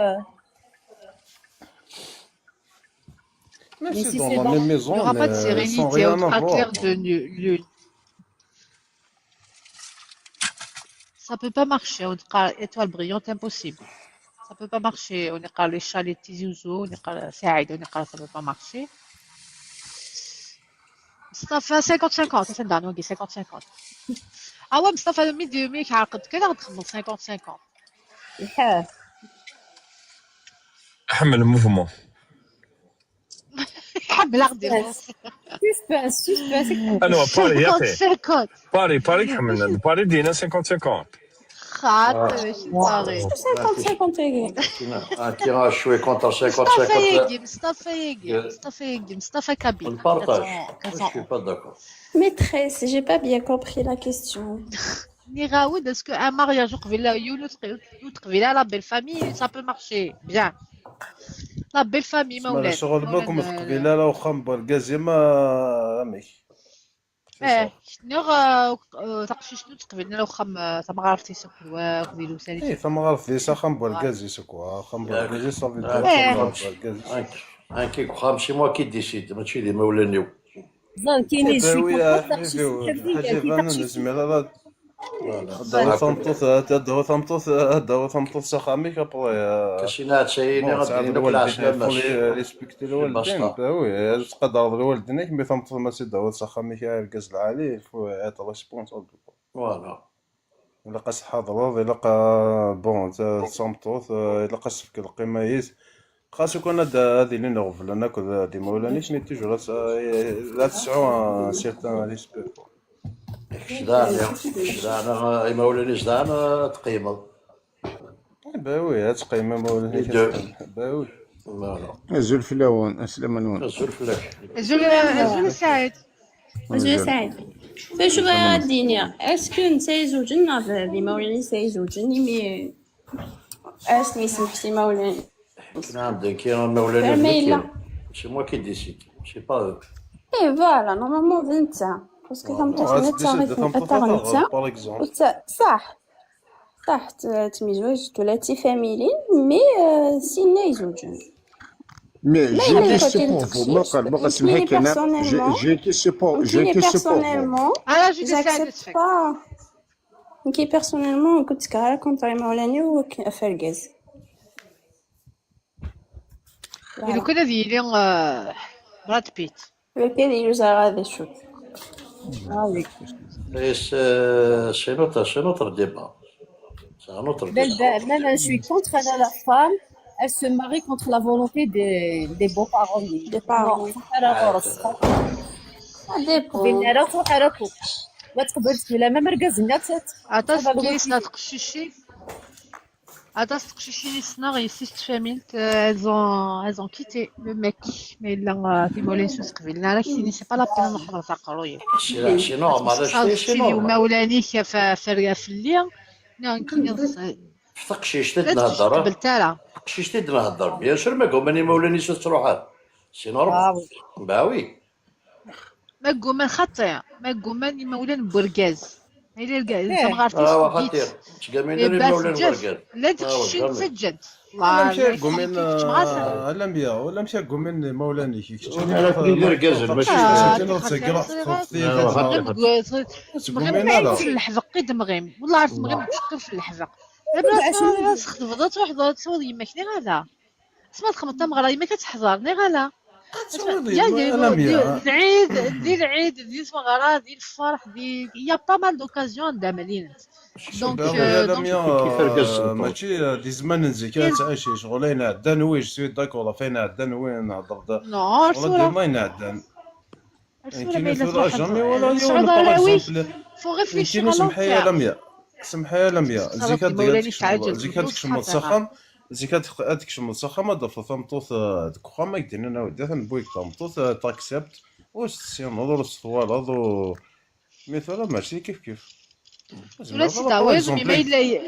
Même Mais si si dans c'est la dans. même Il n'y maison, aura pas de mais sans sérénité rien entre avoir. clair de lune. Ça peut pas marcher. On dit étoile brillante, impossible. Ça peut pas marcher. On dit les chats, les petits oiseaux. On dit Saïd. On dit ça peut pas marcher. Ça fait 50-50. C'est ça, on dit 50-50. Ah ouais, mais ça fait le milieu, mais quelle heure 50-50. الحاه. حمل الموفمون. حمل أخدم. Suspense. انا باري يا اخي 50-50. باري حملنا باري دينا 50-50. خاطر ماشي باغي. 50-50. كي غاشوي كونتر 50 مصطفى كبير. البارطاج جو سوي با داكور. Maîtresse, j'ai pas bien compris la question. Niraoud, est-ce qu'un mariage au Qvila, la belle famille, ça peut marcher? Bien. La belle famille, ما شغل بالكم في قبيله لا واخا مبركازي ما ميك نغ تقشي شنو تقبلنا لو خم تما عرفتي سكوا وديرو سالي اي فما غارف ليسا خم بركازي سكوا خم بركازي صافي بركازي كي واخا ماشي موا كي ديسيد ماشي لي مولانيو زين كاينين شي حاجه فانا نزمير هذا ثمطوث سخاميك ابغي كاشينا هادشي غادي نبلاش ريسبكتي الوالدين باوي تقدر الوالدين مي ثمطوث ماشي داو سخاميك الكاز العالي عطا ريسبونسابل فوالا الا قاس حاضر الا قا بون ثمطوث الا قاس فيك القيمايس خاصو كون هذه اللي نغفل انا كذا دي مولانيش مي توجور لا تسعو سيرتان ريسبي شدانا مولاني شدانا تقيمه باوي تقيمه مولاني باوي زول فلاون اسلام نون زول سعيد زول سعيد فاش بغا الدنيا اسكو نتا زوجنا في مولاني ساي زوجني مي اسمي سمحتي مولاني كي مولاني ماشي موا كي ديسيد ماشي با اي فوالا نورمالمون انت باسكو صح تمزوج ثلاثي فاميلين مي سينا يزوجون مي جي كيسيون ما قال سمحك انا جي كيسيون j'accepte pas كي بيرسونيلمون كنت كاره كونطري مولاني وفرقاز لو كان ديالي براد بيت كان يوزا غادي شوت c'est notre débat. C'est un autre débat. Même je suis contre la femme, elle se marie contre la volonté des beaux-parents. Des parents. Ça dépend. ما تقبلش بلا ما مركزنا تقشيشي سنار يسيست فاميل elles ont quitté le mec mais là في مولين سوس قبلنا راه كاين سي با لا بين نحضر تقروي شي نورمال شي مولاني فرقه في الليل كاين تقشيش تنهضر تقشيش تنهضر بيان سور ما كوماني مولاني سوس تروح سي نورمال باوي ما كومان خطير ما كومان مولان بركاز هي الكاز انت ما عرفتيش خطير تقامين المولان بركاز لا تكشي تسجل لا مشى قومين لا ميا ولا مشى قومين مولاني كي انا بركاز ماشي مغيم في الحفق قد مغيم والله عرفت مغيم تحقر في الحفق دابا تخدم تروح تصور يماك ني غالا سمعت خمطه مغرا يماك كتحضر ني غالا العيد ديال العيد ديال المغرا ديال الفرح ديال يا با مال دوكازيون دامالين دونك ماشي دي زمان نزيك تعيشي شغلين عدا نويج سويت داكور فين عدا نوين نهضر نو ما ينعدان كاين في جامي ولا يوم باغ اكزومبل فو ريفليشي كاين سمحيه لا ميا سمحي لميا زيك مولاني تعجل زيك هذيك المتسخم زيك هذيك المتسخم هذا فمطوط ديك واخا ما يدير لنا ودي تنبويك فمطوط تاكسبت واش السينوض الصوال هذو مثلا ماشي كيف ولا تتعوز ما الا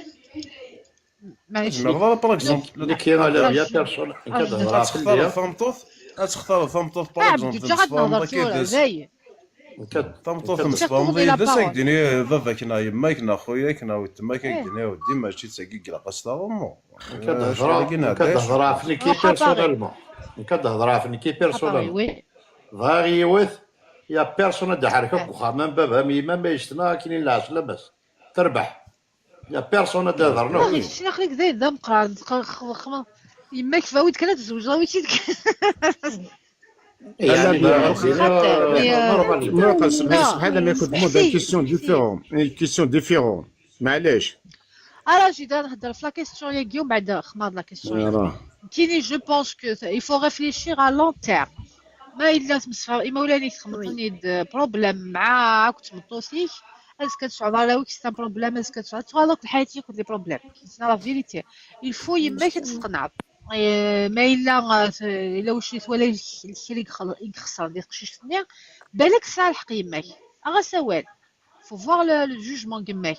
ماشي باغ اكزومبل اللي كاين على يا بيرسون كتهضر في تختار فمطوط تختار فمطوط باغ اكزومبل نهضر فيها زي فمطوط مسفام داس كديني بابا كنا يما كنا خويا كنا تما كيديني ودي ماشي تساكي كلا قصدا امو كتهضر في كي بيرسونيلمون كتهضر في كي بيرسونيلمون فاغيوث يا بيرسون دا حركك واخا من بابها ميما ما يشتنا كاينين العاش لاباس تربح يا بيرسون دا هضرنا شنو خليك زايد دا مقران يماك فاويت كانت تزوج راويتي هذا ما يكون مود كيسيون ديفيرون كيسيون ديفيرون معليش راه جيت نهضر في لا كيسيون يا كيوم بعد خمار لا كيسيون كيني جو بونس كو il faut réfléchir à long terme ما الا تمسفر اما ولاني تخمطني بروبليم معاك وتمطوسيك اسكو تشعر راويك سي بروبليم اسكو تشعر تغلط الحياه يكون لي بروبليم سنا لا فيريتي il faut يماك تقنع ما الا واش ولا الشيء اللي يخسر ديك قشيشتني بالك صالح يماك غا سوال فو فوار لو جوجمون يماك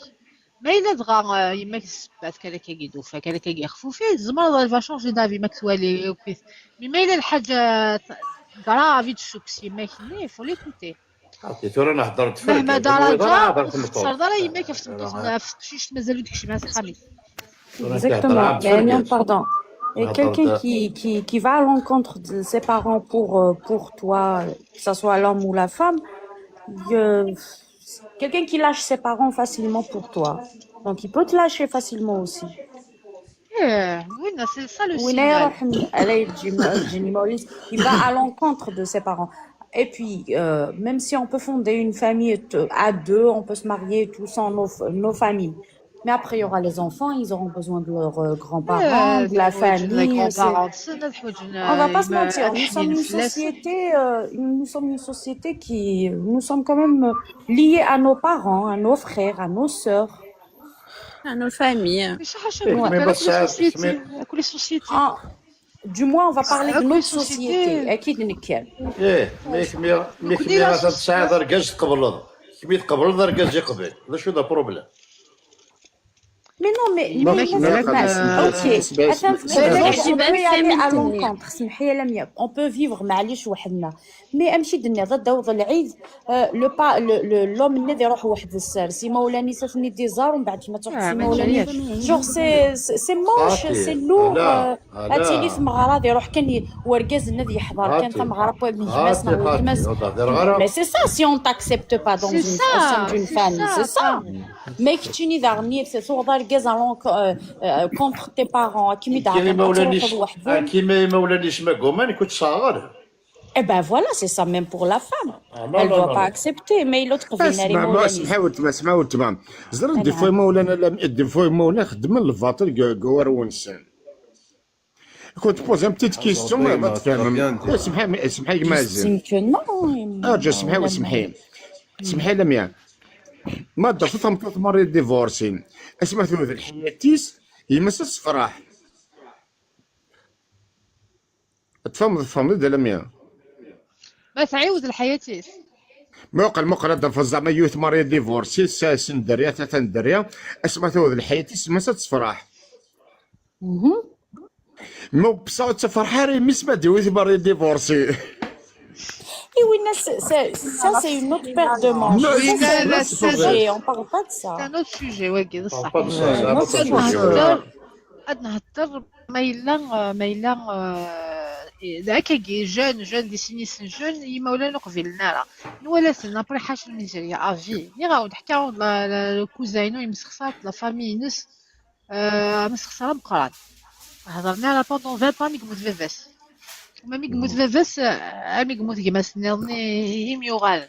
ما الا دغا يماك سبات كذا كيدو فكذا كيخفو فيه زعما فا شونجي دافي ماك توالي وكيف ما الا الحاجه غرافي تشوكسي يماك ني فو ليكوتي عرفتي انا هضرت فيك مهما درجه خسر دارا يماك في قشيش مازالو داكشي ما خامي Exactement. Il y a un homme, pardon. Et quelqu'un qui va à l'encontre de ses parents pour toi, que ce soit l'homme ou la femme, quelqu'un qui lâche ses parents facilement pour toi. Donc il peut te lâcher facilement aussi. Oui, c'est ça le signal. Il va à l'encontre de ses parents. Et puis, même si on peut fonder une famille à deux, on peut se marier tous sans nos familles. Mais après, il y aura les enfants, ils auront besoin de leurs grands-parents, de la famille. On va pas se mentir, nous sommes une société qui, nous sommes quand même liés à nos parents, à nos frères, à nos sœurs. À nos familles. Du moins, on va parler de notre société. أكيد نتكلم. ميك تساعد رجاج تقبل كمية قبل رجاج يقبل هذا شو ذا بروبليم. Mais non, mais on peut vivre معليش وحدنا مي امشي دنيا ضد دوض العيد لوم النادي يروح واحد السار سي مولاني سافني ديزار ومن بعد ما تروح سي مولاني جوغ سي موش سي لور اتيلي في مغراض يروح كان وركاز النادي يحضر كان ثم غرب ابن جماس مي سي سا سي اون تاكسبت با دون اون فامي سي سا مي كتشيني دارني ثوض contre tes parents كيما مولانيش ما قومان كنت صغار. Eh ben voilà, c'est ça même pour la femme. Elle ne doit pas accepter, mais l'autre vient اسمعوا تمام. زرد دي فوي مولانا لا دي فوي مولانا خدم الفاطر قوار ونسان. كنت بوز ان بتيت كيستيون ما تفهم. اسمحي مازال. اسمحي لميا. ما درت فهم ثلاث مرات ديفورسين. اسمع في الحياتيس يمس الصفراح. تفهم دا لميا. ما تعيود الحياتيس. موقع هذا زعما يوث مريض ديفورسي ساسن دريا ثلاثة دريا اسمع ثوذ الحياتيس يمس الصفراح. مو بصوت سفرحاري مسمى ديوث مريض ديفورسي. Et oui, ça c'est une autre paire de manches. On parle pas de ça. C'est un autre sujet, ouais, صح. نهضر ما كي جون دي سينيس جون يما ولا نقفل لنا ولا سنا بري حاجه نيجيريا افي ني غاود حكاو كوزاينو يمسخصات لا فامي نس مسخصه بقران هضرنا على بوندون 20 ans ميك موت فيفاس وما ميك موت فيفاس ميك موت كيما سنيرني يميوغال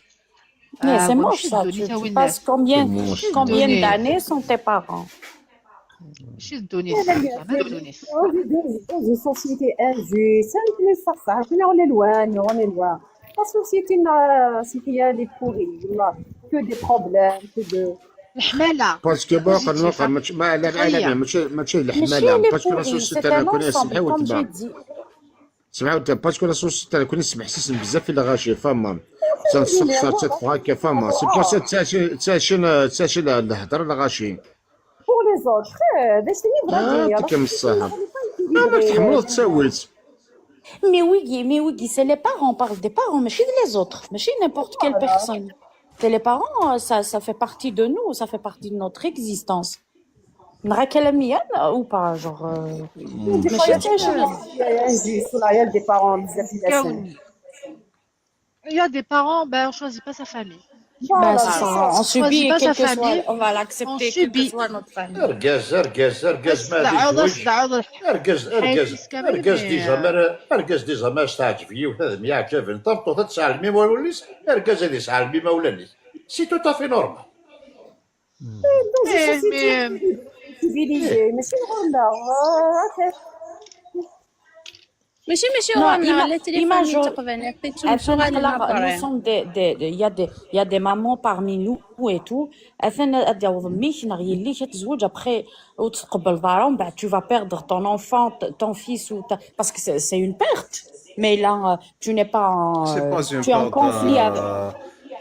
Mais c'est moche ça, tu passes combien d'années sont tes parents? شي الدونيس une société injuste صح فينا ولا لوان la société c'est qu'il y a des pourris que des problèmes que de الحمالة باسكو باقا بوزيتيف نوقع ما لا لا لا تخيل ماشي ماشي الحمالة لي باسكو لا بوري سوسيتي سي انا ان كون انسومبل سمحوا كوم جي وتبع دي. سمعوا باسكو لا سوسيتي انا كون نسمع حسيس بزاف الى غاشي فما الحمد لله تنسقسر تتفراكا فما سي بور تاشي الهضره لا غاشي Pour les autres, باش تني يعطيك برادير من الصحة ما تحملوا تسويت Mais oui, c'est les parents, on parle des parents, mais chez les autres, mais chez n'importe quelle personne. C'est les parents, ça fait partie de nous, ça fait partie de notre existence. نرى كلامي ou pas, genre. دي ماشي خويا حاجة. يجلسوا العيال دي بارون بزاف ياسين. Il y a des parents, ben on choisit pas sa famille. Bah, Voilà, c'est c'est ça, ça. on On choisit subit, pas sa quel que soit, famille, on va on l'accepter, quelle que subit. soit notre famille. ارقاز ما غادي يتزوج ارقاز ديجا ما استعجب لي وهذا ما يعجبني طبطو تسعى الميم وليس ارقاز هذه يسعى الميم ولاني سي تو تافي نورمال Dans une Mais, société civilisée, ماشي غندا. ماشي Non, غنى على التليفون imagine, تقبل عطيتهم شغل nous sommes il y a des mamans parmi nous et tout. أثناء ديال ضميك نغي اللي كتزوج après وتقبل دارها ومن بعد tu vas perdre ton enfant, ton fils ou parce que c'est une perte. Mais là, tu n'es pas tu es en conflit avec.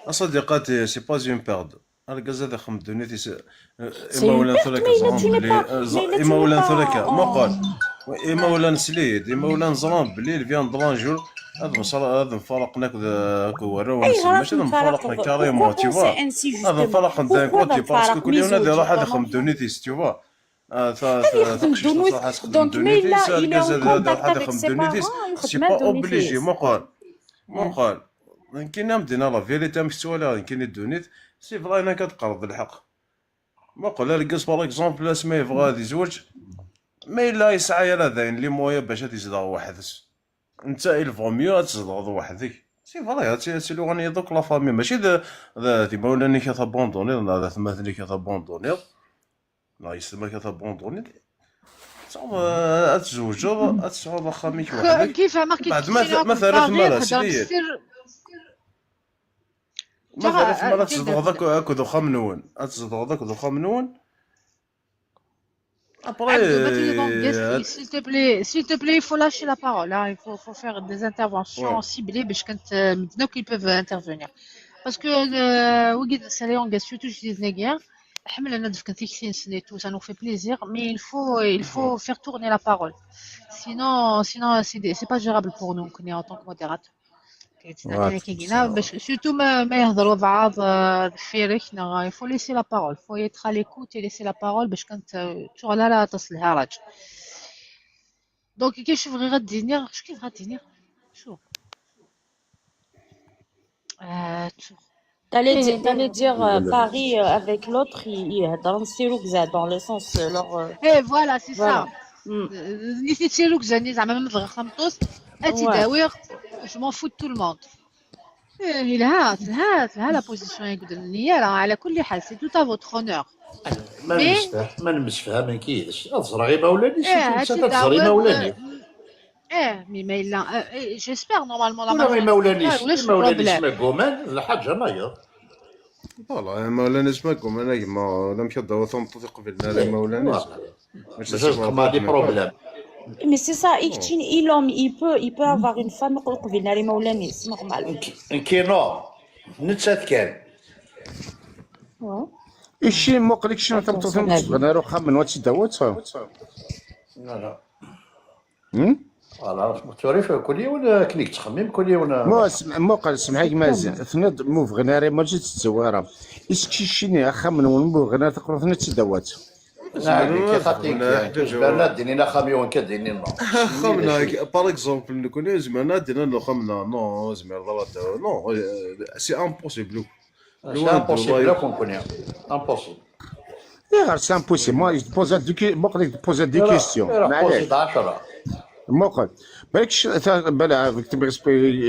صديقاتي سي با اون بيرد الغاز هذا خم دونيتي C'est اما une ولا perte, ثلاثه mais là tu زران n'es بلي pas اما ولا ثلاثه ما قال اما ولا نسليد اما ولا نزران بلي الفيان درانجور هذا نفرقناك كوارا ونسل ماشي نفرقنا كاريمون تي فوا هذا نفرق دان كوتي باسكو كل يوم هذا راح هذا خم دونيتي تي فوا Donc, mais là, il est en contact avec ses دونيتي parents, سي با اوبليجي ما قال كاين مدينا لا فيريتي مكتوله كاين الدونيت سي فرا انا كتقرض الحق ما قول الكاس باغ اكزومبل اسمه يبغى غادي يزوج ما الا يسعى يلا داين لي مويا باش تزدغ وحدس انت الفو ميو تزدغ وحدك سي فرا سي لو غني دوك لا فامي ماشي ذا مولانا كتابوندوني هذا ثمثني كتابوندوني لا يسمى كتابوندوني تزوجوا تسعود خاميك وحدك كيف ماركي بعد مثلا في مالا سيدي مثلا في مالا تزدغ ذاك هاكو دوخا منون تزدغ ذاك دوخا منون S'il te plaît, il faut lâcher la parole. Hein. Il faut faire des interventions ciblées maintenant qu'ils peuvent intervenir. Parce que ça engage surtout les négères. Ça nous fait plaisir, mais il faut faire tourner la parole. Sinon c'est pas gérable pour nous en tant que modérateur. Surtout il faut laisser la parole, il faut être à l'écoute et laisser la parole باش كانت شغلها لا تصلها راجل. دونك كيفاش بغي غدينير كيف غدينير شو T'allais dire Paris avec l'autre, il dans Siroukza, dans le sens leur. Et voilà, c'est ça. نسيت تسيروك زاني زعما ما بغا خمطوس اتداوير je m'en fous de tout le monde. لها لا بوزيسيون يقدر النية راه على كل حال سي توت ا فوتر اونور. ما نمسفها ما كاينش تزرعي ما ولانيش تزرعي ما ولاني مي ما الا جيسبر نورمالمون لا ما ولانيش ما كومان الحاجه نايض والله ما ولانيش ما كومان ما لم كدوا ثم قبل ما ولانيش ماشي ما دي بروبليم. Mais c'est ça, l'homme, il peut avoir une femme c'est normal. كاينو نتسات كان ايشي ما قلتش شنو تمطوط انا روح من واتش دوت لا فوالا تعرف كل يوم كليك تخمم كل يوم ما قال سمعك مازال ثنا مو فغناري ما جيت تزواره اسكي شيني اخا من مو غنا تقرا ثنا تدوات لا كيفاتيك بالنا دينا خاميون كديني خمنا باغ اكزومبل نكون زعما دينا خمنا نو زعما نو سي امبوسيبل سي امبوسيبل كونكونيا امبوسيبل غير سي امبوسيبل ما بوزا ما قلت بوزا دي كيستيون معليش ما قلت بالكش بلا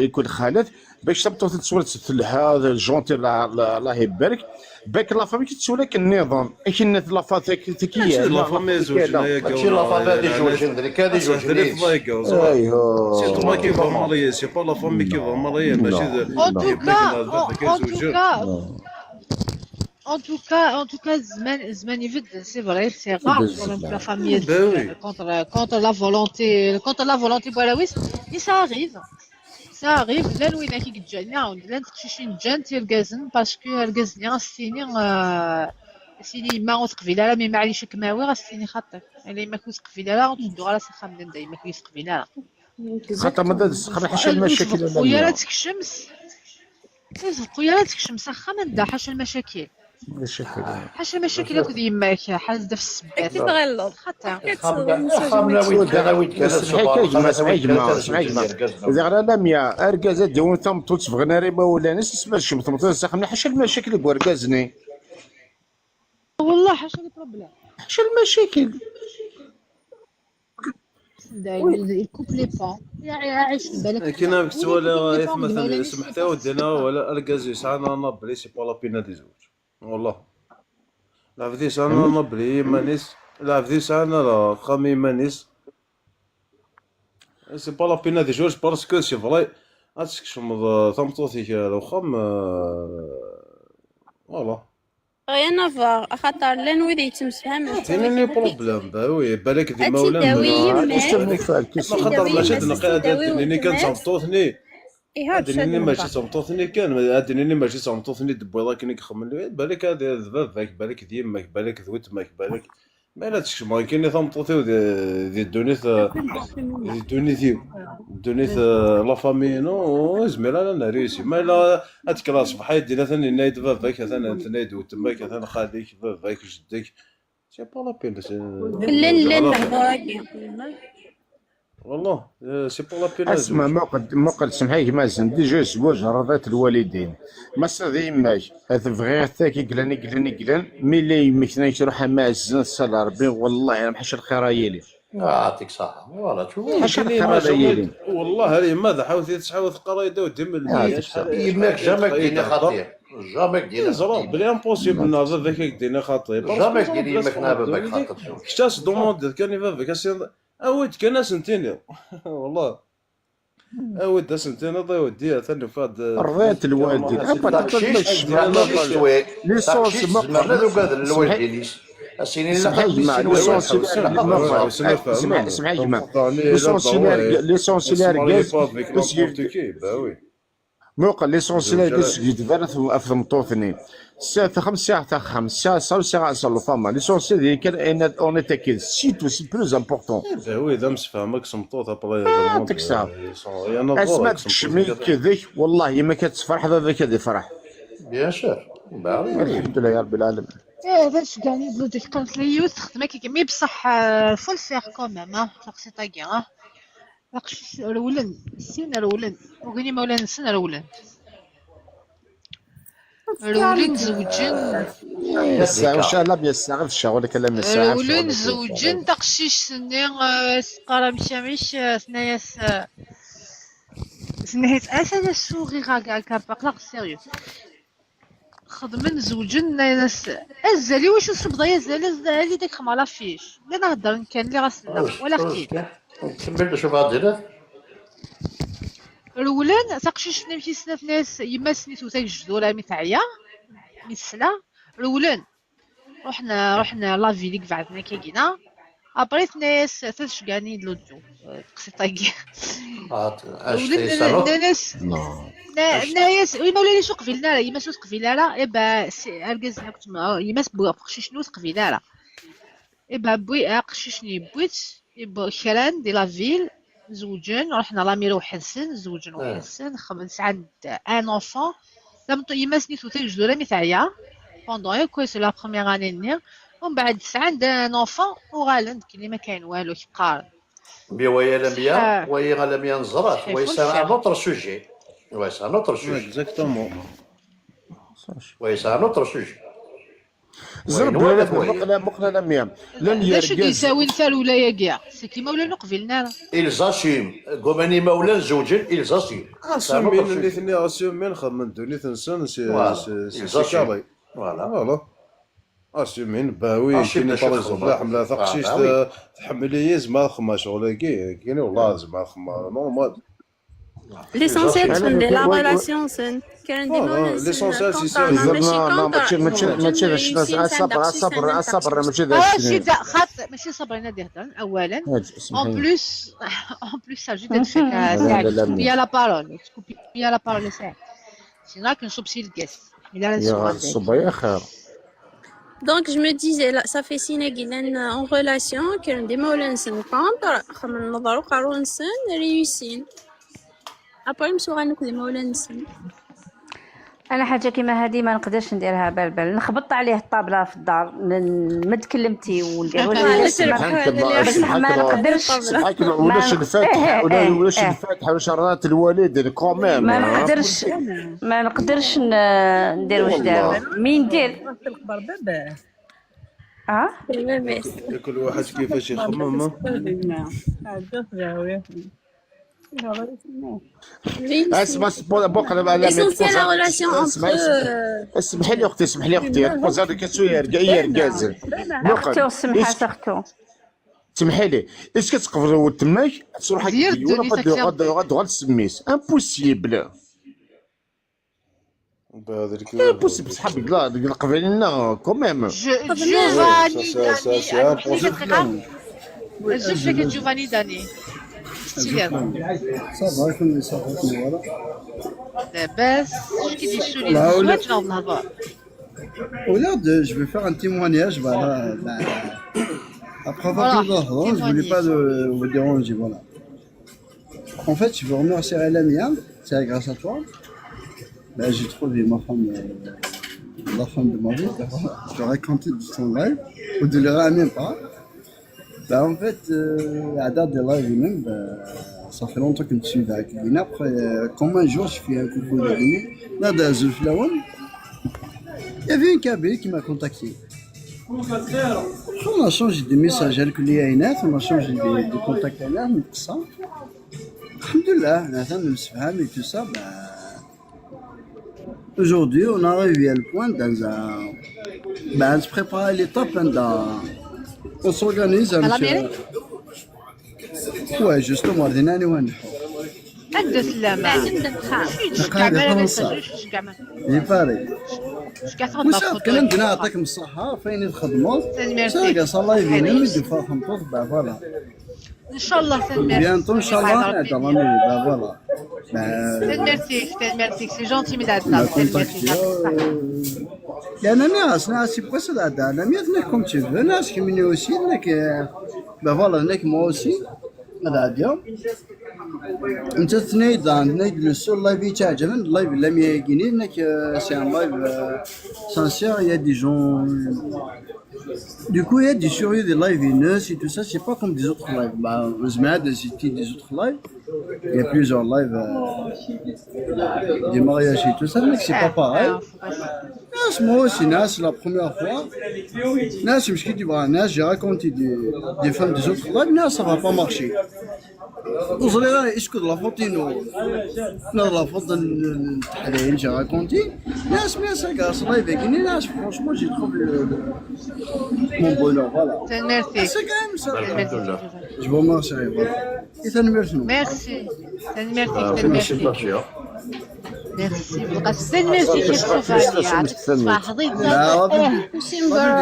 يكون خالد باش تبطو تصور هذا الجونتي الله يبارك باك لا فامي كتسولك النظام كاين لا فاتيكيه لا فامي زوج ماشي لا فامي دي جوج ندرك هذه جوج ايوا سي تو كي فا ماريا سي با لا فامي كي فا ماريا ماشي En tout cas, Zman Yvid, c'est vrai, c'est rare quand même que la famille est Ben oui. contre la volonté بولاويس. Et ça arrive. Ça arrive. لا الوينة كي كتجاني عاود لا تكشيشين جان تيركازن باسكو الكازني غاسيني ما غتقبيلا لا مي معليش كماوي غاسيني خاطر الا ما كنت قبيلا لا غتدو على سي خامدين دايما كي قبيلا خاطر ما دازش قبل حاشا المشاكل ويا لا تكشمس خويا لا تكشمس واخا ما ندى حاشا المشاكل حاشا المشاكل هاك يماك حازده في السبات تغلط خاطر إذا غير لا ميا أركازات ديون تمطوط في غناري ما ولا ناس اسمها الشمس تمطوط ساخمنا حاشا المشاكل بوركازني والله حاشا البروبليم حاشا المشاكل الكوبلي با عايش في بالك كاين كنت ولا مثلا سمحتها ودينا ولا الكازي ساعنا نبري سي با لا بينا دي زوج والله لا بدي ساعنا نبري مانيس لا بدي ساعنا لا خامي مانيس سي با لا بينا دي زوج باسكو سي فري اتكشم ثمطوتي لو خام فوالا غير نافار خاطر لا نويد يتمسفهم تيني بروبليم باوي بالك ديما ولا خاطر ماشي نقي كان صمتوثني هادني ماشي صمتوثني كان هادني ماشي صمتوثني دبويضه كي نخمم بالك هذا ذبابك بالك ديمك بالك ذوتمك بالك ما لا تشكش كاين صمتوثي دي دونيث دونيث لا فامي نو زميلا انا ريسي ما لا اتكلاس بحال دينا ثاني نايد باباك ثاني تنايد وتماك ثاني خاليك باباك جدك سي با لا بين لا نهضر والله سي با لا بين اسمع ما قد سمحيك مازن ديجا زواج رضات الوالدين ما صدي يماك هذا فغير تاكي قلان مي لا يمك نروح مازن صلى ربي والله ما حش الخير يلي يعطيك الصحة والله شوف حش الخير يلي والله هذه ماذا حاولتي تحاول قرايده ودم يماك جامك دينا خطير جامك دينا زرا بلي امبوسيبل نهضر ذاك دينا خطير جامك دينا يماك نابك خاطر كشتاس دوموند كان باباك اويت كان سنتين والله اويت سنتين ضي وديها ثاني فاد رضيت الوالدين ابا تطلبش ليسونس ما دوك هذا الوالدين السنين اسمع يا جماعه ليسونسيلار موقع ليسونسيلار كاس يدبر في مطوثني ساعه 5 ساعه 5 ساعه صار له فما ليسونسيلار كان اون ايتا كيد سيتو سي بلوز امبورطون وي اذا مسفهمك سمطوط ابلاي يعطيك الصحه اسمع تشمي كذاك والله ما كتفرح هذا كذا فرح بيان سور الحمد لله يا رب العالمين باش كاع يبدلو ديك القنت لي يستخدمها كيما بصح فول فيغ كومام سي طاكي ناقش رولن السن رولن وغني مولا نسن رولن زوجين الساعة ان شاء الله بيساعد في الشهر ولا كلام الساعة رولن زوجين تقشيش سنين قرا مشاميش ثناياس سنهيت اسد سوغي كاع كاباق سيريو خدمن زوجين ناس ازالي واش الصبضه يزالي ديك خمالا فيش لا نهضر كان اللي غسلنا ولا اختي كمل شوف هادي الولان تقشيش نمشي سنات ناس يما سنيتو تاك الجدوره متعيا مسلا الولان رحنا لافي ديك بعدنا كيكينا ابريت ناس ثلاث كاني دلوجو تقسي طاقي ناس ناس وي مولاي سوق في النار يما سوق في النار ايبا اركز كنت يما بقشيش نوت في النار ايبا بوي قشيشني بويت ايبا كران دي لافيل زوجين رحنا لاميرو وحسن زوجين وحسن خمس عند ان انفون لم يما سنيتو تاك جدوره متاعيا بوندون ايكو سي لا بروميير اني ني ومن بعد عند ان انفون وغالند كي ما كاين والو كيقارن بي ويا لميا ويا غالميا نزرات ويا سا نوتر سوجي ويا سا نوتر سوجي اكزاكتومون ويا سا نوتر سوجي زرب مقنع ميام لن يرجع يساوي انت الولايه كاع سي كيما ولا نقبلنا الزاسيم كوماني مولا زوجين الزاسيم اسومين اللي ثني اسومين خمن دوني تنسن سي كاري فوالا اسومين باوي كاين طريق صباح ملا ثقشيش تحملي زعما خما شغل كاين والله زعما خما نورمال ليسونسيال تكون لي لا ريلاسيون سن كان ديما ليسونسيال سي كونطر ماشي لا كونطر ماشي الصبر ماشي ذاك ماشي خاطر ماشي صبرنا دي هضر اولا اون بليس ça ajoute des trucs à تكوبي لا بارول تكوبي لا بارول ساعه سينو راك نصوب شي الكاس الا يا الصبايا خير. دونك جو مو ديزي لا صافي سينا قلنا اون ريلاسيون كان ديما ولا نسن كونطر خمن نظرو قارو نسن ريوسين ابري مسو غنكو ديما ولا نسن. انا حاجه كيما هذه ما نقدرش نديرها بالبال، نخبط عليه الطابله في الدار نمد كلمتي وندير بصح ما نقدرش ولاش الفاتحه ولاش الفاتحه وشرات الوالدين كوميم ما نقدرش ندير واش دار مين ندير كل واحد كيفاش يخمم. اسمع بوقع اسمحي لي اختي تبوز هذا كسو يا رجال اختو سمحات اختو سمحي لي اش كتقبل ولد تماك تروح ولا غاد تسميس امبوسيبل بهذيك امبوسيبل صحابي لا قبلنا كوميم جوفاني داني Ça va, comme ça va, voilà. لاباس اش كيدير لي الزواج نوض نهضر. Regarde, je vais faire un témoignage, voilà. Après avoir tout d'argent, je voulais pas vous déranger, voilà. En fait, je veux remercier la mienne, c'est grâce à toi. Ben, j'ai trouvé ma femme, la femme de ma vie. Je leur ai raconté de son rêve, ou de leur même pas. Ben, en fait, à date de live même, ça fait longtemps que je suis avec Guinée. Après, comme un jour, je fais un coucou de Guinée. Là, dans Zulflaoun, il y avait un Kabyle qui m'a contacté. On a changé de messages avec l'IANF, on a changé de contact à l'air, mais tout ça. Alhamdulillah, on a atteint le Sfaham et tout ça. Aujourd'hui, on a arrivé à le point dans un. On se prépare à l'étape dans. On s'organise un petit. Ouais, justement, ديناني وين عند سلامة يفارق وصافي كان عندنا يعطيكم الصحة فين الخدمة ساقا صلاه يبين يمد فاهم طف فوالا ان شاء الله بيانتو ان شاء الله نعد راني فوالا ميرسي سي جونتي من عندنا يعني ناس يبقى سلعة انا ميتنا كوم تشوف ناس كيمني اوسي انك فوالا انك مو اوسي هذا اليوم انت تنيد عندنا نجلسوا اللايف يتعجبن اللايف لم يجيني انك سي ان لايف سانسير يا دي جون du coup il y a des sérieux des lives et tout ça c'est pas comme des autres lives des autres lives il y a plusieurs lives des mariages et tout ça mais c'est pas pareil moi aussi Nas la première fois Nas je me suis dit Nas j'ai raconté des femmes des autres lives Nas ça va pas marcher وصلنا اسكت لافوتينو لافوت التحليل جا راكونتي ناس ميسا صلاي فيكيني ناس فرونشمون جي تروف مون بونور فوالا ميرسي سي كان جو فو مارشي فوالا يتنمرشنو ميرسي ميرسي ميرسي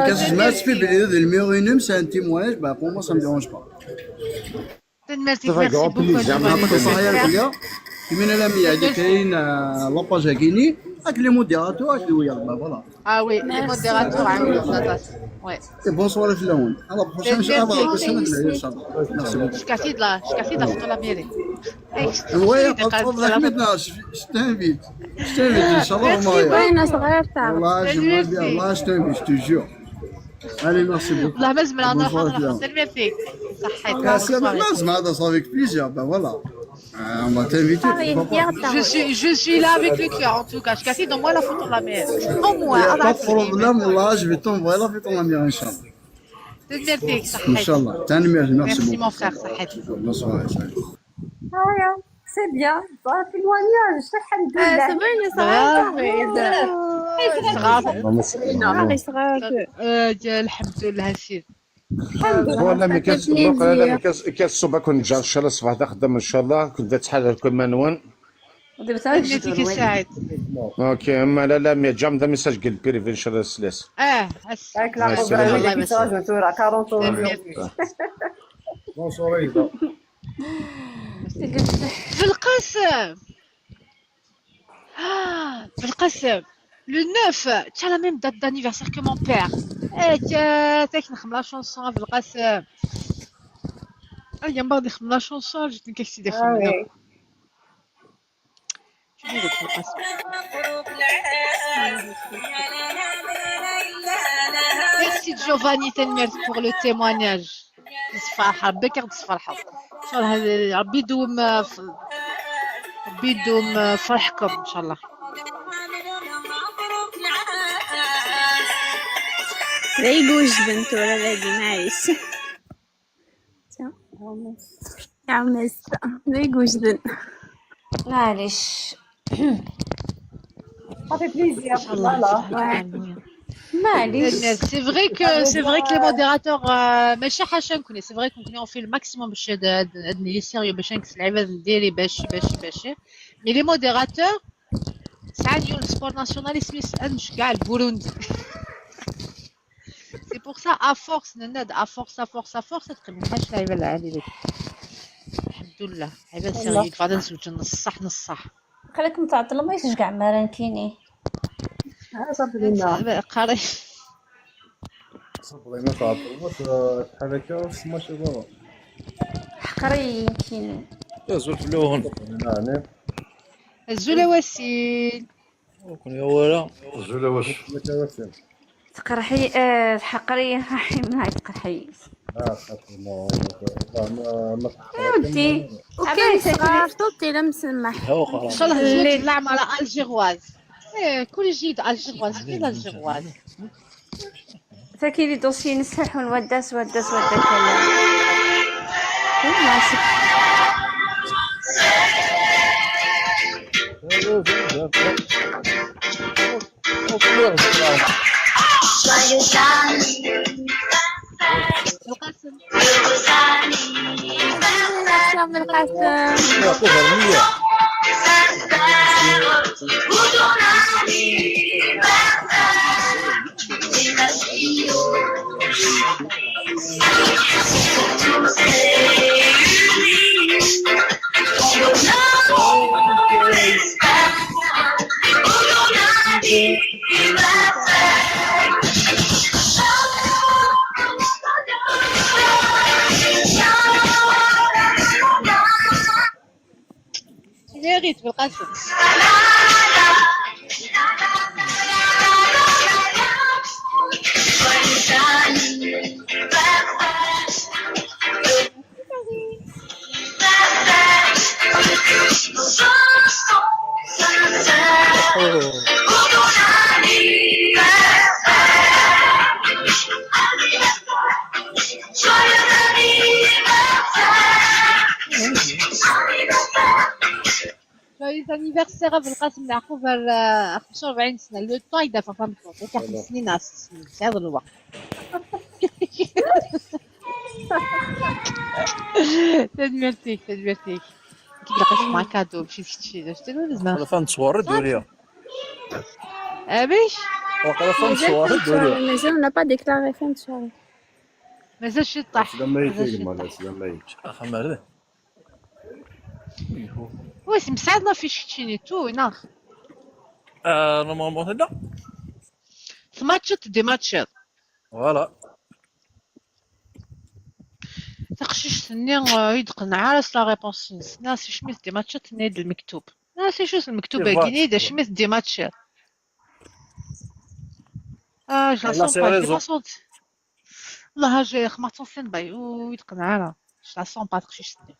Qu'est-ce que je m'appelle le numéro 1 c'est un témoignage pour moi ça me dérange pas. ميرسي بوكو من الامية اللي كاين لاباج كيني هاك لي موديراتور هاك ويا فوالا وي لي موديراتور عندهم نطات وي بونسوار في اللون على بروشين ان شاء الله باش نبدا ان شاء الله ميرسي شكافيد فوتو لا ميري وي تفضل احمد ناس شتنفيد ان شاء الله وين صغير تاع والله جمال بيان الله شتنفيد جو Allez, merci beaucoup. والله ما زمن انا خاطر سلمي فيك صحيت لازم هذا صافيك بليزير فوالا on va t'inviter. Je suis là avec le cœur en tout cas. Je casse dans moi la photo de la mer. Au moins. Pas de problème, là je vais t'envoyer la photo de la mer inchallah. تنمرتك صحيت. Inch'Allah. Merci mon frère صحيت. Bonsoir. C'est bien, témoignage, الحمد لله سير والله ما كاس الصبح كنت جا ان شاء الله الصباح تخدم ان شاء الله كنت تحل كل منون ودابا تا غير تنيتي جدول كيساعد. اوكي اما لا لا جام دا ميساج قال بريفي نشر السلاس. Avec la الله qui sera, je يبارك. te à 40 euros تنيتي. aujourd'hui. Bonsoir Ida. في القسم. في القسم. Le 9, tu as la même date d'anniversaire que mon père. تاك نخدم لا شونسون في القسم. باغي نخدم لا شونسون جيت كيكسي داخل Ah منها. oui. شنو يقول في القسم؟ Merci Giovanni Tenmert pour le témoignage. تصفرحوا ربي تصفرحوا. ان شاء الله ربي يدوم فرحكم ان شاء الله. لا يقوش بنت ولا لاقي معليش يا عمس لا يقوش بنت معليش. Ça fait plaisir. Voilà. معليش. C'est vrai que les modérateurs ماشي حاجه نكوني c'est vrai qu'on fait le maximum باش هاد لي سيريو باش نكس العباد نديري باش mais les modérateurs ساعات يجيو السبور ناسيونال يسمش كاع البوروندي. C'est pour ça à force نناد à force تقبل حاجه العباد العادي الحمد لله عباد سيريو بعد نزوج نص صح. خليك متعطل ما يسج كاع مارانكيني. صافي لينا. قاري. صبري ما تعطل بحال هكا ماشي ضروري. حقري يمكن. زول في اللون. نعم. الزوله وسيل. كون يا ولا. زول واش. تقرحي حقري راحي من هاي تقرحي. ودي وكاين صغار صوتي لا مسمح. ان شاء الله تزوج العماره الجيرواز. كل جيد الجيرواز غير الجيرواز. تاكي لي دوسي نسح ونوداس كلام. ماشي. ميريت بالقسم. جويز انيفرسير ابو القاسم يعقوب 45 سنه لو طون يدافع فهمت كاع 5 سنين 6 سنين في هذا الوقت. تدمرتيك كي لقيت مع كادو باش تشري شتي لازم فان تصور دوريا باش وقال فان تصور دوريا مازال نا با ديكلاري فين تصور مازال شي طاح لما يجي مالاش لما يجي خمر واش مساعدنا في شتيني تو ناخ نورمالمون هذا ماتشات دي ماتشات فوالا تقشيش ثني يدق نعرس لا ريبونس ناس شميت دي ماتشات نيد المكتوب ناس شوس المكتوب كيني دا شميت دي ماتشات جا صوت والله هاجي خمطون سين باي ويدق نعرا لا سون با تقشيش ثني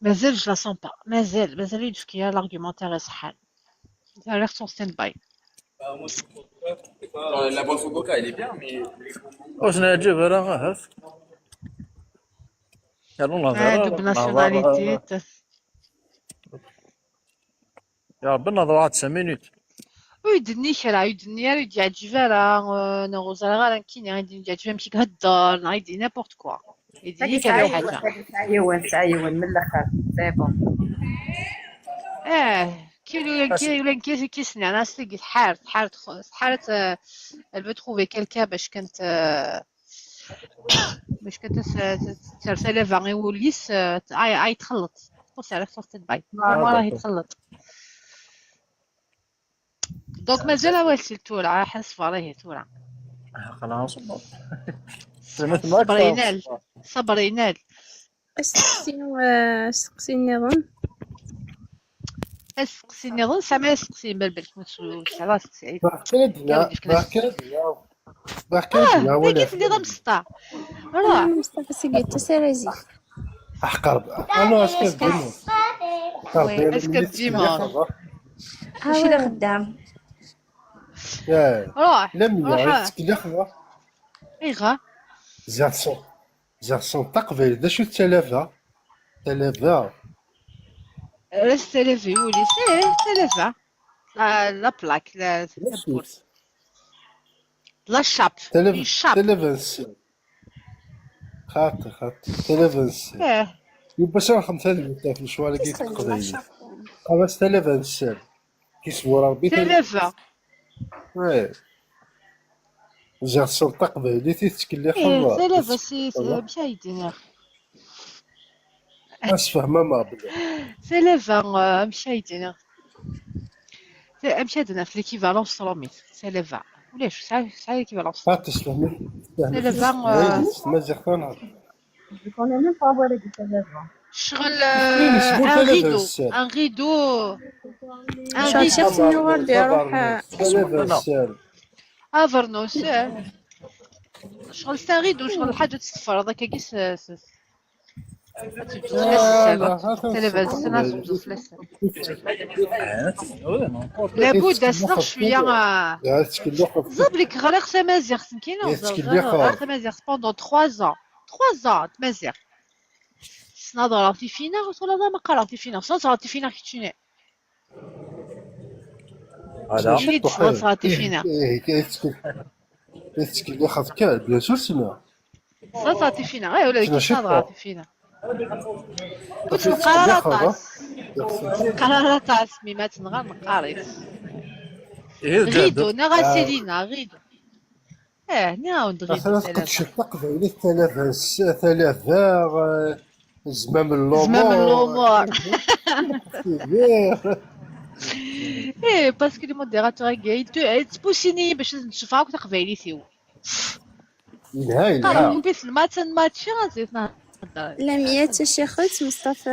مازال جو لا سون با مازال يدفكيها لارغيومونتير يصحال ça a l'air son stand-by. La boisson coca, elle est bien, mais... واش نجيب انا غاهف قالوا نهضر دوب ناسيوناليتي يا ربي نهضر واحد 5 مينوت ويدني كرا يدني راه يعجبها راه نغوز راه كاين غادي يعجبها مشي كهضر غادي نيبورت كوا يدني كرا حاجه تعيون من الاخر سي بون كي ولا كيسني انا سلقيت حارت elle veut trouver quelqu'un باش كنت ترسل فاغي وليس يتخلط بص على خصوص تباي راه يتخلط دونك مازال والسي تورا حس فريه تورا خلاص صبر ينال سقسي النظام اسقسي النظام سما اسقسي بالك ما تسولش على سقسي باكد ولا كيف النظام سطا راه مصطفى سقيت سيريزي احقر انا اسكت ديما ماشي لا خدام روح لم يتكلخ ايغا زارسون تقبل دا شو تلافا راس تلافي ولي سي تلافا لا بلاك لا لا شاب تلفنس خاطر تلفنس يبقى شنو خمسة المتاف شو على كيف تقضي خلاص تلفنس كيسبوا ربي تلفا جارسون تقبل اللي تتكلم خلاص تلفا سي مشايدين اسفهمه ما بلا تلفا مشايدين مشايدين في ليكيفالونس 300 تلفا ولاش شحال ليكيفالونس تسلمي تلفا ما زخنا كنا من فابوري تلفا شغل ان غيدو شغل شخص منو غادي يروح افرنوس شغل سان غيدو شغل حاجه تصفر هذاك كيس لابد اسنق شويه زبلك غير تمازيغ سمكينه غير تمازيغ بوندون 3 ans تمازيغ نهضر في فينا ولا ما قراتي فينا صراتي فينا كيتشيني هذا صراتي فينا تسكيل خاطر كان بيان سور سما صراتي فينا غير ولا صراتي فينا كنت قرارات ميمات نغار نقاريت غيدو نغا سيلينا غيدو نعاود غيدو كنت شطق ذيك ثلاثة زمام اللومور باسكو لي موديراتور كاع تبوسيني باش نشوفها كنت قبايلي سيو نهاية بيس الماتش غنزيد نهضر لمية شي خوت مصطفى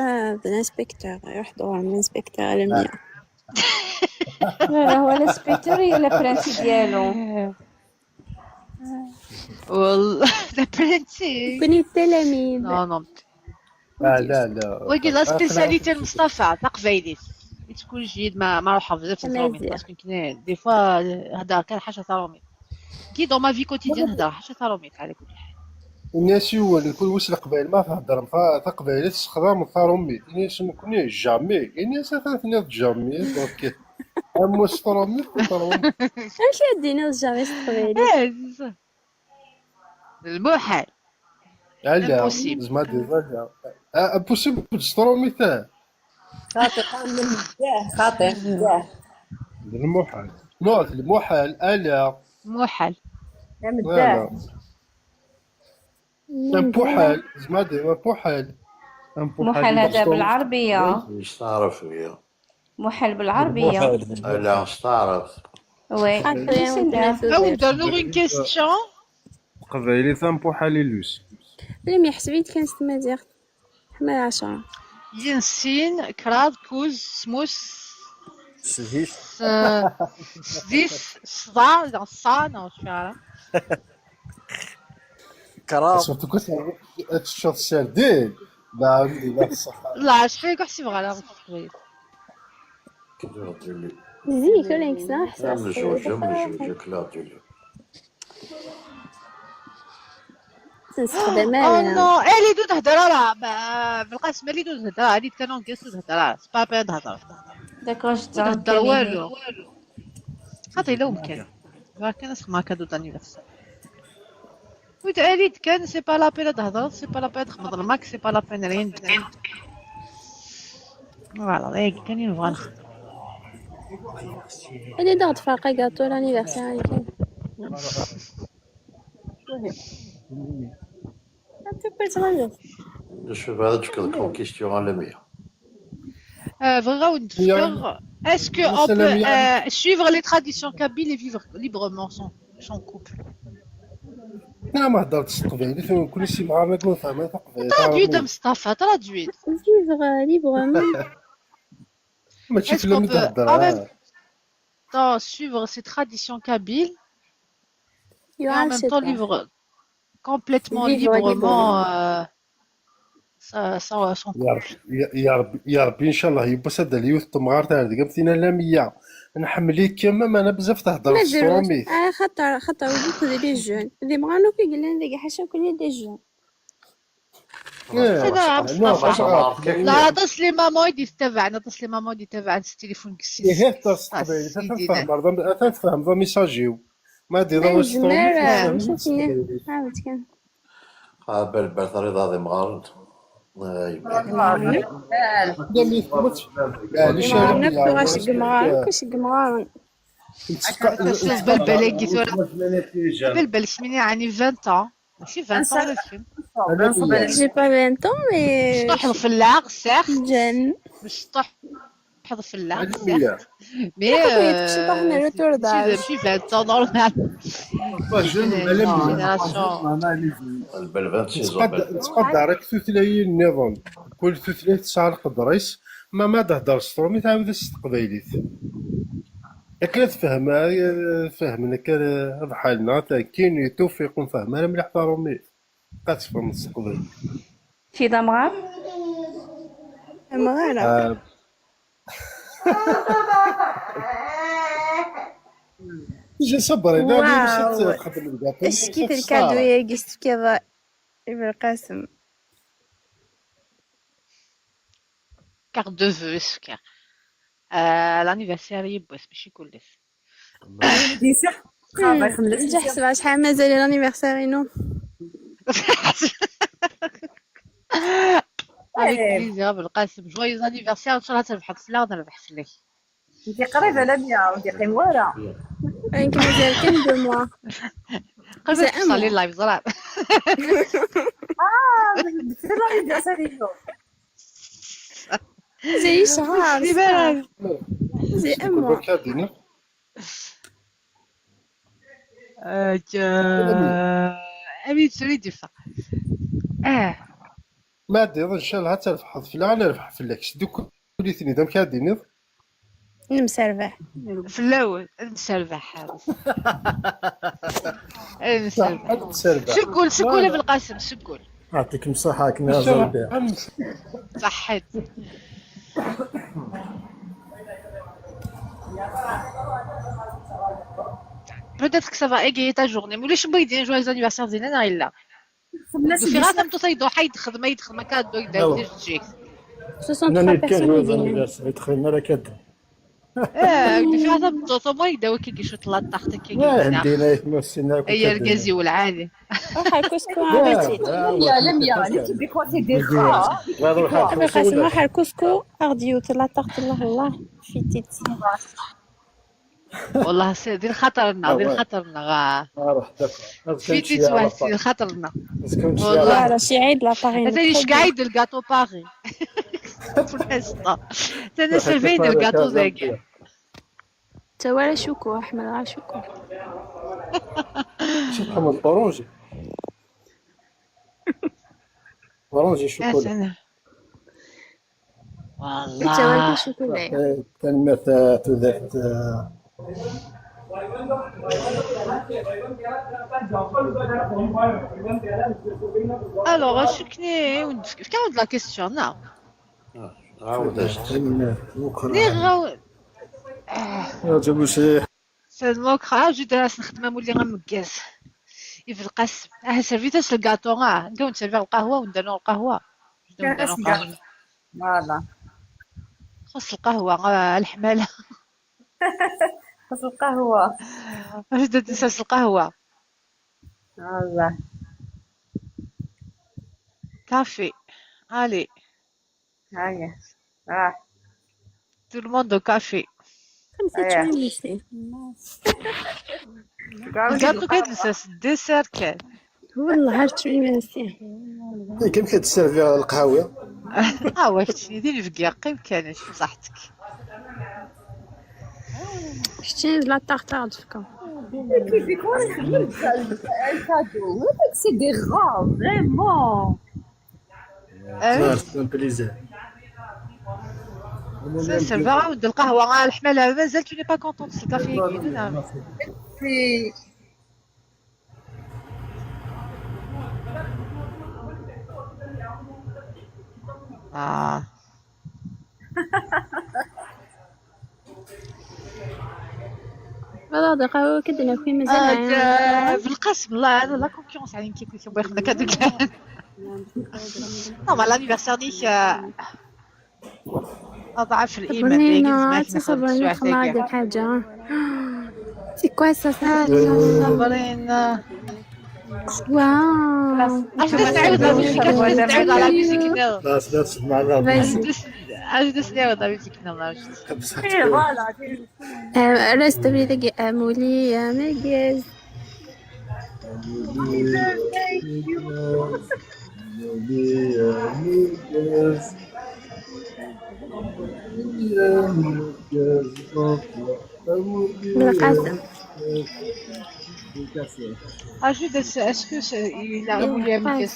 الانسبكتور يحضر من الانسبكتور لمية هو الانسبكتور ولا برانسي ديالو والله لا برانسي كوني التلاميذ نو لا وكي لا سبيسياليتي المصطفى تقبايليت تكون جيد ما نروحها بزاف في التروميت باسكو كاين دي فوا هذا كان حاجه تروميت كي دو ما في كوتيديان هذا حاجه تروميت على كل حال الناس هو اللي كل واش القبائل ما تهضر تقبايلات تخدم تروميت الناس ما كوني جامي الناس ثلاثه جامي دونك اموس تروميت اش دينا جامي تقبايلات المحال لا زعما ديجا امبوسيبل تروميت خاطر المحال نو المحال الا محال بوحال زعما ديما بوحال محال هذا بالعربية مش تعرف يا محال بالعربية لا مش تعرف وي او داروا اون كيستيون قبايلي ثم بوحالي لوس لم يحسبيت كان ستمازيغ حما 10 ينسين كراد كوز سموس سديس صداع dans ça non je suis كرام سورتو كنت تشوف السردين لا الصح لا شحال كنحسب غير زيك ولا يكسا حساس تنستخدم نو اللي دو تهضر راه بالقسم اللي دو تهضر هادي كانوا نقصوا تهضر بابا تهضر داكوغ تهضر والو خاطر لو مكان كان اسمها كادو دانيفرسير وتعاليت كان سي با لا بين تهضر سي با لا بين تخمض الماك سي با لا بين رين فوالا هيك كان نبغى نخدم. اللي ضغط فاقا قاطو لانيفرسير كاين Je vais aller jusqu'à la question à la meilleure. Est-ce qu'on peut suivre les traditions kabyles et vivre librement son couple? لا ما هضرتش التقبيلي كلشي مع ما تكون فاهمه تقبيلي Traduit مصطفى traduit. vivre librement. ماشي Est-ce في اللي qu'on peut en تهضر même temps suivre ces traditions kabyles et en même temps vivre complètement Vivre librement son يا couple? ربي يا ربي ان شاء الله يبس هذا اليوث تمغار تاع قمتينا لا 100 نحمليك كما ما انا بزاف تهضر ما في ديروش الصروميت خاطر وليك دي جون اللي بغانو كي قلنا ديك حاجه كل دي جون لا تصلي ماما يدي تتابعنا تصلي ماما يدي تتابعنا التليفون هي تقبيلي تفهم برضه تفهم ذا ميساجيو ما ديروا نجمر مشاتني عاود كان قابل بالطريقة هذه مغارد. واش قمران كاش قمران بالبلك بالبلك مني يعني 20 ans ماشي 20 ans ولا شي جي با 20 ans مي مش تحض في اللاغ سير جن مش تحض في اللاغ مي كنت طحنا روتور داج ماشي 20 ans نورمال البل 26 تقدر ثلاثي النظام كل ثلاث تسعة قدريس ما تهضر سترومي تعاود تقبيليت ياك فهمنا كان بحالنا كاين توفيق ونفهم مليح طارومي كتفهم تقبيل في دمغة مغارة جي صبري دابا مشيت تخدم الكاطو اش كيت الكادو يا قست كذا بالقاسم carte de vœux اسكا l'anniversaire يبوس باش يكلف نجي حسب شحال مازال لانيفرسارينو avec plaisir بالقاسم جويز anniversaire ان شاء الله تربح فلا نربح فيك انت قريبة لميا ودي قيموارة يمكن مازال كان 2 موا قبل توصلي اللايف زرع بتصير لي سالينو زي شهر زي أمو أمي تريد يفا ما دير ان شاء الله تربح فلا انا نربح فلاكس دوك وليتني دام كاديني نمسربح في الاول نسربح نسربح شكون في القاسم شكون يعطيكم الصحة كنا زربيع صحيت peut-être que ça va égayer ta journée مولاش بغيتي joyeux anniversaire زينة لا في راسهم تصيدو حيد خدمة يدخل مكادو يدير تجيك 63 بيرسون يدخل مرة كاد في راسهم تصومو يداو كي شو طلعت تحتك كي عندنا يتمسينا هي الكازي والعادي حركوسكو عرفتي لميا اللي تبي كواتي دير قاسم واحد كوسكو اغديو طلع تحت الله في تيت والله دير خطرنا في تيت واحد دير خطرنا والله راه شي عيد لا باغي هذا ايش قايد الكاطو باغي انا سيرفين الكاطو زاكي تا ولا شوكو احمد غير شوكو شي محمد اورانجي شوكولا والله تا ولا شوكولا كلمة تذات alors شكني كاود لا كيسيون نا عاود جابو شي سلموك جيت راس نخدم مولي غنمكاز في القسم سيرفيتاس الكاطو نبداو نسيرفيو القهوه ونديرو القهوه فوالا خص القهوه الحماله خص القهوة واش درت نساس القهوه والله كافي علي هاي tout le monde au café. خمسة شوية قالوا كيدلس الديسير كان والله عرفت شوية ميرسي. كيف كتسيرفي القهوه؟ قهوة شنو ديري في كاع كانش بصحتك. شتي لا طاغطا تفكر. كيفك وانا نخدم الكادو هذاك سي دي غا فريمون. سي ان بليزير. سيرفا عاود القهوة الحمالة مازال tu n'es pas contente سي كافي يجينا. والله دقيقة كدنا في مازال بالقسم لا لا كونكورونس عليهم كي كنت بغيت لك هذوك نورمال لانيفرسير ديك اضعف الايمان ديك صبرينا خلاص حاجة سي كوا سا صبرينا واو اش تعاود لا ميوزيك تعاود على ميوزيك خلاص لا تسمع لا عاود نسمعوا لا ميوزيك نورمال رست بيدك امولي يا مجاز القاسم اجود اسكو il a voulu amener ce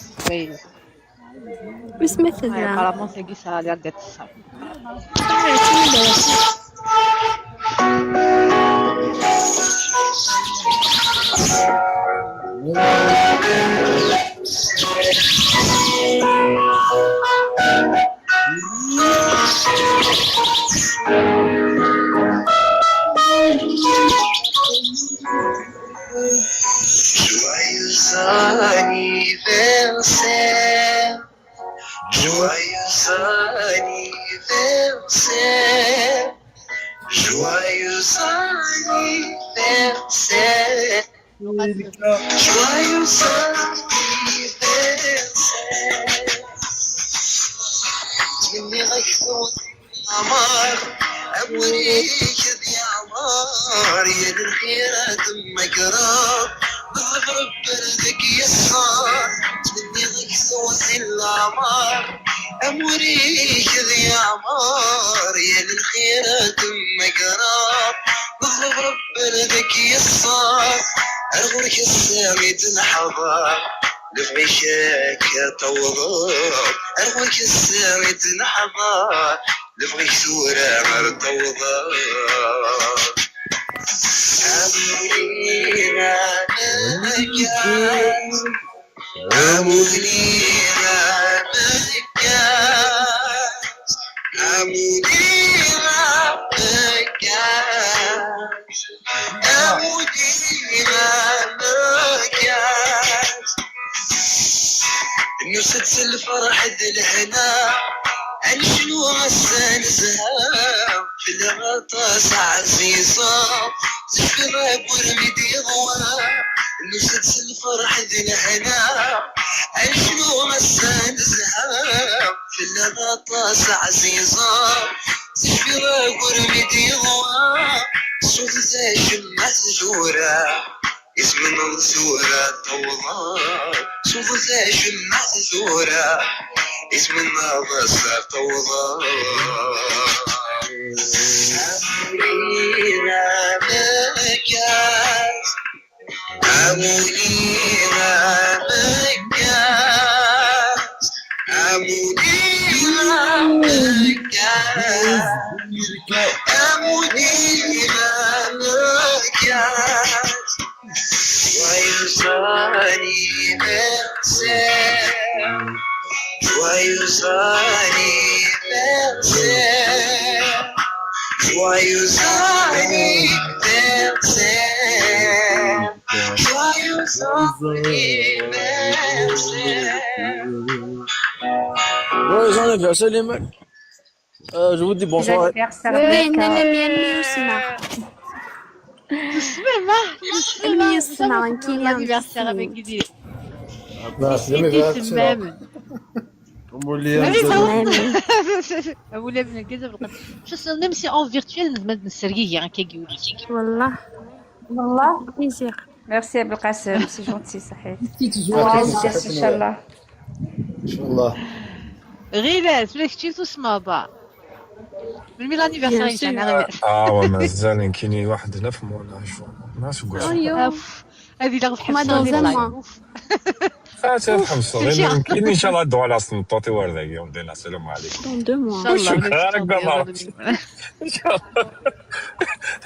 بس مثل apparemment c'est ça a l'air d'être ça Joyeux anniversaire, joyeux anniversaire, joyeux anniversaire, joyeux anniversaire. مني غيثون عمار أموريك ذي عمار يا الخيرة دمك راب ضرب بردك يسار مني غيثون العمار أموريك ذي عمار يا الخيرة دمك راب ضرب بردك يسار أرغلك السامي تنحضر لفغيشك توضب أرغلك السامي تنحضر لفغيك ثورة مرتوضب أمولينا نكاس أمولينا نكاس أمولينا نكاس أمولينا نكاس نسيت الفرح الهنا عن شنو غسانسها في الغطاس عزيزة تشرب ورميدي ضوا نسيت الفرح الهنا عن شنو غسانسها في الغطاس عزيزة تشرب ورميدي ضوا صوت زي شمعة زورة اسم المنصورة طوضاء شوفوا زي شمعة زورة اسم الناظر طوضاء أمولينا مكاس أمولينا مكاس أمولينا مكاس أمولينا مكاس Joyeux anniversaire, joyeux anniversaire, joyeux anniversaire, joyeux anniversaire. Joyeux anniversaire les mecs. Je vous dis bonsoir. doucement l'anniversaire avec Guy. C'est même. مولي ولا من كذا بالقد شو نمشي اون فيرتوال نسرقيه كي يقول والله بليزير. ميرسي ابو القاسم سي جونتي صحيح. ان ان شاء الله. ان شاء الله. غيلات ولا شتي تسمع با من لانيفرساري تاعنا ومازال كاين واحد هنا في موناش ناس هذه لا مادام تفهم صغير يمكن ان شاء الله ندوي على سنطوطي ورداكي ودينا السلام عليكم. شكرا لك ان شاء الله.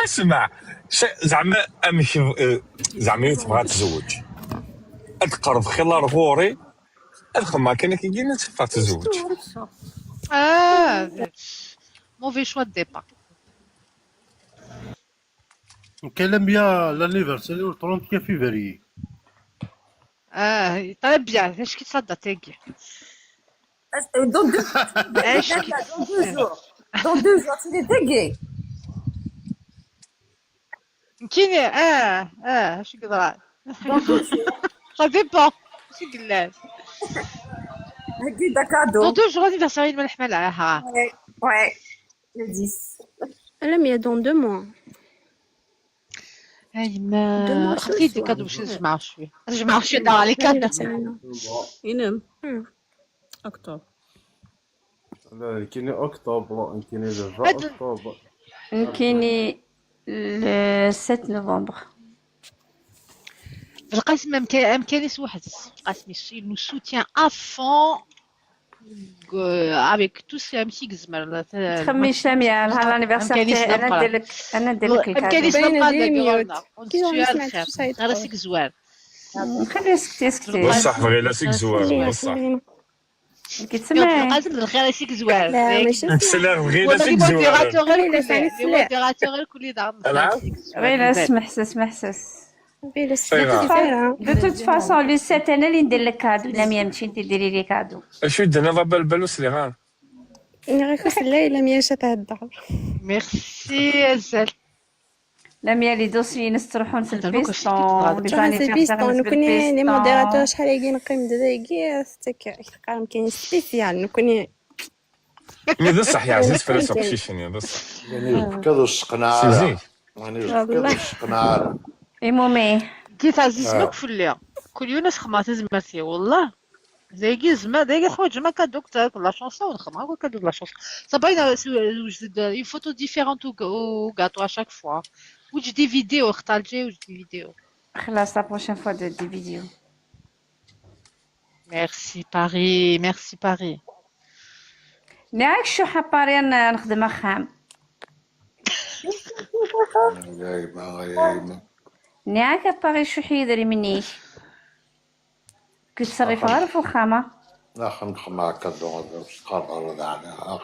اسمع زعما امشي زعما تبغى تزوج تقرب خلال غوري ادخل ما كاين كيجينا تبغى تزوج. موفي شوا ديبا نكلم بيا لانيفرساري و 30 فيفري. طيب بيان اش كي تصدى تاكي دون دو جور سي تاكي كاين اش كدرا سا ديبون شي قلال هكي دا كادو دون دو جور انيفرساري من الحمل ها وي لو 10 لا مي دون 2 موا. هاي ما اختي دي كادو باش نجمعو شويه دار لي كادو ينام اكتوبر. لا كاين اكتوبر كاين دابا اكتوبر كاين 7 نوفمبر. القاسم امكانيس واحد القاسم il nous soutient à fond avec tout ce امشي كزمر تخمي شاميه نهار الانيفرسير تاعي انا ندير لك امكانيس الكادو. راسك زوار خلي سكتي بصح غير راسك زوار بصح كتسمعي القاسم بالخير راسك زوار لا ماشي السلام غير راسك زوار الموديراتور الكل دار غير اسمح دو توت فاسون لو 7 انا اللي ندير لك كادو. لا ميا تمشي انت ديري لي كادو. شو درنا ضرب البلوس اللي غار غير خلي لا ميا تهضر. ميرسي ازال لا ميا لي دوسي نستروحون في البيستون في البيستون نكوني لي موديراتور شحال يجي نقيم دقيقة ستك قام كاين سبيسيال نكوني مي بصح يا عزيز فلوس شيشني بصح يعني كذا الشقناعة يعني كذا الشقناعة المهم كي تعزز لك في الليل كل يوم نسخمات زمرتي والله زي زعما داير حوايج ما كادوك تاك لا شونسون نخمم هكا كادو لا شونسون صباينا وجد اون فوتو ديفيرونت او غاتو ا شاك فوا وجد دي فيديو اختار جاي وجد دي فيديو خلاص لا بروشين فوا دي فيديو. ميرسي باري ميرسي باري نعك شو حباري انا نخدم خام نعك باري شو حيدري مني كتصرف غير في الخامة. لا خنخم هكا باش تقرر على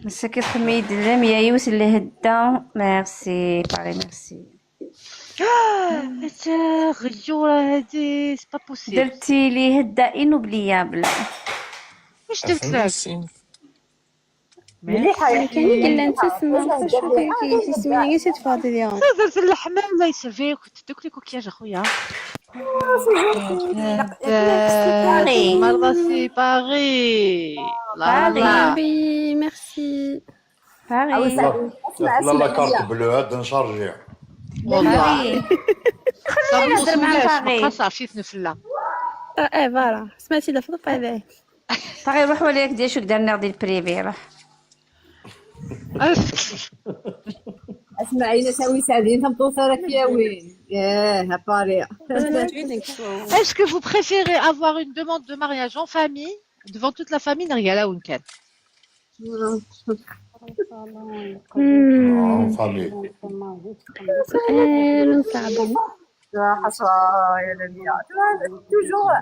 مسكي تخمي دلم يا يوس اللي هدا. ميرسي باري ميرسي. غيورة هادي سي با بوسيبل درتي لي هدا انوبليابل. واش درت لك؟ مليحة كاين قال انت تسمع شو كي تسمعي كي تفاضي اليوم درت اللحمة الله يسافيك دوك لي كوكياج اخويا. مرة سي باري باري ميرسي باري لا كارت بلو هاد نشارجي والله خلينا نهضر مع باري. صافي نفلا فوالا سمعتي لفظ باري باري روح وليك دير شو قدرنا ناخذ البريفي روح. اسمعي نساوي سعدين تمطوطة راك يا وين ياه باري. Est-ce que vous préférez avoir une demande de mariage en famille devant toute la famille نرجع وين كان؟ فامي صعبة حسرة يا لميا توجور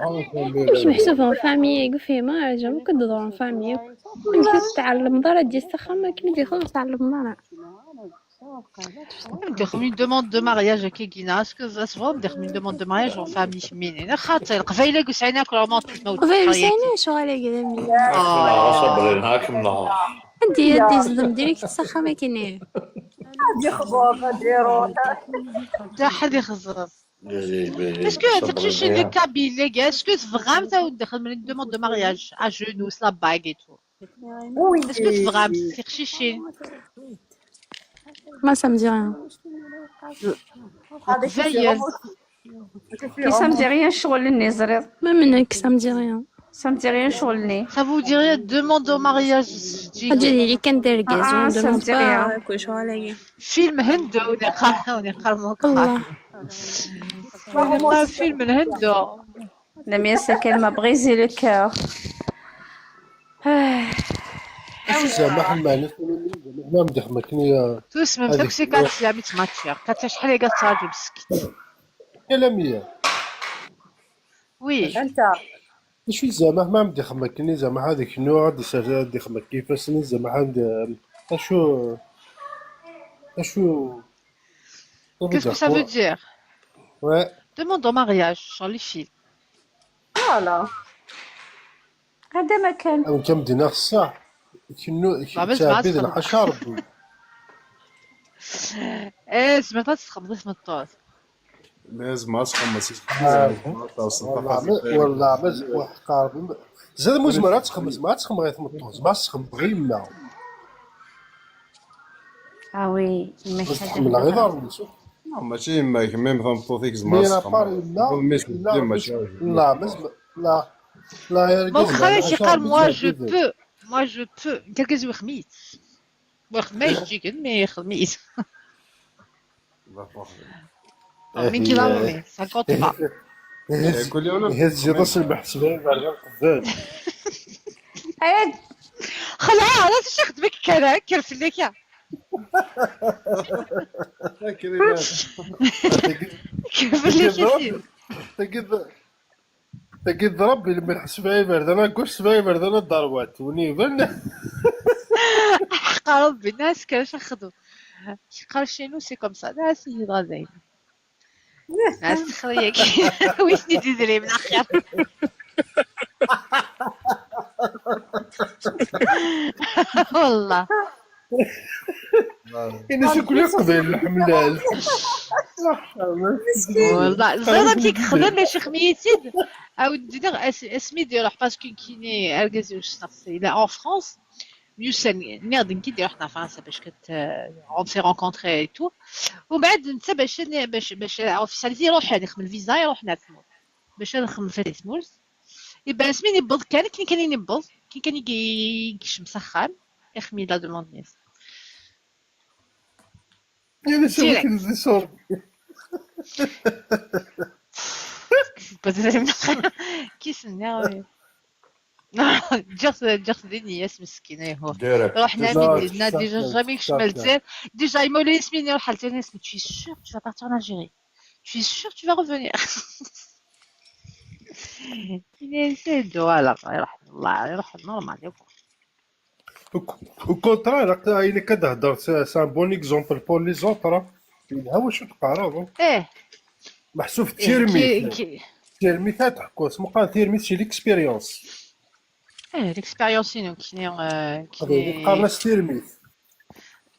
مش محسوبة فامي يقول فيه ما جا ممكن تدور فامي ممكن تتعلم ضرر ديال السخة ما كاين اللي يخرج تعلم ضرر. نديرهم une demande de mariage كيكينا اسكو اسفو نديرهم une demande de mariage en famille منين خاطر القبيله قسعينا كل ما تموت قبيله ساينا شو عليك دابا صبرين هاك من نهار دي زلم ديريك السخة ما كاينين هادي خبوط ديرو حتى حد يخزر Est-ce que tu chez les Kabyles, les gars, est-ce que vraiment ça vous demande de mariage à genoux, la bague et tout? Oui. Est-ce que vraiment c'est chiché? Moi, ça me dit rien. Ça me dit rien شغلني زرير. Même Nick, ça me dit rien. Ça me dit rien شغلني. Ça vous dirait demande au mariage? اللي كان داير كاز ça me dit rien. كل شو عليا. فيلم هندو ونقرا والله. فيلم الهندو. La mienne c'est qu'elle m'a brisé le cœur. زعما حمالت ما مدخمكني توس من داكشي كاتيا ميت ماتشير كاتيا شحال هي كتراجل مسكين. كلامية وي انت شو زعما ما مدخمكني زعما هذيك النوع غادي يصير دخمك كيفاش زعما عند اشو Qu'est-ce que ça veut dire? Ouais. Demande au mariage sur les filles. فوالا هذا ما كان. او كم دينا الصح كنو تعبيد الحشر ايه سمعتها تخبطي في الطاس. لازم اسخن ما سيش والله ما واحد قارب زاد مزمرات تخمس ما تخم غير تمطوز ما تخم غير ما وي تخم لا غير دار نشوف ماشي ما كمل مثلا طوطيك زعما اسخن لا يا رجال خلاص يقال moi je peux quelques وخميس وخميس جيكن مي خميس من كي ضربني 50 با كل يوم هز جدص المحسبين بعد القفال خلعها لا تشخد بك كذا كرف لك يا كرف لك تجد ربي لما نحسب عباد انا نقول سباي برد انا ضربات ونيفن حق ربي الناس كاش ياخذوا قال شنو سي كوم سا ناس يهضر زين ناس تخريك ويش تدري من اخر والله انا شكون يقضي الحملال والله زربتيك خدم ماشي خميسيد او دير اسمي ديالو باسكو كايني اركازي واش نفسي لا اون فرانس mieux نقدر كي احنا فرنسا باش اون سي رونكونطري اي تو وبعد انت باش اوفيسياليزي روحي نخدم الفيزا يروح نعرفو باش نخدم في الاسمولز يبقى اسمي نبض كان ينبض كان يكش مسخن يخمي لا دوموند نيس انا سويت الزيسور كيس ناوي جرس دينياس مسكينه هو رحنا مدينة ديجا جامي كشمل دير ديجا يمولي اسمي نروح حالتي اسمي tu es sûr tu vas partir en Algérie tu es sûr tu vas revenir ينسدو على يروح الله يروح نورمال يكون au contraire الا كتهضر سان بون اكزومبل بور لي زوطر ها واش تقارب محسوب تيرمي تحكو اسمو قال تيرمي شي ليكسبيريونس ليكسبيريونس كي قارناش تيرمي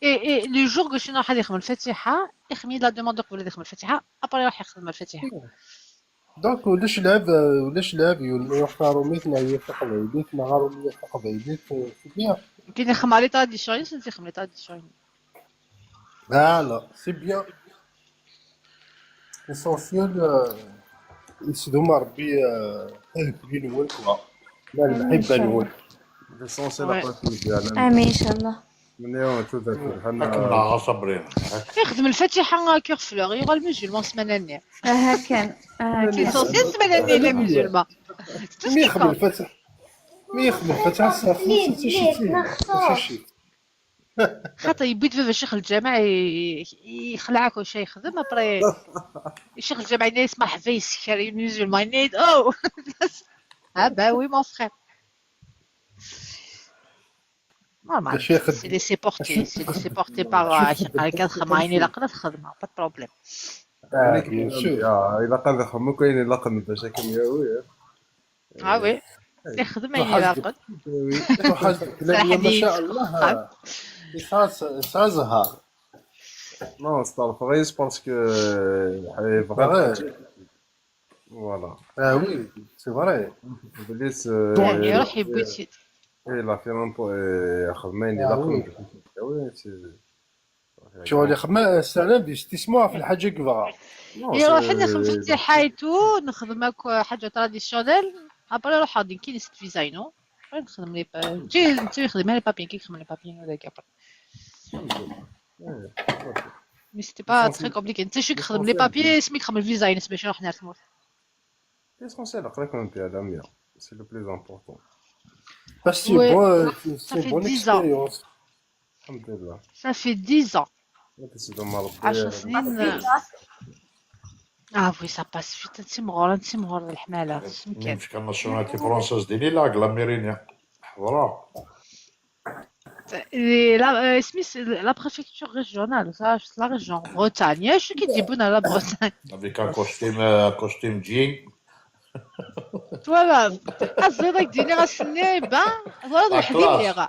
اي لو جور كو شنو راح يخدم الفاتحه يخمي لا دوموند قبل يخدم الفاتحه ابري راح يخدم الفاتحه دونك ولاش لعب يختاروا مثل يفق بيديك نهار يفق بيديك في بيان كاين يخدم على طاديسيون يخدم على طاديسيون لا سي بيان ليسونسيال يسدوما ربي ينول كوا لا المحبه نول ليسونسيال امين ان شاء الله من يوم تذكر حنا صبرين يخدم الفاتحه كور فلور يغا المسلمون سمانه النير كان ليسونسيال سمانه النير لا مسلمه مي يخدم الفتح صافي شي خاطر يبيد في شيخ الجامع يخلعك واش يخدم ابري شيخ الجامع يسمع حفيس كريم مسلمان نيد او با وي مون فرير نورمال سي ليسي بورتي باغ كتخدم عيني لا قدر تخدمها با بروبليم الا قد خمو كاين الا قد باش كيمياوي وي يخدم عيني لا قد ما شاء الله إخاص زهر Non, Star Freeze parce que voilà. Ah oui, c'est vrai. Iblis يروح يبوتي. il a fait un peu خدمين إلى قمة. Oui, شغل اللي خدمة السلام باستثمار في الحاجة كبار. يروح نخدم في تي حياتو نخدم هاك حاجة تراديسيونيل ابري نروح غادي كي نست فيزاينو نخدم لي تي نخدم لي بابين كي نخدم لي بابين هذاك ابري مي سيتي با تري كومبليكي انت شي تخدم لي بابي سميك خدم الفيزاين باش نروح نرسمو l'essentiel après quand tu es à la mienne, c'est le plus important. Parce que c'est une bonne expérience. Alhamdulillah. Ça fait 10 ans. 10 سنين. oui ça passe vite نتيمغور الحمالة مين فيك الناسيوناليتي فرونسيز ديالي لا لاميرينيا حضرة la préfecture régionale ça c'est la région Bretagne شو كيجيبونا لا Bretagne avec un costume jean voilà الزيدك ديني غاسني بان هذا الحديد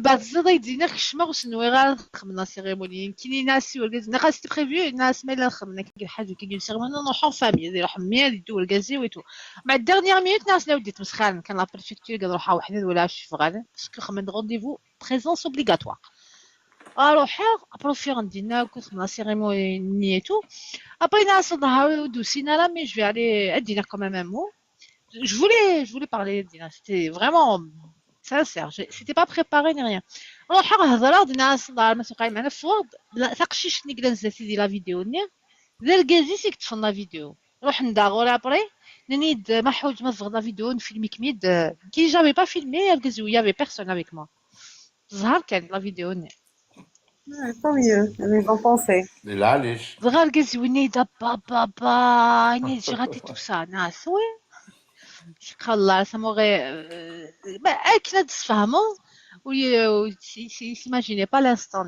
الزيدك ديني خشمه وسنوي غا خدمنا سيريموني كاينين ناس والكازي خاص بريفيو ناس مالا خدمنا كي حاجه كي ندير سيريموني نروحو فامي نديرو حميه نديرو الكازي ويتو مع الديرنيير مينوت ناس لا ودي تمسخان كان لا بريفكتور قال روحها وحده ولا شي غادا باسكو خدمنا رونديفو بريزونس اوبليغاتوار اروحو بروفير ندينا كنا سيريموني تو ابري ناس ظهروا دوسينا لا مي جو في علي ادينا كومام ان مو je voulais parler d'Ina, c'était vraiment sincère, c'était pas préparé ni rien. نروح هضره الناس ما سوقاي معنا في الوقت ثقشيش نقدر نزلتي دي لا فيديو نيا دير كازي سيكت في لا فيديو نروح نداغور ابري ننيد ما حوج ما في لا فيديو نفيلمي كميد كي جافي با فيلمي الكازو يافي بيرسون افيك موا ظهر كان لا فيديو نيا Tant mieux, ils ont pensé. لا علاش ظهر الكازو نيدا بابا نيد جي راتي تو سا ناس وي خلاص ça m'aurait كنا تفهموا و s'imaginer pas l'instant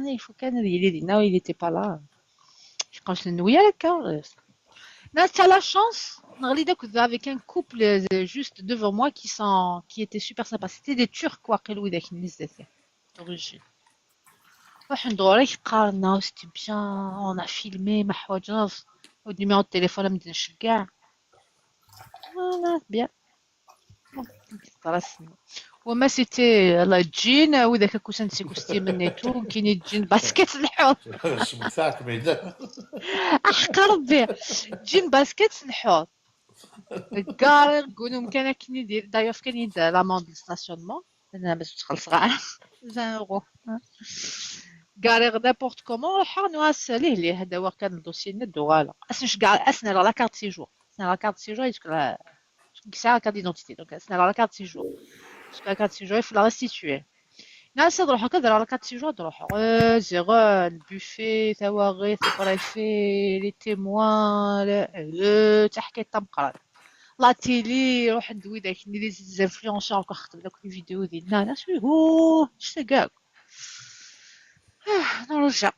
il faut كان il est là il était pas là quand je le voyais là ناس t'as la chance نغلي داك avec un couple juste devant moi qui était super sympa c'était des Turcs واقيلو داك الناس داك d'origine واحد ندوري قارنا c'était bien on a filmé ما حوايجنا والنيميرو التليفون ما مديناش كاع voilà bien وما سيتي لا جين وذاك كوسانتي كوستيم نيتو كاين الجين باسكيت الحوض سمعتك ميدان احق ربي جين باسكيت الحوض كار قولوا كان كاين دايوف كان يدير لاموند ستاسيونمون انا باش تخلص غا 20 اورو غاريغ نابورت كومون حق نواس ليه هذا هو كان الدوسي ندو غالا اسنش كاع اسنا لا كارت سيجور la carte de séjour, c'est la carte d'identité. Donc, c'est la carte de séjour. Parce que la carte de séjour, il faut la restituer. Là, c'est dans la carte de séjour, le buffet, les témoins, la télé, les influenceurs, encore les vidéos, des nanas, je sais pas. Dans le chat.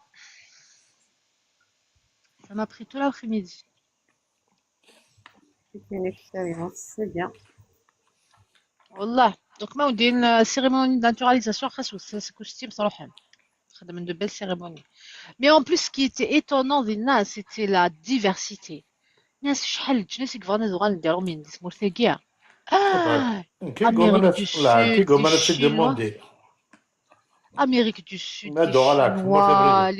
Ça m'a pris tout l'après-midi. C'est une expérience, c'est bien. والله دوك ما ودين سيريموني ناتوراليزاسيون خاصو كوستيم صراحه خدم من دو بيل سيريموني مي اون بليس كي تي ايتونون ديالنا سيتي لا ديفيرسيتي ناس شحال جناس كيفانا دوغا نديرو من مرثقيه Amérique du Sud, les Chinois,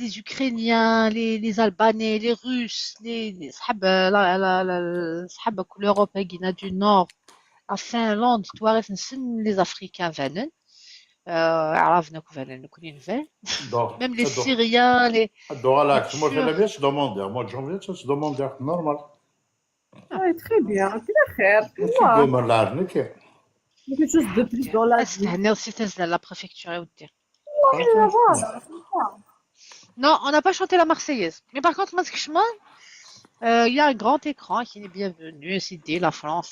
les Ukrainiens, les Albanais, les Russes, les l'Europe, la Guinée du Nord, la Finlande, les Africains viennent, même les Syriens, les normal. Oui, très bien, quelque chose de plus dans la vie. La préfecture non, on n'a pas chanté la Marseillaise. Mais par contre, il y a un grand écran qui est bienvenu, CD, la France,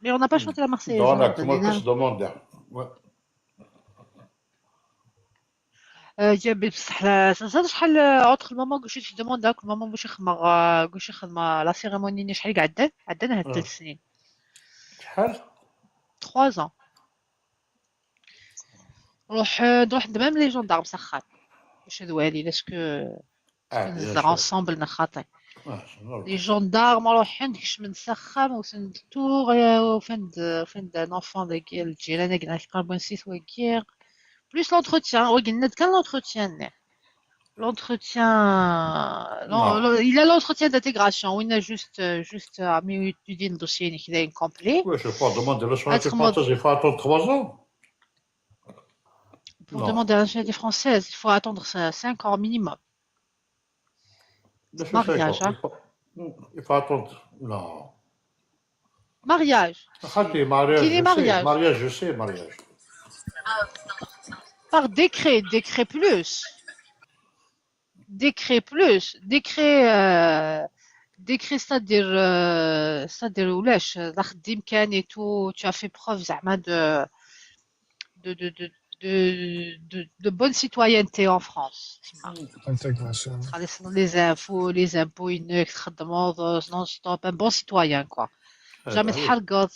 mais on n'a pas chanté la Marseillaise. شحال اوتر الماما قلت شي دوموند داك الماما باش يخدم لا سيريموني شحال عندنا هاد 3 سنين شحال 3 ans نروح عند ميم لي جوندارم سخان باش هذوالي لاسكو bien نهضر sûr. انصامبل نخاطي Ouais, c'est normal. لي جوندارم روحين ديكش من سخام وسند التور وفند نونفون داكي الجيران كنا كيقربوا نسيت وكير بلوس لونتروتيان وقلنا كان لونتروتيان Non. il a l'entretien d'intégration وين juste عمي يدين الدوسيي كذا كومبلي Ouais, je peux demander la nationalité اتخمض française, il faut attendre 3 ans. pour Non. demander la nationalité française il faut attendre 5 ans minimum Bien sûr, mariage hein il faut attendre. Non. mariage Khati, mariage, qu'il est je sais. mariage Mariage, je sais, mariage. par décret décret c'est-à-dire ولاش خديم كان et tout tu as fait preuve زعما de de de de bonne citoyenneté en France Intégration. les impôts إنك تخدموا non stop un bon citoyen quoi jamais Oui.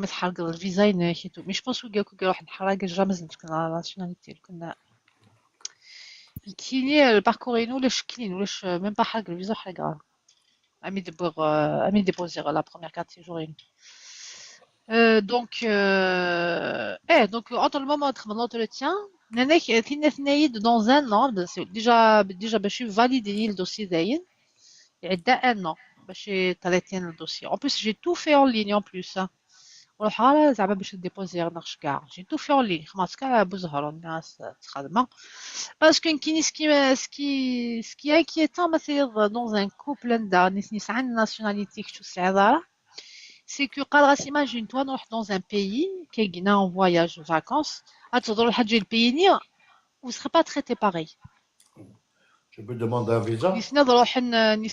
تحرقض الفيزا إنك et tout mais je pense que كي راح نحرق jamais نتكلم على nationalité كنا كيني الباركور ولاش كاين ولاش même pas حرق الفيزا حرقها أمي ديبوزيغ la première carte séjour donc donc entre le moment où l'entretien ناناك كنا ثنايد dans un an déjà باش valider le dossier داين يعدى un an باش تريتين الدوسي en plus j'ai tout fait en ligne en plus والحالة زعما باش نديبوزيغ ناقش كاع j'ai tout fait en ligne خلاص كاع بوزهر الناس تخدمه parce que كاين ce qui est inquiétant مثلا dans un couple عندها ناس عندنا nationalité كتو السعادة c'est que قال imagine toi نروح dans un pays كيجينا en voyage vacances تهضروا لحد جاي البيني vous serez pas traité pareil Je peux demander un visa نسند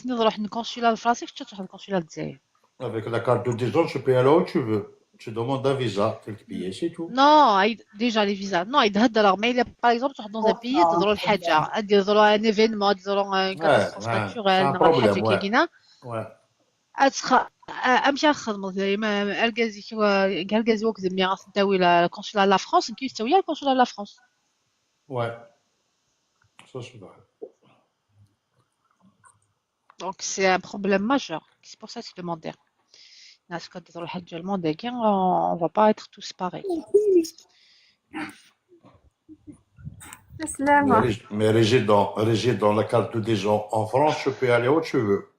نروح للكونسولا الفرنسي كنت تروح للكونسولا الجزائر avec la carte de 10 ans, tu peux aller où tu veux. Tu demandes un visa, quelques billets, c'est tout. non déjà les visas non يتهدر mais par exemple تروح dans un pays تهضروا لحاجه تهضروا un événement تهضروا une catastrophe naturelle نروح حاجه كيجينا Ouais. امشي نخدم زعما الكازي وقت ملي غنسداوي الكونسولا لا فرنسا كيستوي الكونسولا لا فرنسا Ouais. Ça, c'est vrai. donc c'est un problème majeur c'est pour ça que je demandais الناس كتهضروا الحاجه الموندي كاين on va pas être tous pareils السلامة Mais résident la carte de 10 ans en France, tu peux aller où tu veux.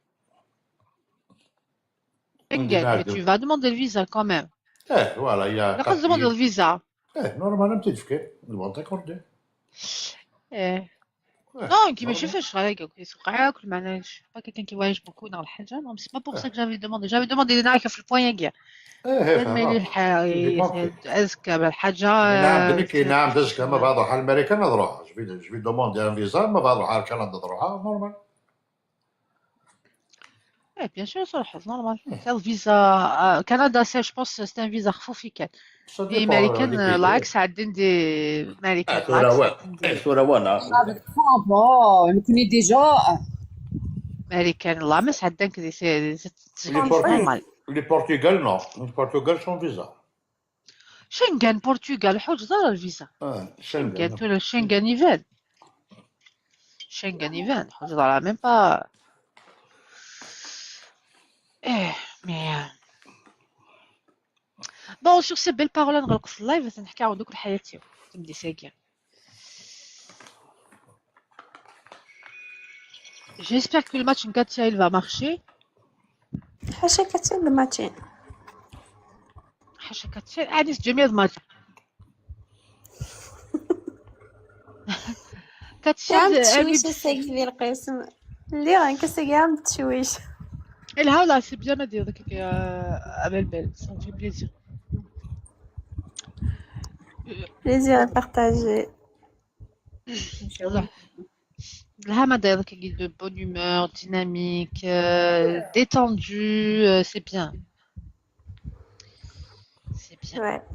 mais tu vas demander le visa quand même Voilà, il y a. لا خاص demander le visa Normalement, تتفكر. Ils vont t'accorder. non كي ما يشوفش هكا كيسوق ياكل معناش با كان كيواجه بوكو نهار الحاجه non c'est pas pour ça que j'avais demandé نعرف في البوان كاع ما يليح اذكى بالحاجه نعم دزك ما بعض حال الامريكان نروح جو دوموندي ان فيزا ما بعض حال كندا نروحها نورمال bien sûr صراحه نورمال سي فيزا كندا سي جو بونس سي ان فيزا خفوفي كان امريكان العكس عندنا دي امريكان ثروة On connaît déjà. امريكان لامس عندنا كذا سي لي بورتوغال نو لي بورتوغال شون فيزا شنغن برتغال حوج دار الفيزا شنغن تو شنغن ايفان حوج دار ميم با مي بون سور سي بيل بارول نغلق في اللايف نحكيو دوك الحياتي تبدي ساكيه j'espère que le match Ngatia il va marcher حاشا كتير الماتين حاشا كتير عادي جميع الماتش كام تشويش ساكي ديال القسم اللي غنكسا كاع التشويش الهاولا سي بيان ادير داك ابل بال ça fait plaisir plaisir à partager inchallah الهما داير داك de bonne humeur dynamique détendu c'est bien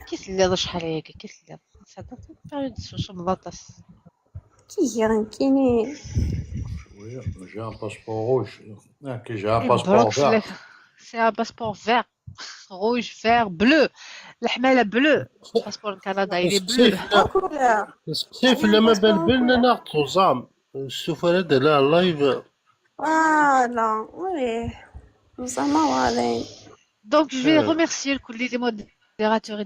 كيس اللي شحال هيك كيس اللي صافي باريود شو مضطس كي كاينين j'ai un passeport rouge j'ai un passeport vert c'est un passeport vert rouge vert bleu الحمالة بلو، باسبور كندا إلي بلو. سيف لما بالنا ناخذ زام السفارة ديالها اللايف. فوالا وي زعما واضحين. Donc je vais remercier الكل les modérateurs et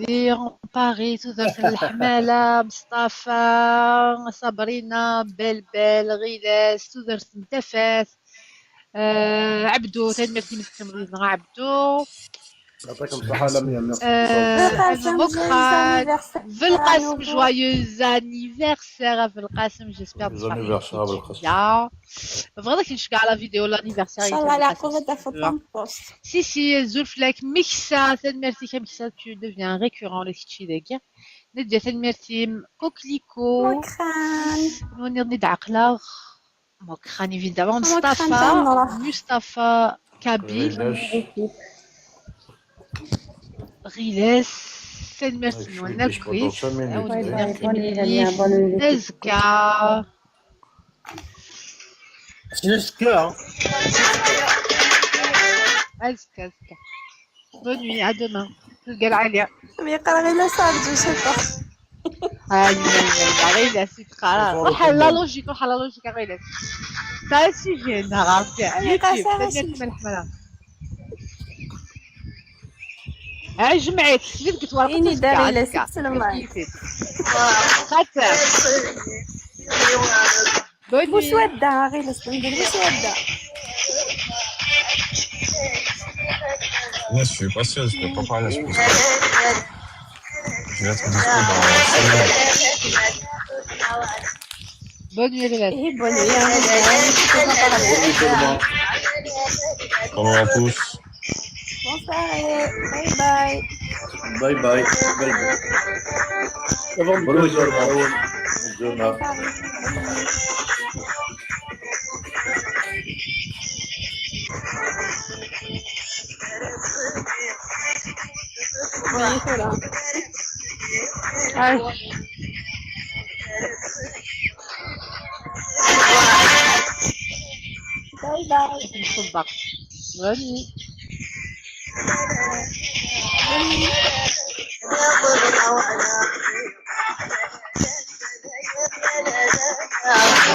les en Paris تودرت الحمالة مصطفى صابرينا بلبل غيلاس تودرت متفات عبدو تنمرتي مستمرين عبدو يعطيكم الصحة لميا. مكران بالقاسم جوايوز انيفرسير بالقاسم جيسبيغ يا فغادا كي نشكى على فيديو لانيفرسير ان شاء الله على قوة تفضل بوست. سي زولفلاك ميكسا تنمرتي كميكسا tu deviens récurrent le كيتشي داكيا نديا تنمرتي كوكليكو مكران نونير ند عقلاغ مكران ايفيدامون مصطفى كابيل غيلاس تنمرتي نونا كويس نزكا أزكى bonne nuit à demain تلقى العالية يقرا غير ساردو شكرا غيلاس خلاص روح لا لوجيك روح لا لوجيك غيلاس تا سيجي نعرف تاع يوتيوب تنمرتي ملحملة جمعت سليت قلت ورقة إني داري لا ست سلمان خاطر مسودة غير ندير مسودة. Moi, je suis pas sûr, je peux pas parler, je pense pas. Je vais être dispo dans 5 minutes. Bonne nuit, Révette. Bonne nuit. Bonjour à tous. Bonsoir, bye bye. Bye bye. Bye bye. Bonjour. Bye bye. نصبق. Bonne nuit.